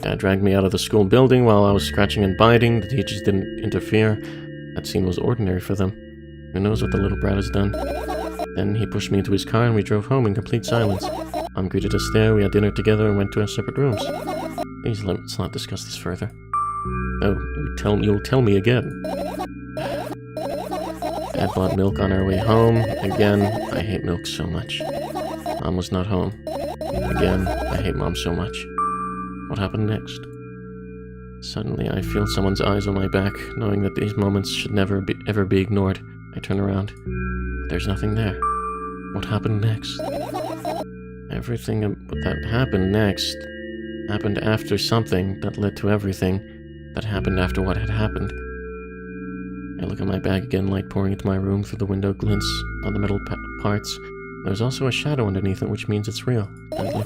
Dad dragged me out of the school building while I was scratching and biting. The teachers didn't interfere. That scene was ordinary for them. Who knows what the little brat has done? Then he pushed me into his car and we drove home in complete silence. Mom greeted us there, we had dinner together, and went to our separate rooms. Please let's not discuss this further. No, you'll tell me again. Dad bought milk on our way home. Again, I hate milk so much. Mom was not home. Again, I hate Mom so much. What happened next? Suddenly, I feel someone's eyes on my back, knowing that these moments should never ever be ignored. I turn around, but there's nothing there. What happened next? Everything that happened next happened after something that led to everything that happened after what had happened. I look at my bag again, light pouring into my room through the window glints on the metal parts. There's also a shadow underneath it, which means it's real. Deadly.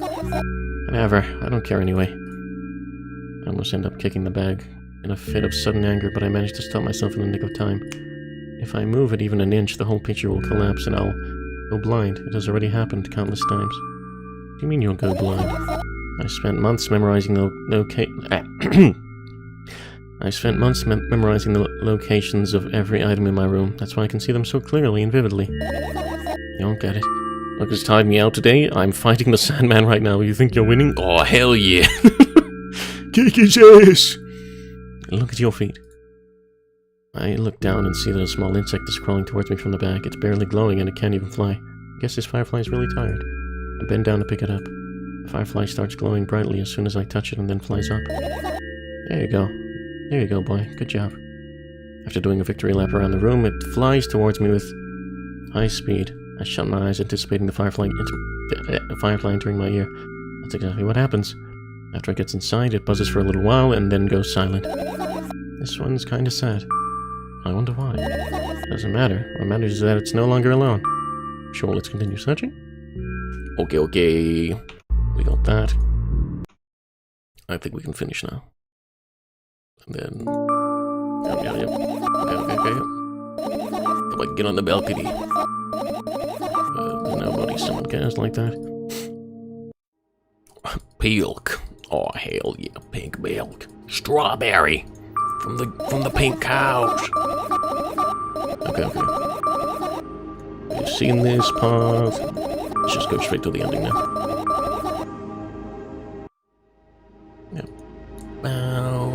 Whatever, I don't care anyway. I almost end up kicking the bag in a fit of sudden anger, but I manage to stop myself in the nick of time. If I move it even an inch, the whole picture will collapse and I'll go blind. It has already happened countless times. What do you mean you'll go blind? I spent months memorizing the locations of every item in my room. That's why I can see them so clearly and vividly. You don't get it. Look has tied me out today. I'm fighting the Sandman right now. You think you're winning? Oh, hell yeah. Kick his ass! Look at your feet. I look down and see that a small insect is crawling towards me from the back. It's barely glowing and it can't even fly. I guess this firefly is really tired. I bend down to pick it up. The firefly starts glowing brightly as soon as I touch it and then flies up. There you go. There you go, boy. Good job. After doing a victory lap around the room, it flies towards me with high speed. I shut my eyes, anticipating the firefly entering my ear. That's exactly what happens. After it gets inside, it buzzes for a little while and then goes silent. This one's kinda sad. I wonder why. Doesn't matter. What matters is that it's no longer alone. Sure, let's continue searching. Okay. We got that. I think we can finish now. And then... Yep. Okay. Come on, get on the balcony. Nobody, someone cares like that. Milk. Oh, hell yeah, pink milk. Strawberry. From the pink cows. Okay. You've seen this part. Let's just go straight to the ending now. Yep. Bow.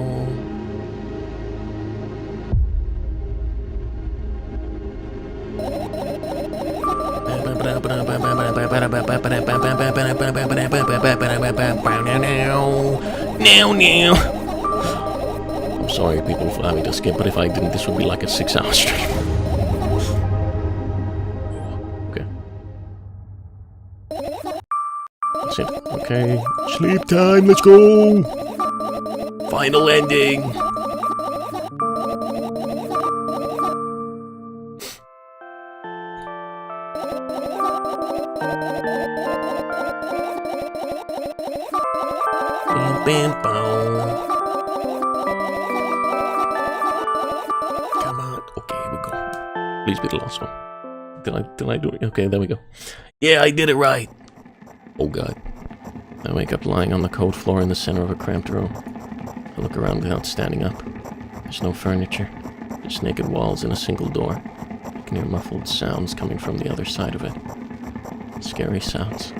Now. I'm sorry, people, for having to skip, but if I didn't, this would be like a 6-hour stream. Okay. That's it. Okay. Sleep time, let's go! Final ending! Come on. Okay, here we go. Please be the last one. Did I do it? Okay, there we go. Yeah, I did it right. Oh god. I wake up lying on the cold floor in the center of a cramped room. I look around without standing up. There's no furniture, just naked walls and a single door. I can hear muffled sounds coming from the other side of it. Scary sounds.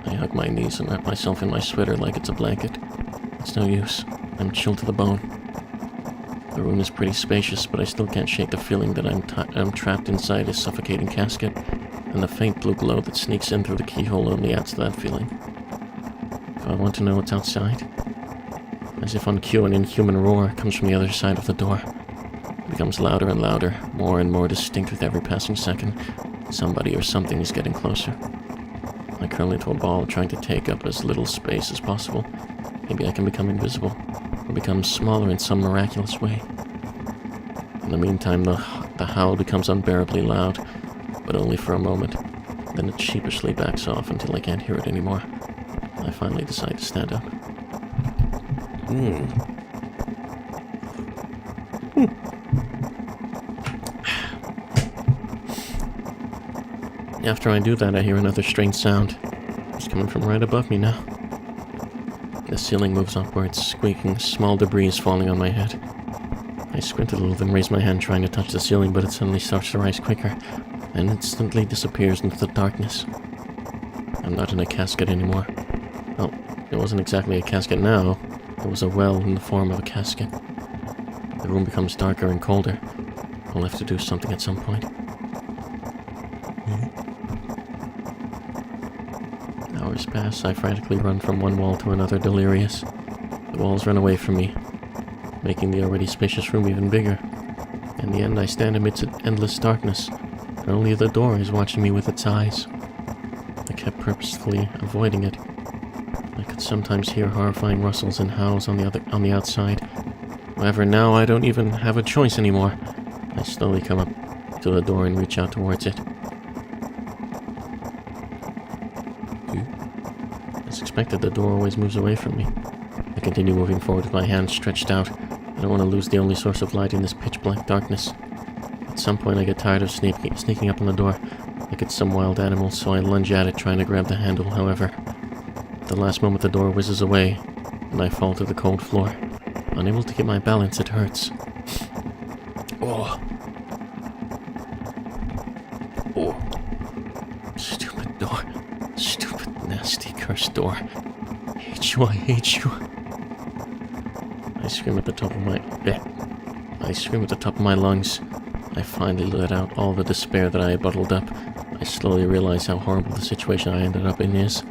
I hug my knees and wrap myself in my sweater like it's a blanket. It's no use. I'm chilled to the bone. The room is pretty spacious, but I still can't shake the feeling that I'm trapped inside a suffocating casket, and the faint blue glow that sneaks in through the keyhole only adds to that feeling. Do I want to know what's outside? As if on cue, an inhuman roar comes from the other side of the door. It becomes louder and louder, more and more distinct with every passing second. Somebody or something is getting closer. I curl into a ball, trying to take up as little space as possible. Maybe I can become invisible, or become smaller in some miraculous way. In the meantime, the howl becomes unbearably loud, but only for a moment. Then it sheepishly backs off until I can't hear it anymore. I finally decide to stand up. After I do that, I hear another strange sound. It's coming from right above me now. The ceiling moves upwards, squeaking, small debris is falling on my head. I squint a little, then raise my hand trying to touch the ceiling, but it suddenly starts to rise quicker, and instantly disappears into the darkness. I'm not in a casket anymore. Well, it wasn't exactly a casket now. It was a well in the form of a casket. The room becomes darker and colder. I'll have to do something at some point. Hours pass. I frantically run from one wall to another, delirious. The walls run away from me, making the already spacious room even bigger. In the end, I stand amidst endless darkness, and only the door is watching me with its eyes. I kept purposefully avoiding it. I could sometimes hear horrifying rustles and howls on the outside. However, now I don't even have a choice anymore. I slowly come up to the door and reach out towards it. As expected, the door always moves away from me. I continue moving forward with my hands stretched out. I don't want to lose the only source of light in this pitch-black darkness. At some point, I get tired of sneaking up on the door, like it's some wild animal, so I lunge at it, trying to grab the handle. However, at the last moment, the door whizzes away, and I fall to the cold floor. Unable to get my balance, it hurts. Oh. Stupid door. Stupid, nasty, cursed door. I hate you. I scream at the top of my lungs. I finally let out all the despair that I had bottled up. I slowly realize how horrible the situation I ended up in is.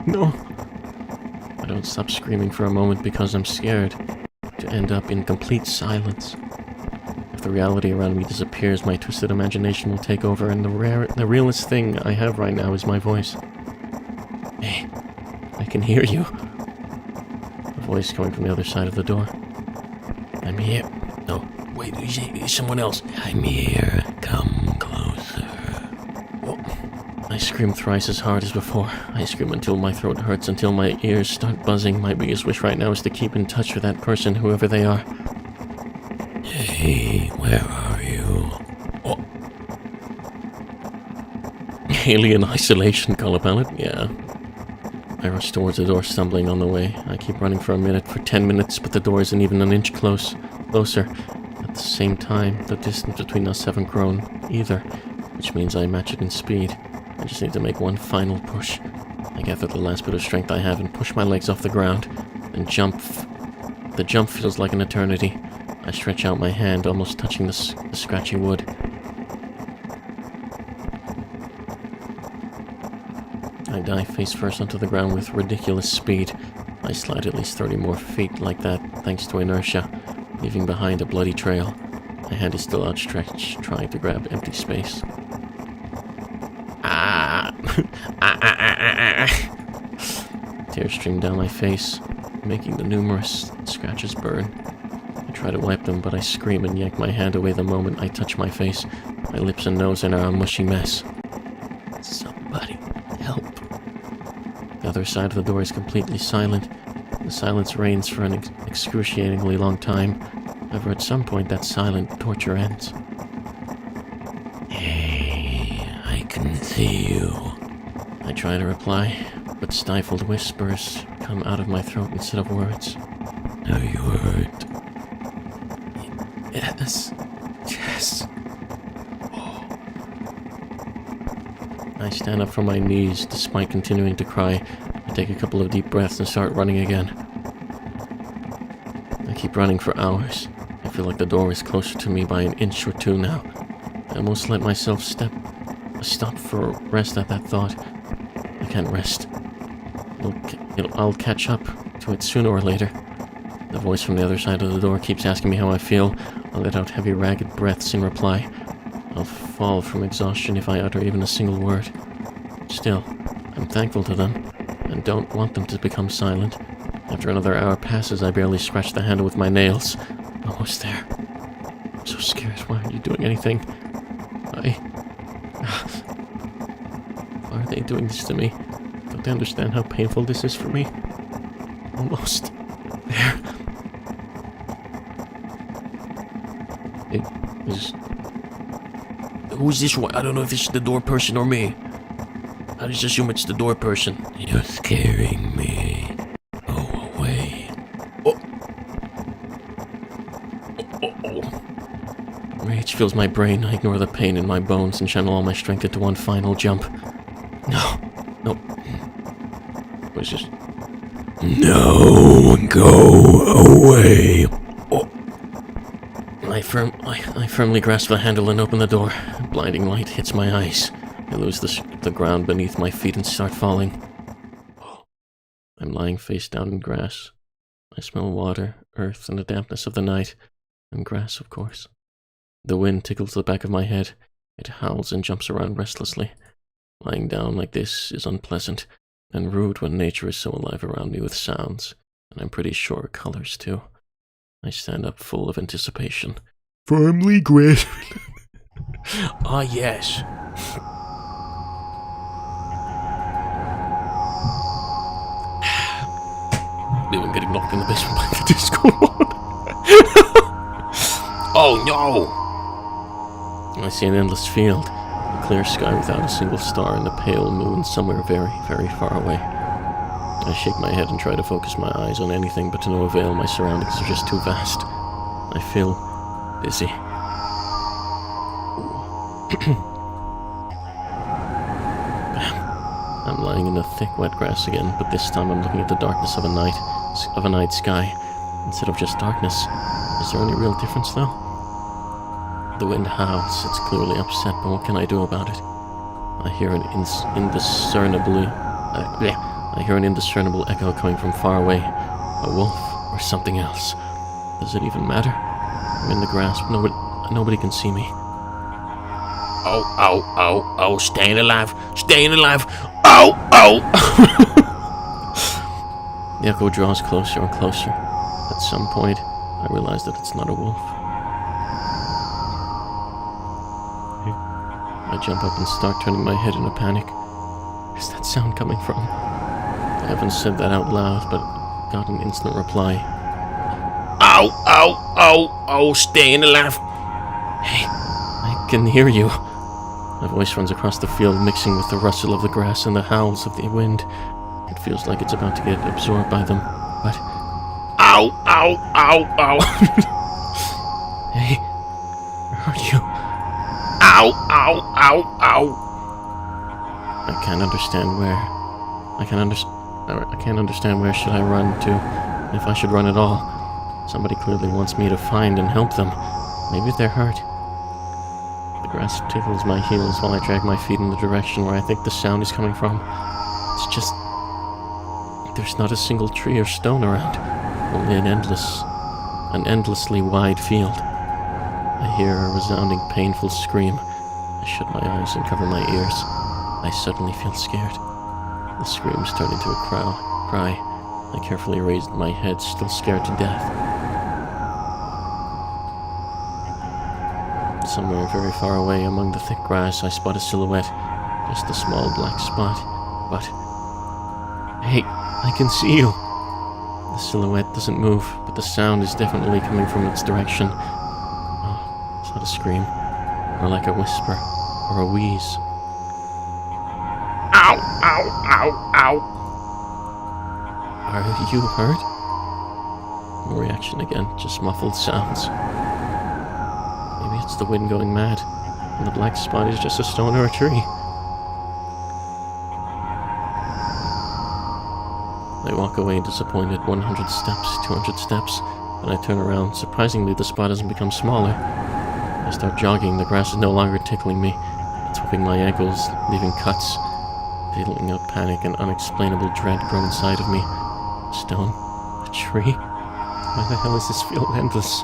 No. I don't stop screaming for a moment because I'm scared to end up in complete silence. If the reality around me disappears, my twisted imagination will take over, and the realest thing I have right now is my voice. Hey, I can hear you. A voice coming from the other side of the door. I'm here. No, wait, there's someone else. I'm here. Come closer. Oh. I scream thrice as hard as before. I scream until my throat hurts, until my ears start buzzing. My biggest wish right now is to keep in touch with that person, whoever they are. Hey, where are you? Oh. Alien isolation, color palette? Yeah. I rush towards the door, stumbling on the way. I keep running for a minute, for 10 minutes, but the door isn't even an inch closer. At the same time, the distance between us haven't grown either, which means I match it in speed. I just need to make one final push. I gather the last bit of strength I have and push my legs off the ground, and jump. The jump feels like an eternity. I stretch out my hand, almost touching the scratchy wood. I dive face first onto the ground with ridiculous speed. I slide at least 30 more feet like that, thanks to inertia, leaving behind a bloody trail. My hand is still outstretched, trying to grab empty space. Tears stream down my face, making the numerous scratches burn. I try to wipe them, but I scream and yank my hand away the moment I touch my face. My lips and nose are a mushy mess. Somebody help. The other side of the door is completely silent. The silence reigns for an excruciatingly long time. However, at some point, that silent torture ends. Hey, I can see you. I try to reply, but stifled whispers come out of my throat instead of words. Are you hurt? Yes. Oh. I stand up from my knees despite continuing to cry. I take a couple of deep breaths and start running again. I keep running for hours. I feel like the door is closer to me by an inch or two now. I almost let myself stop for rest at that thought. I can't rest. I'll catch up to it sooner or later. The voice from the other side of the door keeps asking me how I feel. I'll let out heavy, ragged breaths in reply. I'll fall from exhaustion if I utter even a single word. Still, I'm thankful to them, and don't want them to become silent. After another hour passes, I barely scratch the handle with my nails. Almost there. I'm so scared. Why aren't you doing anything? Why are they doing this to me? Don't they understand how painful this is for me? Almost there. Who's this one? I don't know if it's the door person or me. I just assume it's the door person. You're scaring me. Go away. Rage fills my brain. I ignore the pain in my bones and channel all my strength into one final jump. No. No, go away. Oh. I firmly grasp the handle and open the door. Blinding light hits my eyes. I lose the ground beneath my feet and start falling. I'm lying face down in grass. I smell water, earth, and the dampness of the night. And grass, of course. The wind tickles the back of my head. It howls and jumps around restlessly. Lying down like this is unpleasant and rude when nature is so alive around me with sounds, and I'm pretty sure colors too. I stand up full of anticipation. Firmly grasp. Ah, yes. I'm getting knocked in the basement by the disco ball. Oh no! I see an endless field, a clear sky without a single star, and a pale moon somewhere very, very far away. I shake my head and try to focus my eyes on anything, but to no avail. My surroundings are just too vast. I feel dizzy. I'm lying in the thick, wet grass again, but this time I'm looking at the darkness of a night sky, instead of just darkness. Is there any real difference, though? The wind howls. It's clearly upset, but what can I do about it? I hear an indiscernible echo coming from far away. A wolf or something else. Does it even matter? I'm in the grass, but nobody can see me. Oh, staying alive, oh! The echo draws closer and closer. At some point, I realize that it's not a wolf. I jump up and start turning my head in a panic. Where's that sound coming from? I haven't said that out loud, but got an instant reply. Oh, staying alive. Hey, I can hear you. My voice runs across the field, mixing with the rustle of the grass and the howls of the wind. It feels like it's about to get absorbed by them, but... Ow! Hey, where are you? Ow! I can't understand where. I can't understand where should I run to, if I should run at all. Somebody clearly wants me to find and help them. Maybe they're hurt. The grass tickles my heels while I drag my feet in the direction where I think the sound is coming from. It's just... there's not a single tree or stone around. Only an endlessly wide field. I hear a resounding, painful scream. I shut my eyes and cover my ears. I suddenly feel scared. The screams turn into a cry. I carefully raised my head, still scared to death. Somewhere very far away among the thick grass, I spot a silhouette. Just a small black spot. But... hey, I can see you! The silhouette doesn't move, but the sound is definitely coming from its direction. Oh, it's not a scream. More like a whisper, or a wheeze. Ow! Are you hurt? No reaction again, just muffled sounds. Maybe it's the wind going mad, and the black spot is just a stone or a tree. I walk away disappointed, 100 steps, 200 steps, and I turn around. Surprisingly, the spot hasn't become smaller. I start jogging, the grass is no longer tickling me. It's whipping my ankles, leaving cuts. Feeling of panic and unexplainable dread grow inside of me. A stone? A tree? Why the hell is this field endless?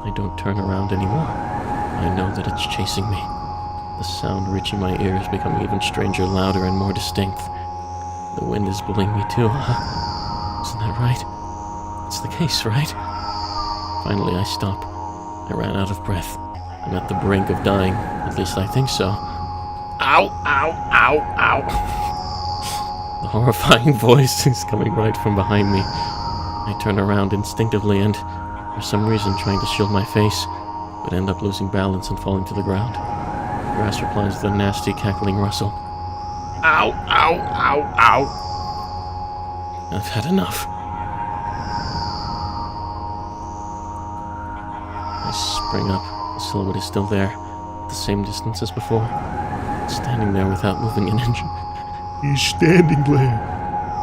I don't turn around anymore. I know that it's chasing me. The sound reaching my ears becoming even stranger, louder, and more distinct. The wind is bullying me too, huh? Isn't that right? It's the case, right? Finally, I stop. I ran out of breath. I'm at the brink of dying. At least I think so. Ow! The horrifying voice is coming right from behind me. I turn around instinctively and, for some reason, trying to shield my face, but end up losing balance and falling to the ground. The grass replies with a nasty, cackling rustle. Ow! I've had enough. I spring up. The silhouette is still there, at the same distance as before. Standing there without moving an inch. He's standing there.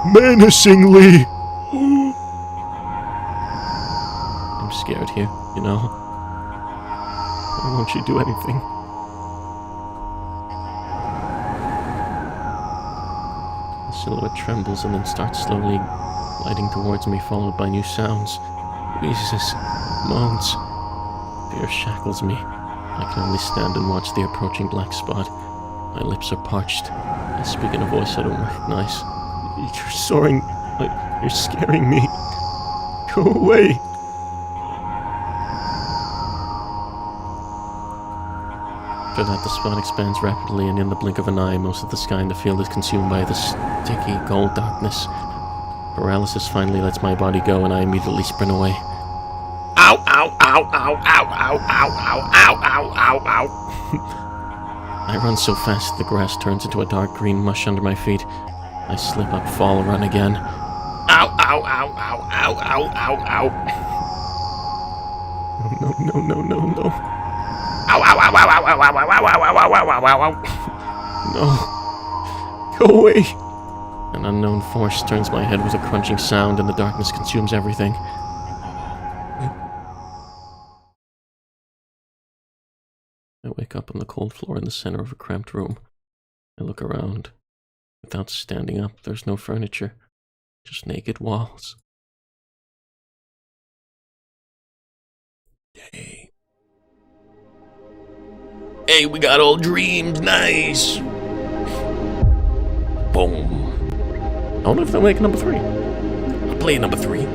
menacingly. I'm scared here, you know. Why won't you do anything? The silhouette trembles and then starts slowly gliding towards me, followed by new sounds. Wheezes, moans. Fear shackles me. I can only stand and watch the approaching black spot. My lips are parched. I speak in a voice I don't recognize. You're soaring. You're scaring me. Go away. After that, the spot expands rapidly, and in the blink of an eye, most of the sky in the field is consumed by the sticky, cold darkness. Paralysis finally lets my body go, and I immediately sprint away. Ow, ow, ow, ow, ow, ow, ow, ow, ow, ow, ow, ow. I run so fast the grass turns into a dark green mush under my feet. I slip up, fall, run again. Ow, ow, ow, ow, ow, ow, ow, ow. No, no, no, no, no. Ow, ow, ow, ow, ow, ow, ow, ow, ow, ow, ow, ow, ow, ow. No. Go away. An unknown force turns my head with a crunching sound, and the darkness consumes everything. I wake up on the cold floor in the center of a cramped room. I look around. Without standing up, there's no furniture, just naked walls. Hey. Hey, we got old dreams, nice. Boom. I wonder if they'll make number 3. I'll play number 3.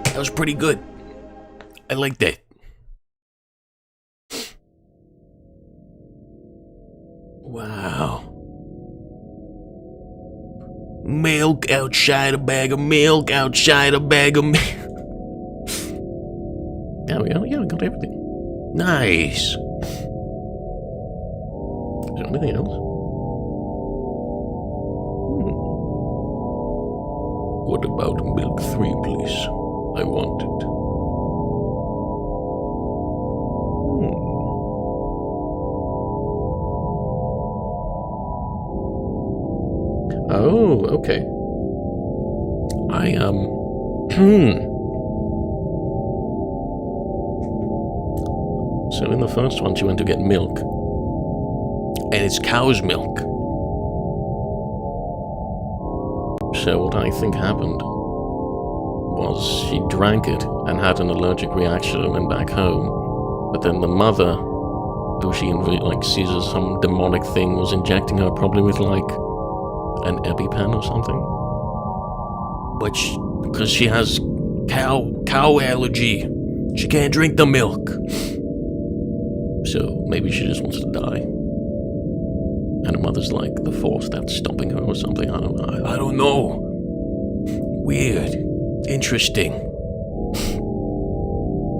That was pretty good. I like that. Wow. Milk outside a bag of milk, outside a bag of milk. Yeah, we got everything. Nice. Is there anything else? What about milk 3, please? I want it. Oh, okay. So in the first one, she went to get milk. And it's cow's milk. So what I think happened was she drank it and had an allergic reaction and went back home. But then the mother, who she sees as some demonic thing, was injecting her probably with an EpiPen or something. But because she has cow allergy, she can't drink the milk. So maybe she just wants to die. And her mother's like the force that's stopping her or something. I don't know. Weird. Interesting.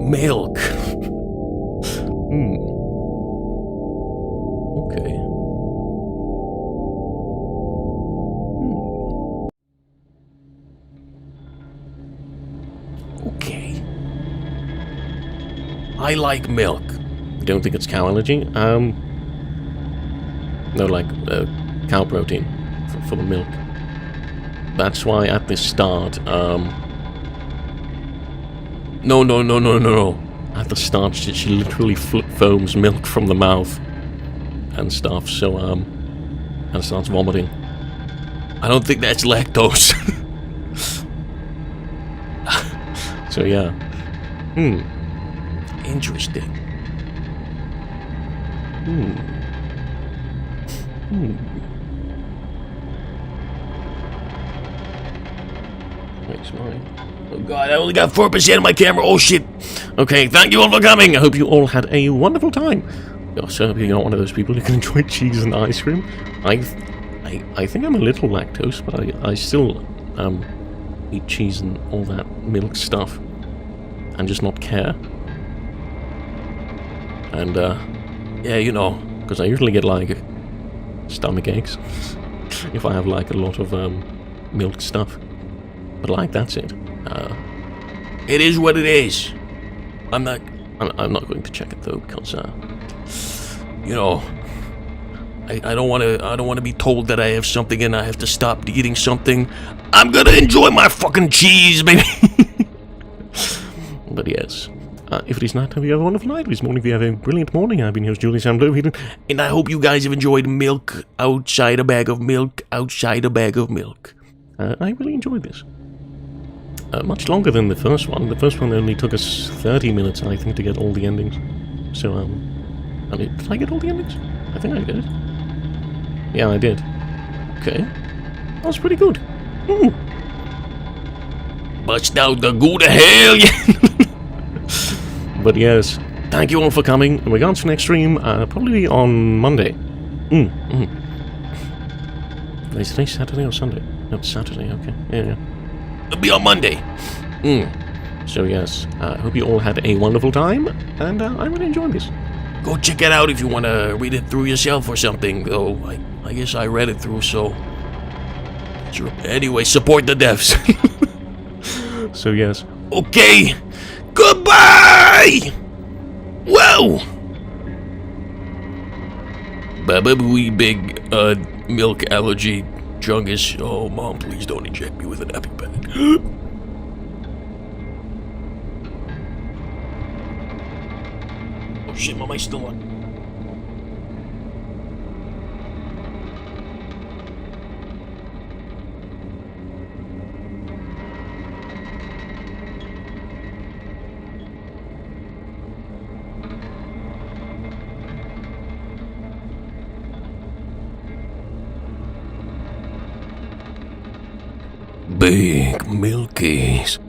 Milk. Okay. Okay. I like milk. You don't think it's cow allergy? No, cow protein for the milk. That's why at the start, No. At the start, she literally foams milk from the mouth and stuff, so, and starts vomiting. I don't think that's lactose. So, yeah. Interesting. Wait, mine. Oh god, I only got 4% of my camera. Oh shit. Okay, thank you all for coming. I hope you all had a wonderful time. So hope you're not one of those people who can enjoy cheese and ice cream. I think I'm a little lactose, but I still eat cheese and all that milk stuff and just not care. And yeah, because I usually get stomach aches if I have a lot of milk stuff. But that's it. It is what it is. I'm not I'm not going to check it though because I don't want to be told that I have something and I have to stop eating something. I'm gonna enjoy my fucking cheese, baby. But yes, if it is not, have you have a wonderful night. If it's morning, if you have a brilliant morning. I've been here, Julius. I'm Blue. And I hope you guys have enjoyed milk outside a bag of milk, outside a bag of milk. I really enjoyed this. Much longer than the first one. The first one only took us 30 minutes, I think, to get all the endings. So, I mean, did I get all the endings? I think I did. Yeah, I did. Okay. That was pretty good. Bust out the go to hell, yeah. But yes, thank you all for coming. In regards to next stream, probably on Monday. Is today Saturday or Sunday? No, it's Saturday, okay. Yeah. It'll be on Monday. So yes, I hope you all had a wonderful time, and I really enjoyed this. Go check it out if you want to read it through yourself or something, though. I guess I read it through, so... Anyway, support the devs. So yes. Okay, goodbye! Whoa! Baba-booey big, milk allergy jungus. Oh, Mom, please don't inject me with an EpiPen. Oh shit, Mom, I still on. Big Milkies.